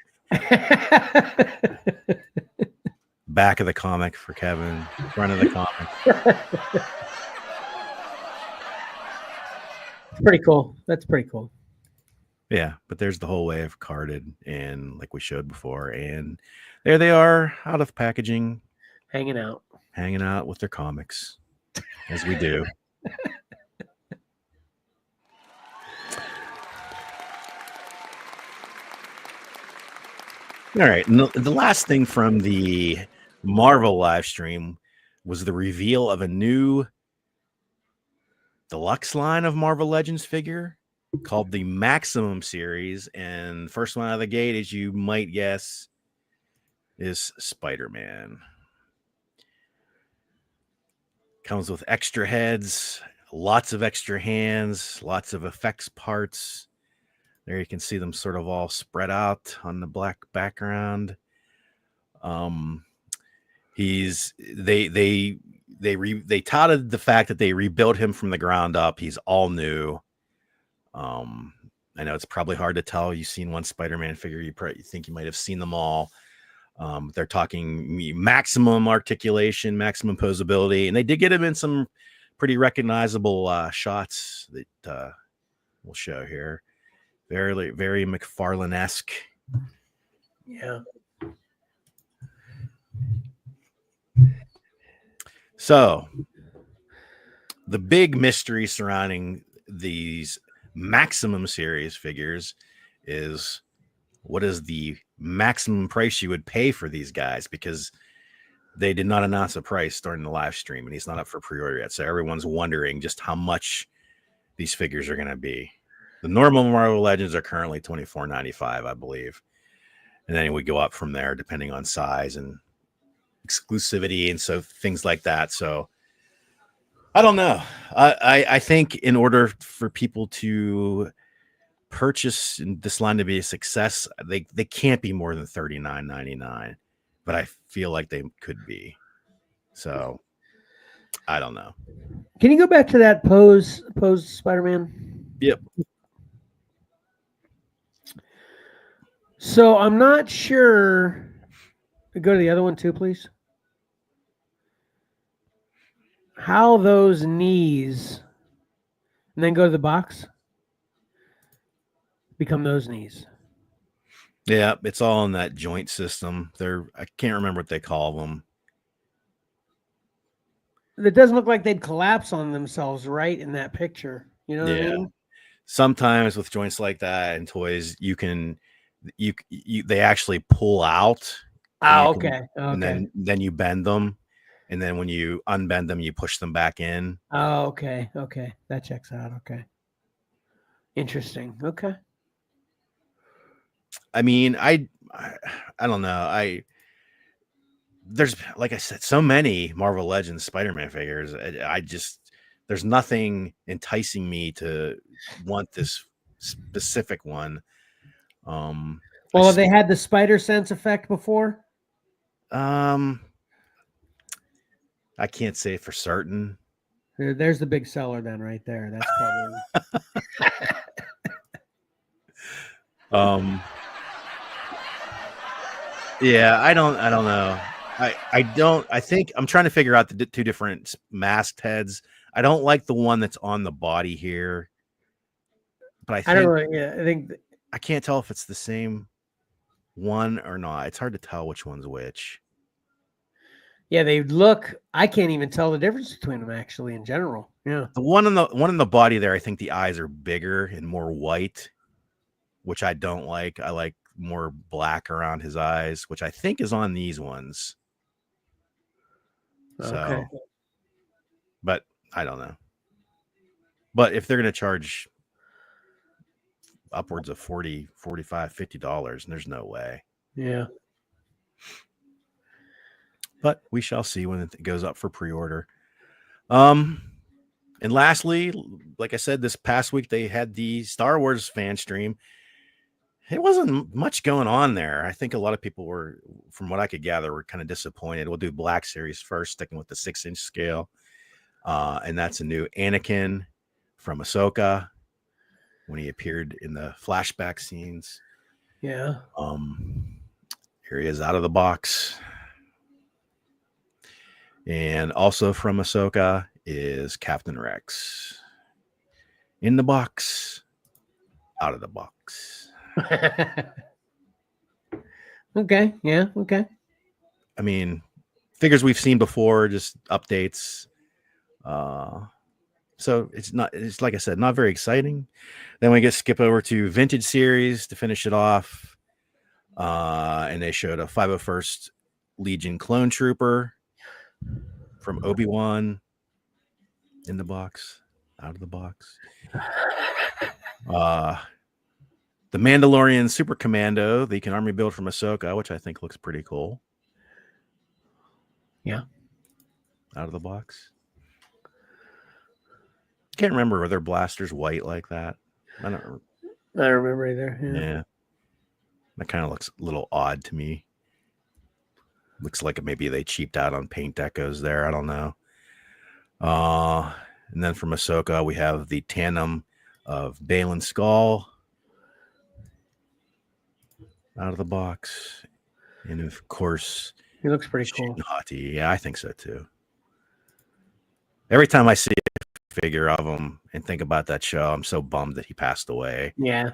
Back of the comic for Kevin. Front of the comic. Pretty cool. That's pretty cool. Yeah, but there's the whole wave carded, and like we showed before, and there they are out of packaging, hanging out with their comics, as we do. All right. And the last thing from the Marvel live stream was the reveal of a new deluxe line of Marvel Legends figure called the Maximum series. And first one out of the gate, as you might guess, is Spider-Man. Comes with extra heads, lots of extra hands, lots of effects parts. There you can see them sort of all spread out on the black background. They touted the fact that they rebuilt him from the ground up. He's all new. I know it's probably hard to tell. You've seen one Spider-Man figure, you think you might have seen them all. They're talking maximum articulation, maximum posability, and they did get him in some pretty recognizable shots that we'll show here. Very, very McFarlane-esque. Yeah. So, the big mystery surrounding these Maximum series figures is what is the maximum price you would pay for these guys, because they did not announce a price during the live stream and he's not up for pre-order yet. So everyone's wondering just how much these figures are going to be. The normal Marvel Legends are currently $24.95, I believe. And then we go up from there depending on size and exclusivity and so things like that. So I don't know. I think in order for people to purchase this line to be a success, they can't be more than $39.99, but I feel like they could be. So I don't know. Can you go back to that pose Spider-Man? Yep. So I'm not sure. Go to the other one too, please. How those knees, and then go to the box, become those knees. Yeah, it's all in that joint system. I can't remember what they call them. It doesn't look like they'd collapse on themselves right in that picture. You know what I mean? Sometimes with joints like that and toys, they actually pull out. Okay. And then you bend them, and then when you unbend them, you push them back in. Oh, okay. That checks out. Okay. Interesting. Okay. I mean, I don't know. There's, like I said, so many Marvel Legends Spider-Man figures. There's nothing enticing me to want this specific one. Well, they had the spider sense effect before. I can't say for certain. There's the big seller then right there. That's probably yeah, I don't know. I think I'm trying to figure out the two different masked heads. I don't like the one that's on the body here, but I don't know. Yeah, I can't tell if it's the same one or not. It's hard to tell which one's which. Yeah, they look. I can't even tell the difference between them actually in general. Yeah, the one in the body there, I think the eyes are bigger and more white, which I don't like. I like more black around his eyes, which I think is on these ones. Okay. So, but I don't know. But if they're going to charge upwards of $40, $45, $50, there's no way. Yeah. But we shall see when it goes up for pre-order. And lastly, like I said, this past week they had the Star Wars fan stream. It wasn't much going on there. I think a lot of people were, from what I could gather, were kind of disappointed. We'll do Black Series first, sticking with the 6-inch scale. And that's a new Anakin from Ahsoka when he appeared in the flashback scenes. Yeah. Here he is out of the box. And also from Ahsoka is Captain Rex. In the box, out of the box. Okay. Yeah. Okay. I mean, figures we've seen before, just updates. So it's like I said, not very exciting. Then we skip over to Vintage Series to finish it off. And they showed a 501st Legion clone trooper from Obi-Wan in the box, out of the box. The Mandalorian Super Commando, the can army build from Ahsoka, which I think looks pretty cool. Yeah. Out of the box. Can't remember, are their blasters white like that? I don't remember either. Yeah. That kind of looks a little odd to me. Looks like maybe they cheaped out on paint decos there. I don't know. And then from Ahsoka, we have the tandem of Balin Skull out of the box. And of course, he looks pretty cool. Hottie. Yeah, I think so too. Every time I see a figure of him and think about that show, I'm so bummed that he passed away. Yeah.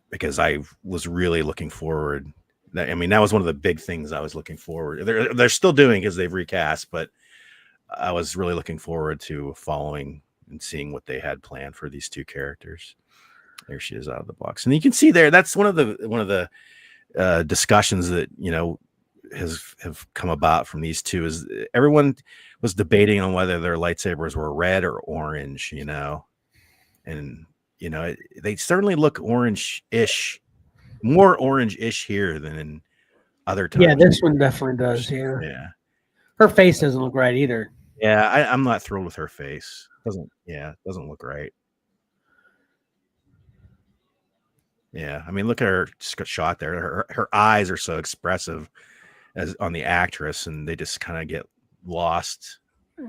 Because I was really looking forward. I mean, that was one of the big things I was looking forward. They're still doing because they've recast, but I was really looking forward to following and seeing what they had planned for these two characters. There she is out of the box, and you can see there. That's one of the discussions that have come about from these two. Is everyone was debating on whether their lightsabers were red or orange, and they certainly look orange-ish, more orange-ish here than in other times. Yeah, this one definitely does. Yeah. Her face doesn't look right either. Yeah, I'm not thrilled with her face. Doesn't look right. Yeah, I mean, look at her shot there. Her eyes are so expressive as on the actress, and they just kind of get lost.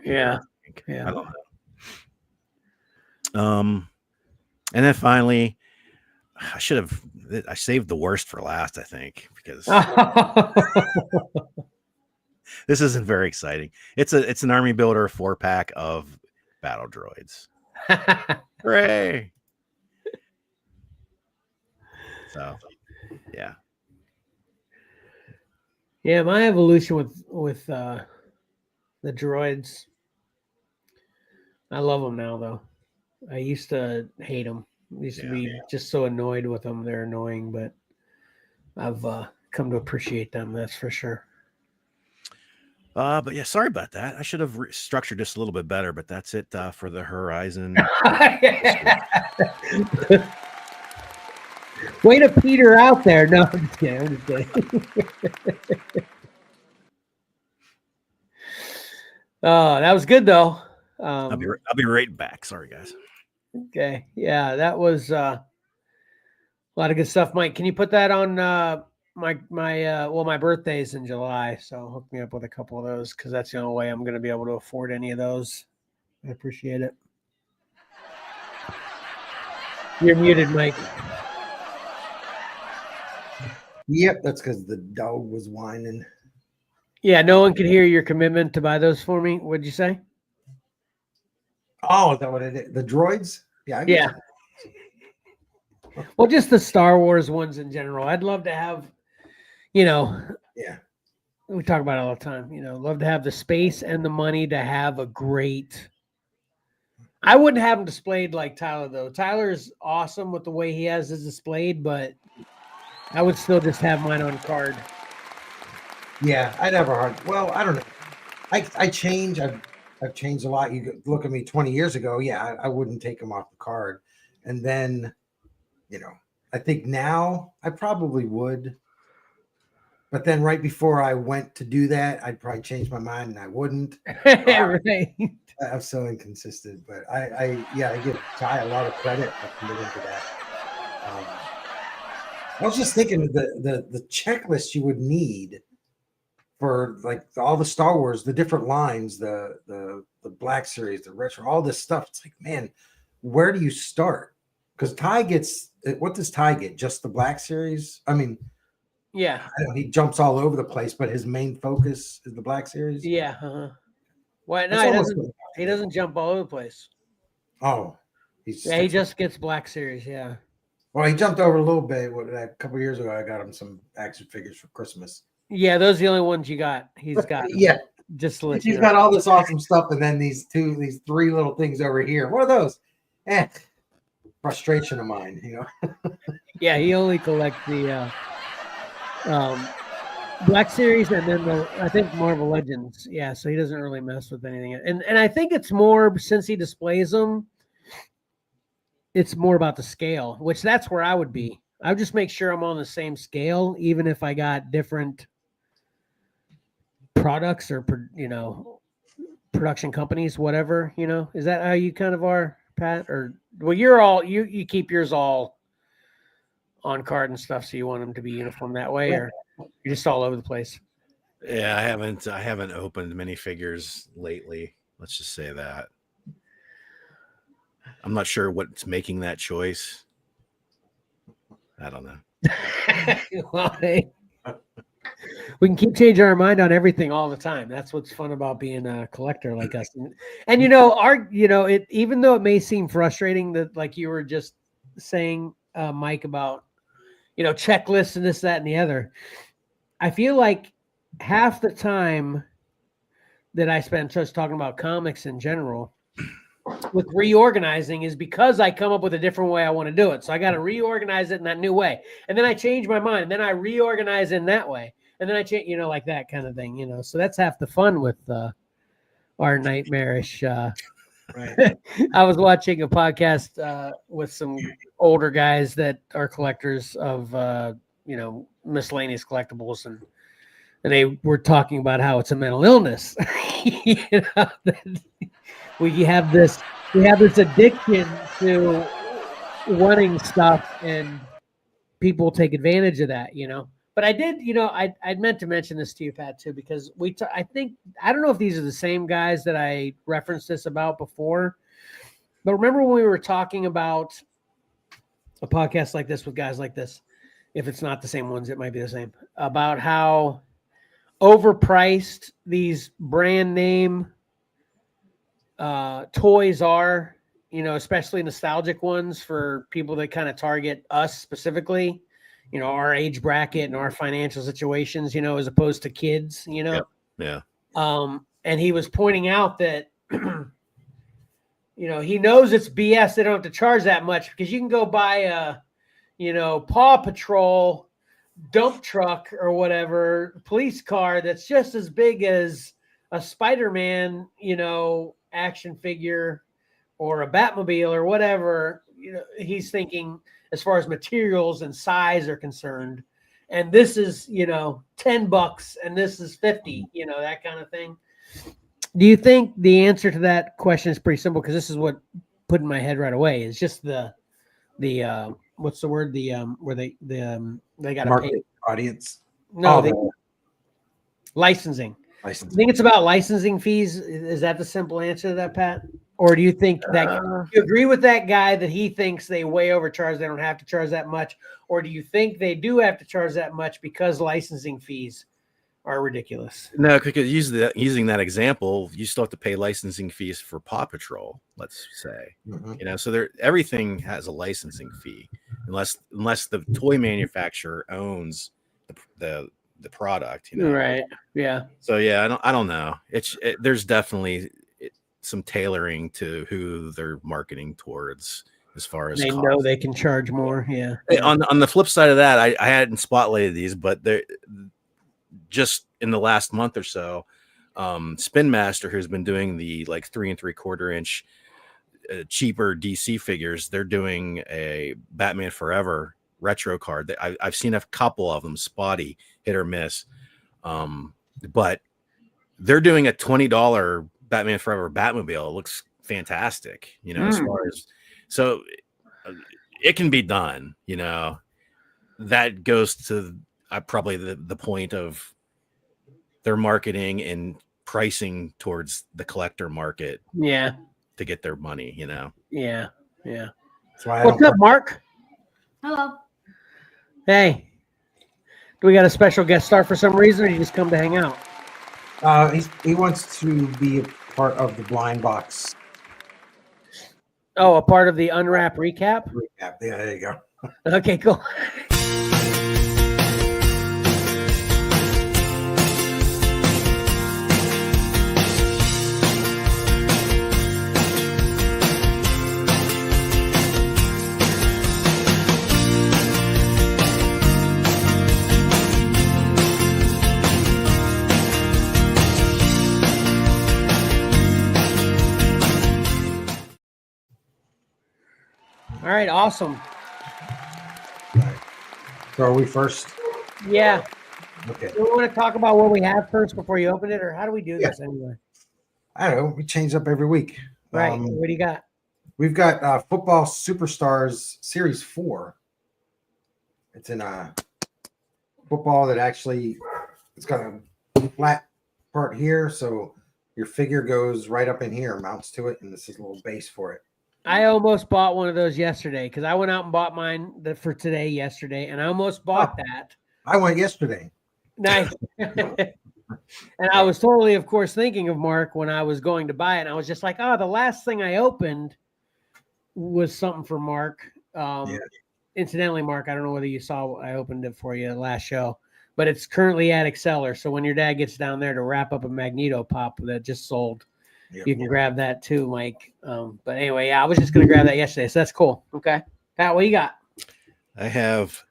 Yeah. I don't know. And then finally, I saved the worst for last, I think, because this isn't very exciting. It's an army builder 4-pack of battle droids. Hooray! So, yeah. Yeah, my evolution with the droids. I love them now, though. I used to hate them. I used to be just so annoyed with them. They're annoying, but I've come to appreciate them. That's for sure. But yeah, sorry about that. I should have structured this a little bit better, but that's it for the Horizon. Way to peter out there. No, I'm just kidding. Oh, that was good though. I'll be right back. Sorry, guys. Okay. Yeah, that was a lot of good stuff. Mike, can you put that on my birthday's in July, so hook me up with a couple of those because that's the only way I'm going to be able to afford any of those. I appreciate it. You're muted, Mike. Yep, that's because the dog was whining. Yeah, no one could hear your commitment to buy those for me. What'd you say? Oh, is that what it is? The droids? Yeah. Yeah. Well, just the Star Wars ones in general. I'd love to have, Yeah. We talk about it all the time, love to have the space and the money to have a great. I wouldn't have them displayed like Tyler, though. Tyler's awesome with the way he has his displayed, but I would still just have mine on card. Yeah, I'd have a hard. Well, I don't know. I change. I've changed a lot. You could look at me 20 years ago. Yeah, I wouldn't take them off the card. And then, I think now I probably would. But then right before I went to do that, I'd probably change my mind and I wouldn't. Right. I'm so inconsistent. But I give Ty a lot of credit for committing to that. I was just thinking the checklist you would need for like all the Star Wars, the different lines, the Black Series, the retro, all this stuff. It's like, man, where do you start? Because Ty gets, what does Ty get? Just the Black Series? I mean, yeah, he jumps all over the place, but his main focus is the Black Series. Yeah. Well, no, he doesn't jump all over the place. Oh, he just gets Black Series. Yeah. Well, he jumped over a little bit. A couple of years ago, I got him some action figures for Christmas. Yeah, those are the only ones you got. He's got. Yeah, just he's got all this awesome stuff, and then these three little things over here. What are those? frustration of mine, you know. Yeah, he only collects the Black Series and then I think Marvel Legends. Yeah, so he doesn't really mess with anything. And I think it's more, since he displays them, it's more about the scale, which that's where I would be. I would just make sure I'm on the same scale, even if I got different products or, production companies, whatever, Is that how you kind of are, Pat? Or, well, you keep yours all on card and stuff, so you want them to be uniform that way, or you're just all over the place? Yeah, I haven't opened many figures lately. Let's just say that. I'm not sure what's making that choice. I don't know. Well, hey, we can keep changing our mind on everything all the time. That's what's fun about being a collector like us. And it, even though it may seem frustrating that, like you were just saying, Mike, about checklists and this, that, and the other, I feel like half the time that I spend just talking about comics in general with reorganizing is because I come up with a different way I want to do it. So I got to reorganize it in that new way. And then I change my mind, and then I reorganize in that way. And then I change, like that kind of thing, So that's half the fun with our nightmarish. Right. I was watching a podcast with some older guys that are collectors of, miscellaneous collectibles, and they were talking about how it's a mental illness. We have this addiction to wanting stuff, and people take advantage of that, But I did, I'd meant to mention this to you, Pat, too, because I don't know if these are the same guys that I referenced this about before, but remember when we were talking about a podcast like this with guys like this, if it's not the same ones, it might be the same, about how overpriced these brand name toys are, especially nostalgic ones for people that kind of target us specifically, our age bracket and our financial situations, as opposed to kids, Yeah. And he was pointing out that, he knows it's BS. They don't have to charge that much because you can go buy a, Paw Patrol dump truck or whatever, police car that's just as big as a Spider-Man, action figure or a Batmobile or whatever, he's thinking as far as materials and size are concerned. And this is, $10 and this is 50, that kind of thing. Do you think the answer to that question is pretty simple? Because this is what put in my head right away, is just the what's the word? Where they got to pay audience. No, licensing. I Licensing. think it's about licensing fees. Is that the simple answer to that, Pat? Or do you think that you agree with that guy that he thinks they way overcharge, they don't have to charge that much? Or do you think they do have to charge that much because licensing fees are ridiculous? No, because using that example, you still have to pay licensing fees for Paw Patrol, let's say. Mm-hmm. So everything has a licensing fee, unless the toy manufacturer owns the product, Right. Yeah. So yeah, I don't know. There's definitely some tailoring to who they're marketing towards as far as they cost. know they can charge more. Yeah. On the flip side of that, I hadn't spotlighted these, but they're just in the last month or so, Spin Master, who's been doing the like 3 3/4 inch cheaper DC figures, they're doing a Batman Forever retro card. I've seen a couple of them, spotty, hit or miss, but they're doing a $20 Batman Forever Batmobile. It looks fantastic, as far as, so it can be done, that goes to probably the point of their marketing and pricing towards the collector market. Yeah. To get their money, Yeah. Yeah. That's why What's up, Mark? Hello. Hey. Do we got a special guest star for some reason, or you just come to hang out? He wants to be a part of the blind box Oh, a part of the unwrap recap? recap. Yeah, there you go. Okay, cool. All right, awesome. All right. So are we first? Yeah. Okay. Do we want to talk about what we have first before you open it, or how do we do this anyway? I don't know. We change up every week. Right. What do you got? We've got Football Superstars Series 4. It's in a football that actually it's got a flat part here, so your figure goes right up in here, mounts to it, and this is a little base for it. I almost bought one of those yesterday because I went out and bought mine for today yesterday, and I almost bought that. I went yesterday. Nice. And I was totally, of course, thinking of Mark when I was going to buy it. And I was just like, oh, the last thing I opened was something for Mark. Incidentally, Mark, I don't know whether you saw I opened it for you last show, but it's currently at Xcellar. So when your dad gets down there to wrap up a Magneto pop that just sold, you can grab that too, Mike. But anyway, yeah, I was just going to grab that yesterday. So that's cool. Okay. Pat, what you got? I have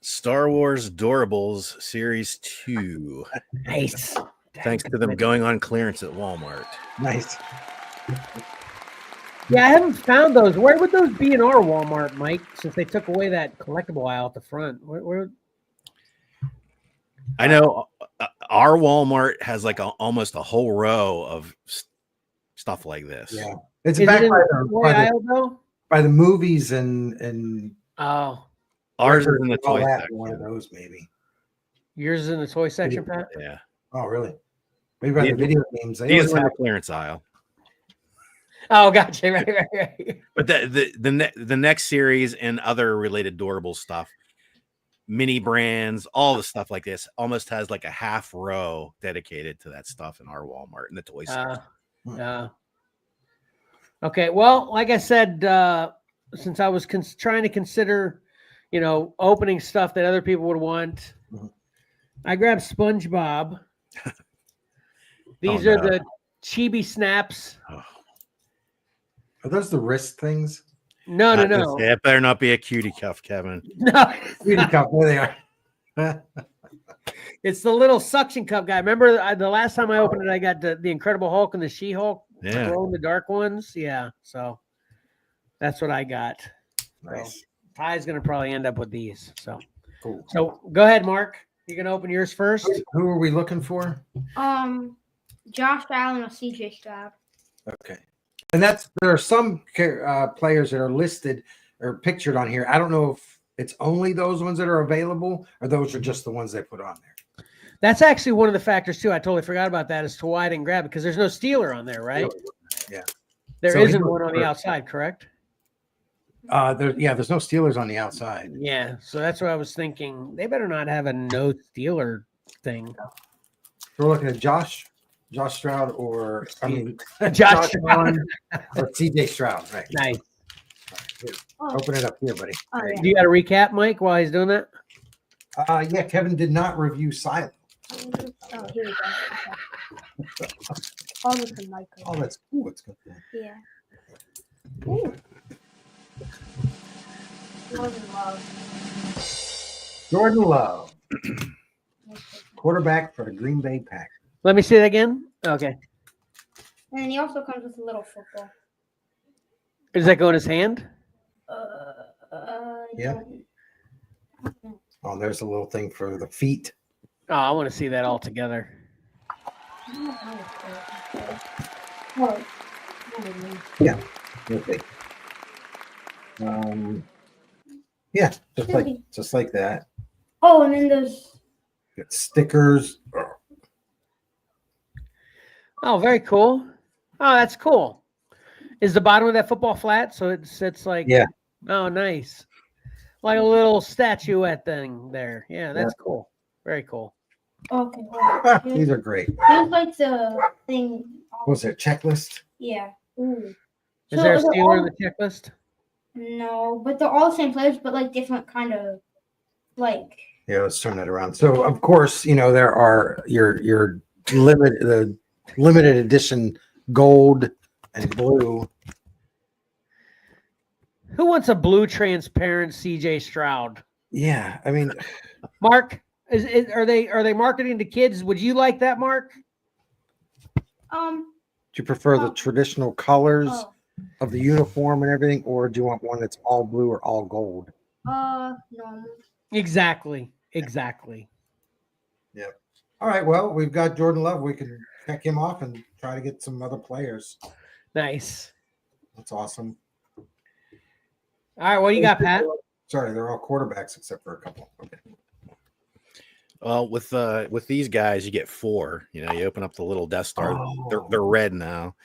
Star Wars Doorables Series 2. Nice. Thanks to them going on clearance at Walmart. Nice. Yeah, I haven't found those. Where would those be in our Walmart, Mike? Since they took away that collectible aisle at the front. Where? I know our Walmart has like almost a whole row of stuff like this. Yeah, it's Is back it in by the aisle though? By the movies and Oh, Ours is in the all toy that, section. one of those maybe. yours is in the toy section, Pat? Yeah. Oh, really? Maybe by the video games. They These always are in the have clearance aisle. Oh, gotcha. Right. But the next series and other related Doorable stuff, mini brands, all the stuff like this, almost has like a half row dedicated to that stuff in our Walmart in the toy section. Okay. Well, like I said, since I was trying to consider, opening stuff that other people would want, I grabbed SpongeBob. These are the Chibi Snaps. Oh. Are those the wrist things? No. It better not be a cutie cuff, Kevin. No. Cutie cup, there they are. It's the little suction cup guy. Remember the last time I opened it, I got the Incredible Hulk and the She-Hulk. Yeah. The dark ones. Yeah. So that's what I got. Nice. So Ty's going to probably end up with these. So Cool. So go ahead, Mark. You're going to open yours first. Who are we looking for? Josh Allen or CJ Stroud. Okay. And there are some players that are listed or pictured on here. I don't know if it's only those ones that are available or those are just the ones they put on there. That's actually one of the factors too. I totally forgot about that as to why I didn't grab it because there's no Steeler on there, right? Yeah. There So isn't one on the outside, correct? There's no Steelers on the outside. Yeah. So that's what I was thinking. They better not have a no Steeler thing. We're looking at Josh Stroud or Josh Allen or CJ Stroud. Right. Nice. Here. Open it up here, buddy. Oh, yeah. Do you got a recap, Mike, while he's doing that? Yeah, Kevin did not review Silent. Oh, here we go. Oh, look at Michael. Oh, that's cool. It's good. Yeah. Ooh. Jordan Love, quarterback for the Green Bay Packers. Let me see that again. Okay. And then he also comes with a little football. Does that go in his hand? Yeah. Oh, there's a little thing for the feet. Oh, I want to see that all together. Yeah. Okay. Yeah, just like that. Oh, and then there's Got stickers. Oh, very cool. Oh, that's cool. Is the bottom of that football flat? So it sits like, Yeah. Oh, nice. Like a little statuette thing there. Yeah, that's cool. Very cool. okay. These are great. Here's like the thing. What's their checklist? Yeah. Ooh. Is there a they're Steeler in all- the checklist? No, but they're all the same players, but like different kind of like. Yeah, let's turn that around. So, of course, there are your limited edition gold and blue. Who wants a blue transparent CJ Stroud? Yeah, I mean, Mark, are they marketing to kids? Would you like that, Mark? do you prefer the traditional colors? Oh. of the uniform and everything, or do you want one that's all blue or all gold? Normal. Exactly. Yep. All right. Well, we've got Jordan Love. We can check him off and try to get some other players. Nice. That's awesome. All right, what do you got, Pat? Sorry, they're all quarterbacks except for a couple. Okay. Well, with these guys, you get 4. You know, you open up the little Death Star. They're red now,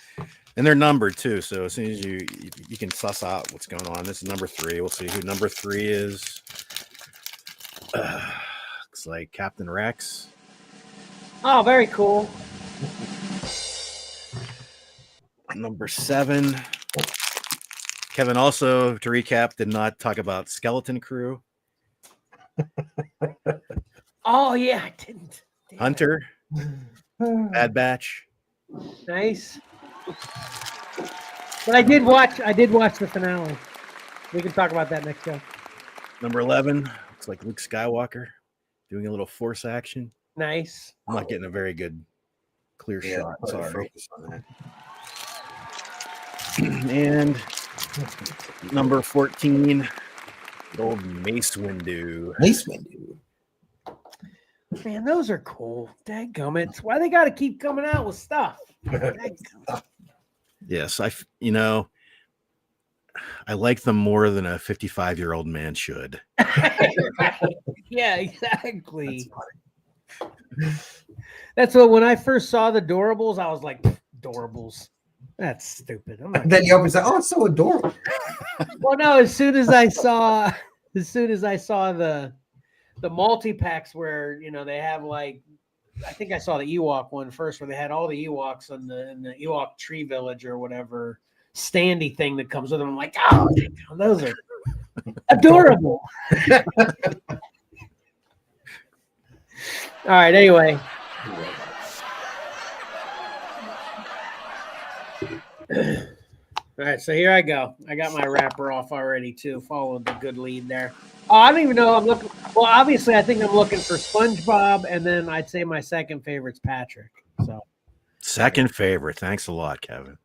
and they're numbered too. So as soon as you can suss out what's going on. This is number 3. We'll see who number 3 is. Looks like Captain Rex. Oh, very cool. Number 7. Kevin also, to recap, did not talk about Skeleton Crew. Oh yeah, I didn't. Damn it. Hunter. Bad Batch. Nice. But I did watch the finale. We can talk about that next show. Number 11. Looks like Luke Skywalker doing a little force action. Nice. I'm not getting a very good clear shot. Sorry. Focus on that. And number 14, the old Mace Windu. Mace Windu. Man, those are cool. Dadgummits. Why they got to keep coming out with stuff? Yes, I like them more than a 55-year-old man should. Yeah, exactly. That's what, when I first saw the Doorables, I was like, Doorables. That's stupid. I'm not Then you open and say, "Oh, it's so adorable." Well, no, as soon as I saw the multi-packs where, you know, they have like, I think I saw the Ewok one first where they had all the Ewoks in the Ewok tree village or whatever standy thing that comes with them. I'm like, oh, those are adorable. All right, anyway. All right, so here I go. I got my wrapper off already too. Followed the good lead there. Oh, I don't even know. I'm looking. Well, obviously, I think I'm looking for SpongeBob, and then I'd say my second favorite's Patrick. So, Second favorite. Thanks a lot, Kevin.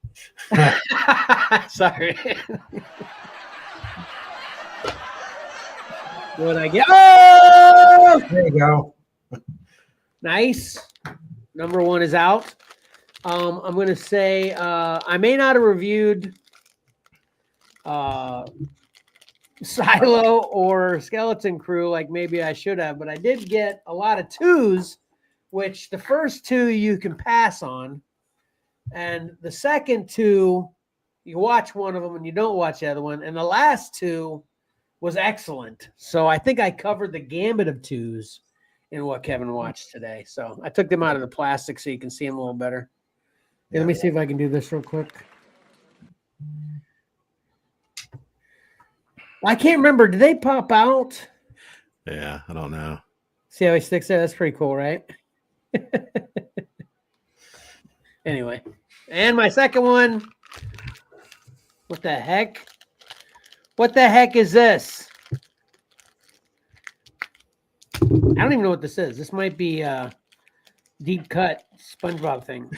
sorry. What I get? Oh, There you go. nice. Number 1 is out. I'm going to say I may not have reviewed Silo or Skeleton Crew like maybe I should have, but I did get a lot of 2's, which the first 2 you can pass on, and the second 2 you watch one of them and you don't watch the other one, and the last 2 was excellent. So I think I covered the gambit of 2's in what Kevin watched today. So I took them out of the plastic so you can see them a little better. Let me see if I can do this real quick. I can't remember. Did they pop out? Yeah, I don't know. See how he sticks there? That's pretty cool, right? Anyway. And my second one. What the heck? What the heck is this? I don't even know what this is. This might be a deep cut SpongeBob thing.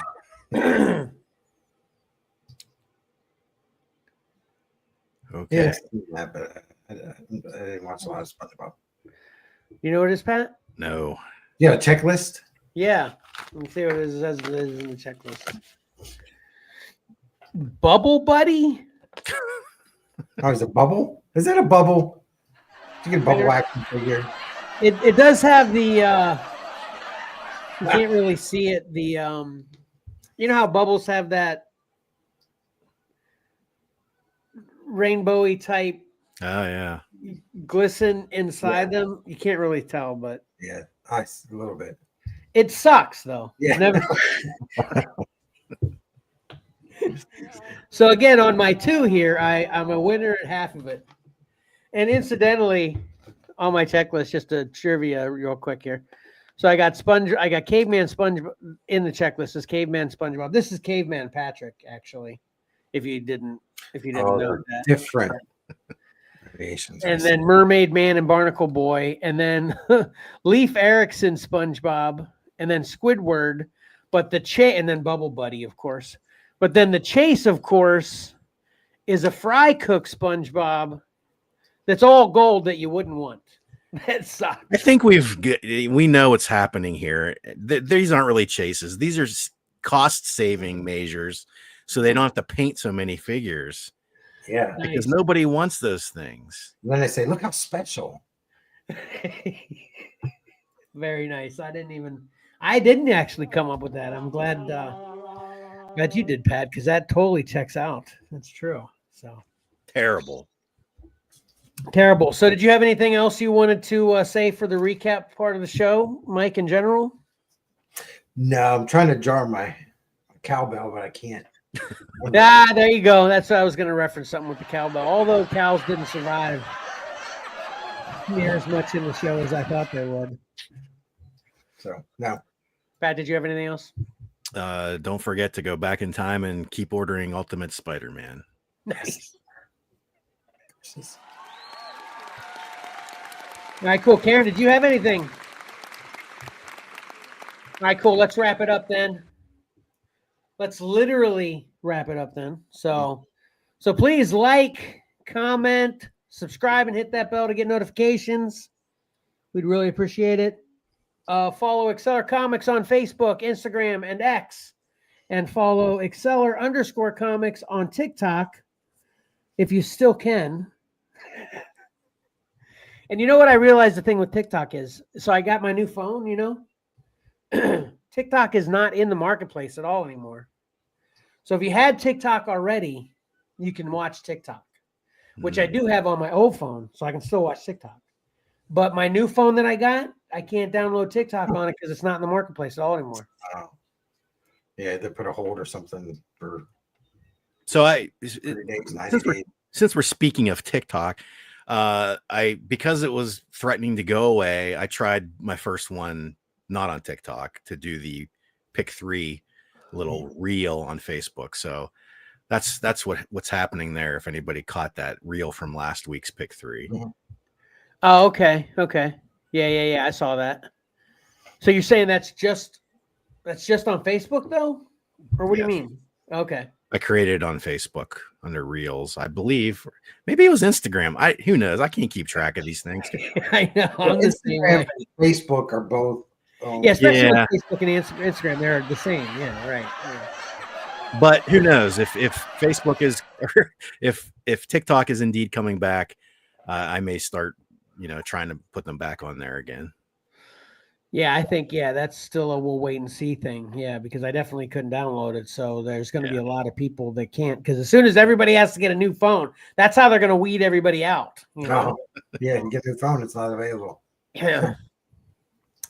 Okay. Yeah, but I didn't watch a lot of SpongeBob. You know what it is, Pat? No. Yeah, checklist. Yeah. Let me see what it says in the checklist. Bubble Buddy? Oh, is it Bubble? Is that a bubble? You get bubble action figure. It does have the you can't really see it. The you know how bubbles have that rainbowy type Oh yeah. glisten inside them? You can't really tell, but yeah, nice a little bit. it sucks though. Yeah. Never. So again, on my 2 here, I'm a winner at half of it. And incidentally, on my checklist, just a trivia real quick here. So I got Caveman Sponge in the checklist. Is Caveman SpongeBob. This is Caveman Patrick, actually. If you didn't know that. Different variations. And then Mermaid Man and Barnacle Boy, and then Leif Erikson SpongeBob, and then Squidward, and then Bubble Buddy, of course. But then the chase, of course, is a fry cook SpongeBob that's all gold that you wouldn't want. That sucks. I think we know what's happening here. These aren't really chases. These are cost saving measures, so they don't have to paint so many figures. Yeah. Because nobody wants those things. And then they say, look how special. Very nice. I didn't actually come up with that. I'm glad you did, Pat, because that totally checks out. That's true. So Terrible. So did you have anything else you wanted to say for the recap part of the show, Mike, in general? No, I'm trying to jar my cowbell, but I can't. There you go. That's what I was going to reference, something with the cowbell. Although cows didn't survive near as much in the show as I thought they would. So, no. Pat, did you have anything else? Don't forget to go back in time and keep ordering Ultimate Spider-Man. Nice. All right, cool. Karen, did you have anything? All right, cool. Let's wrap it up then. Let's literally wrap it up then. So please like, comment, subscribe, and hit that bell to get notifications. We'd really appreciate it. Follow Xcellar Comics on Facebook, Instagram, and X. And follow Xcellar_comics on TikTok if you still can. And you know what I realized the thing with TikTok is? So I got my new phone, TikTok is not in the marketplace at all anymore. So if you had TikTok already, you can watch TikTok, which I do have on my old phone, so I can still watch TikTok. But my new phone that I got, I can't download TikTok on it because it's not in the marketplace at all anymore. Oh. Yeah, they put a hold or something for. So 30 days, 90 days. Since we're speaking of TikTok, because it was threatening to go away, I tried my first one not on TikTok to do the pick 3 little reel on Facebook. So that's what's happening there. If anybody caught that reel from last week's pick 3. Mm-hmm. Oh, okay. Yeah. I saw that. So you're saying that's just on Facebook though, or what do you mean? Okay. I created it on Facebook under Reels, I believe. Maybe it was Instagram. Who knows? I can't keep track of these things. I know. Instagram and Facebook are both. Yeah, especially on Facebook and Instagram, they're the same. Yeah, right. Yeah. But who knows if Facebook is, or if TikTok is indeed coming back, I may start, trying to put them back on there again. Yeah, I think, that's still a we'll wait and see thing. Yeah, because I definitely couldn't download it. So there's going to be a lot of people that can't, because as soon as everybody has to get a new phone, that's how they're going to weed everybody out. Yeah, you get a new phone, it's not available. Yeah.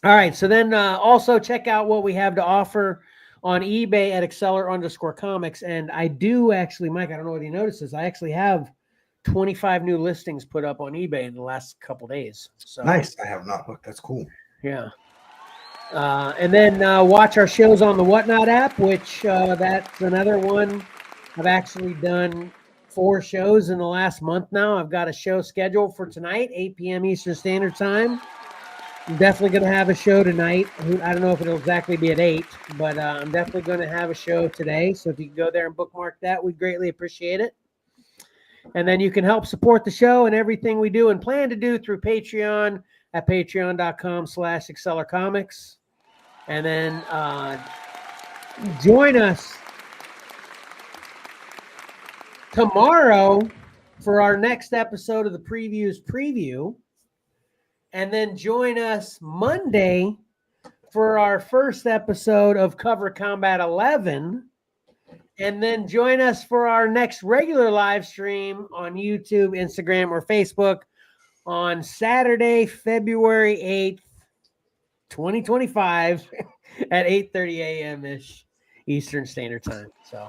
All right. So then also check out what we have to offer on eBay at Xcellar_comics. And I do actually, Mike, I don't know whether you noticed this, I actually have 25 new listings put up on eBay in the last couple days. So nice. I have not looked. That's cool. Yeah. And then watch our shows on the Whatnot app, which that's another one. I've actually done 4 shows in the last month now. I've got a show scheduled for tonight, 8 p.m. Eastern Standard Time. I'm definitely going to have a show tonight. I don't know if it'll exactly be at 8, but I'm definitely going to have a show today. So if you can go there and bookmark that, we'd greatly appreciate it. And then you can help support the show and everything we do and plan to do through Patreon at patreon.com/XcellarComics. And then join us tomorrow for our next episode of the preview. And then join us Monday for our first episode of Cover Combat 11. And then join us for our next regular live stream on YouTube, Instagram, or Facebook on Saturday, February 8th, 2025 at 8:30 a.m.-ish Eastern Standard Time. So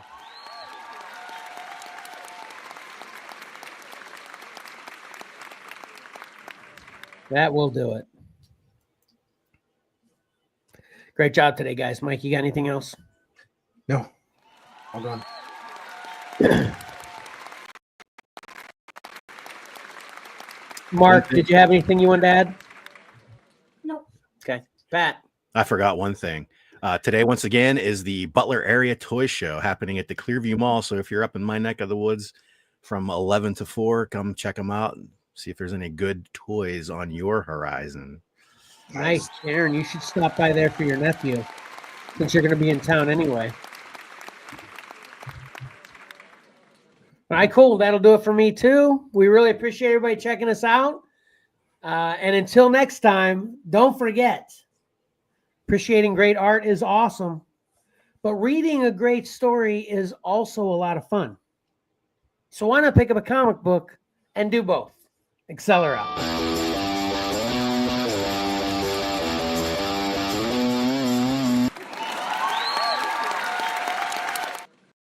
that will do it. Great job today, guys. Mike, you got anything else? No. Hold on. Mark, did you have anything you wanted to add? No. Okay. Pat. I forgot one thing. Today, once again, is the Butler Area Toy Show happening at the Clearview Mall. So if you're up in my neck of the woods, from 11 to 4. Come check them out and see if there's any good toys on your horizon. Nice, Aaron. You should stop by there for your nephew, since you're going to be in town anyway. All right, cool. That'll do it for me too. We really appreciate everybody checking us out. And until next time, don't forget, appreciating great art is awesome, but reading a great story is also a lot of fun. So why not pick up a comic book and do both? Xcellar out.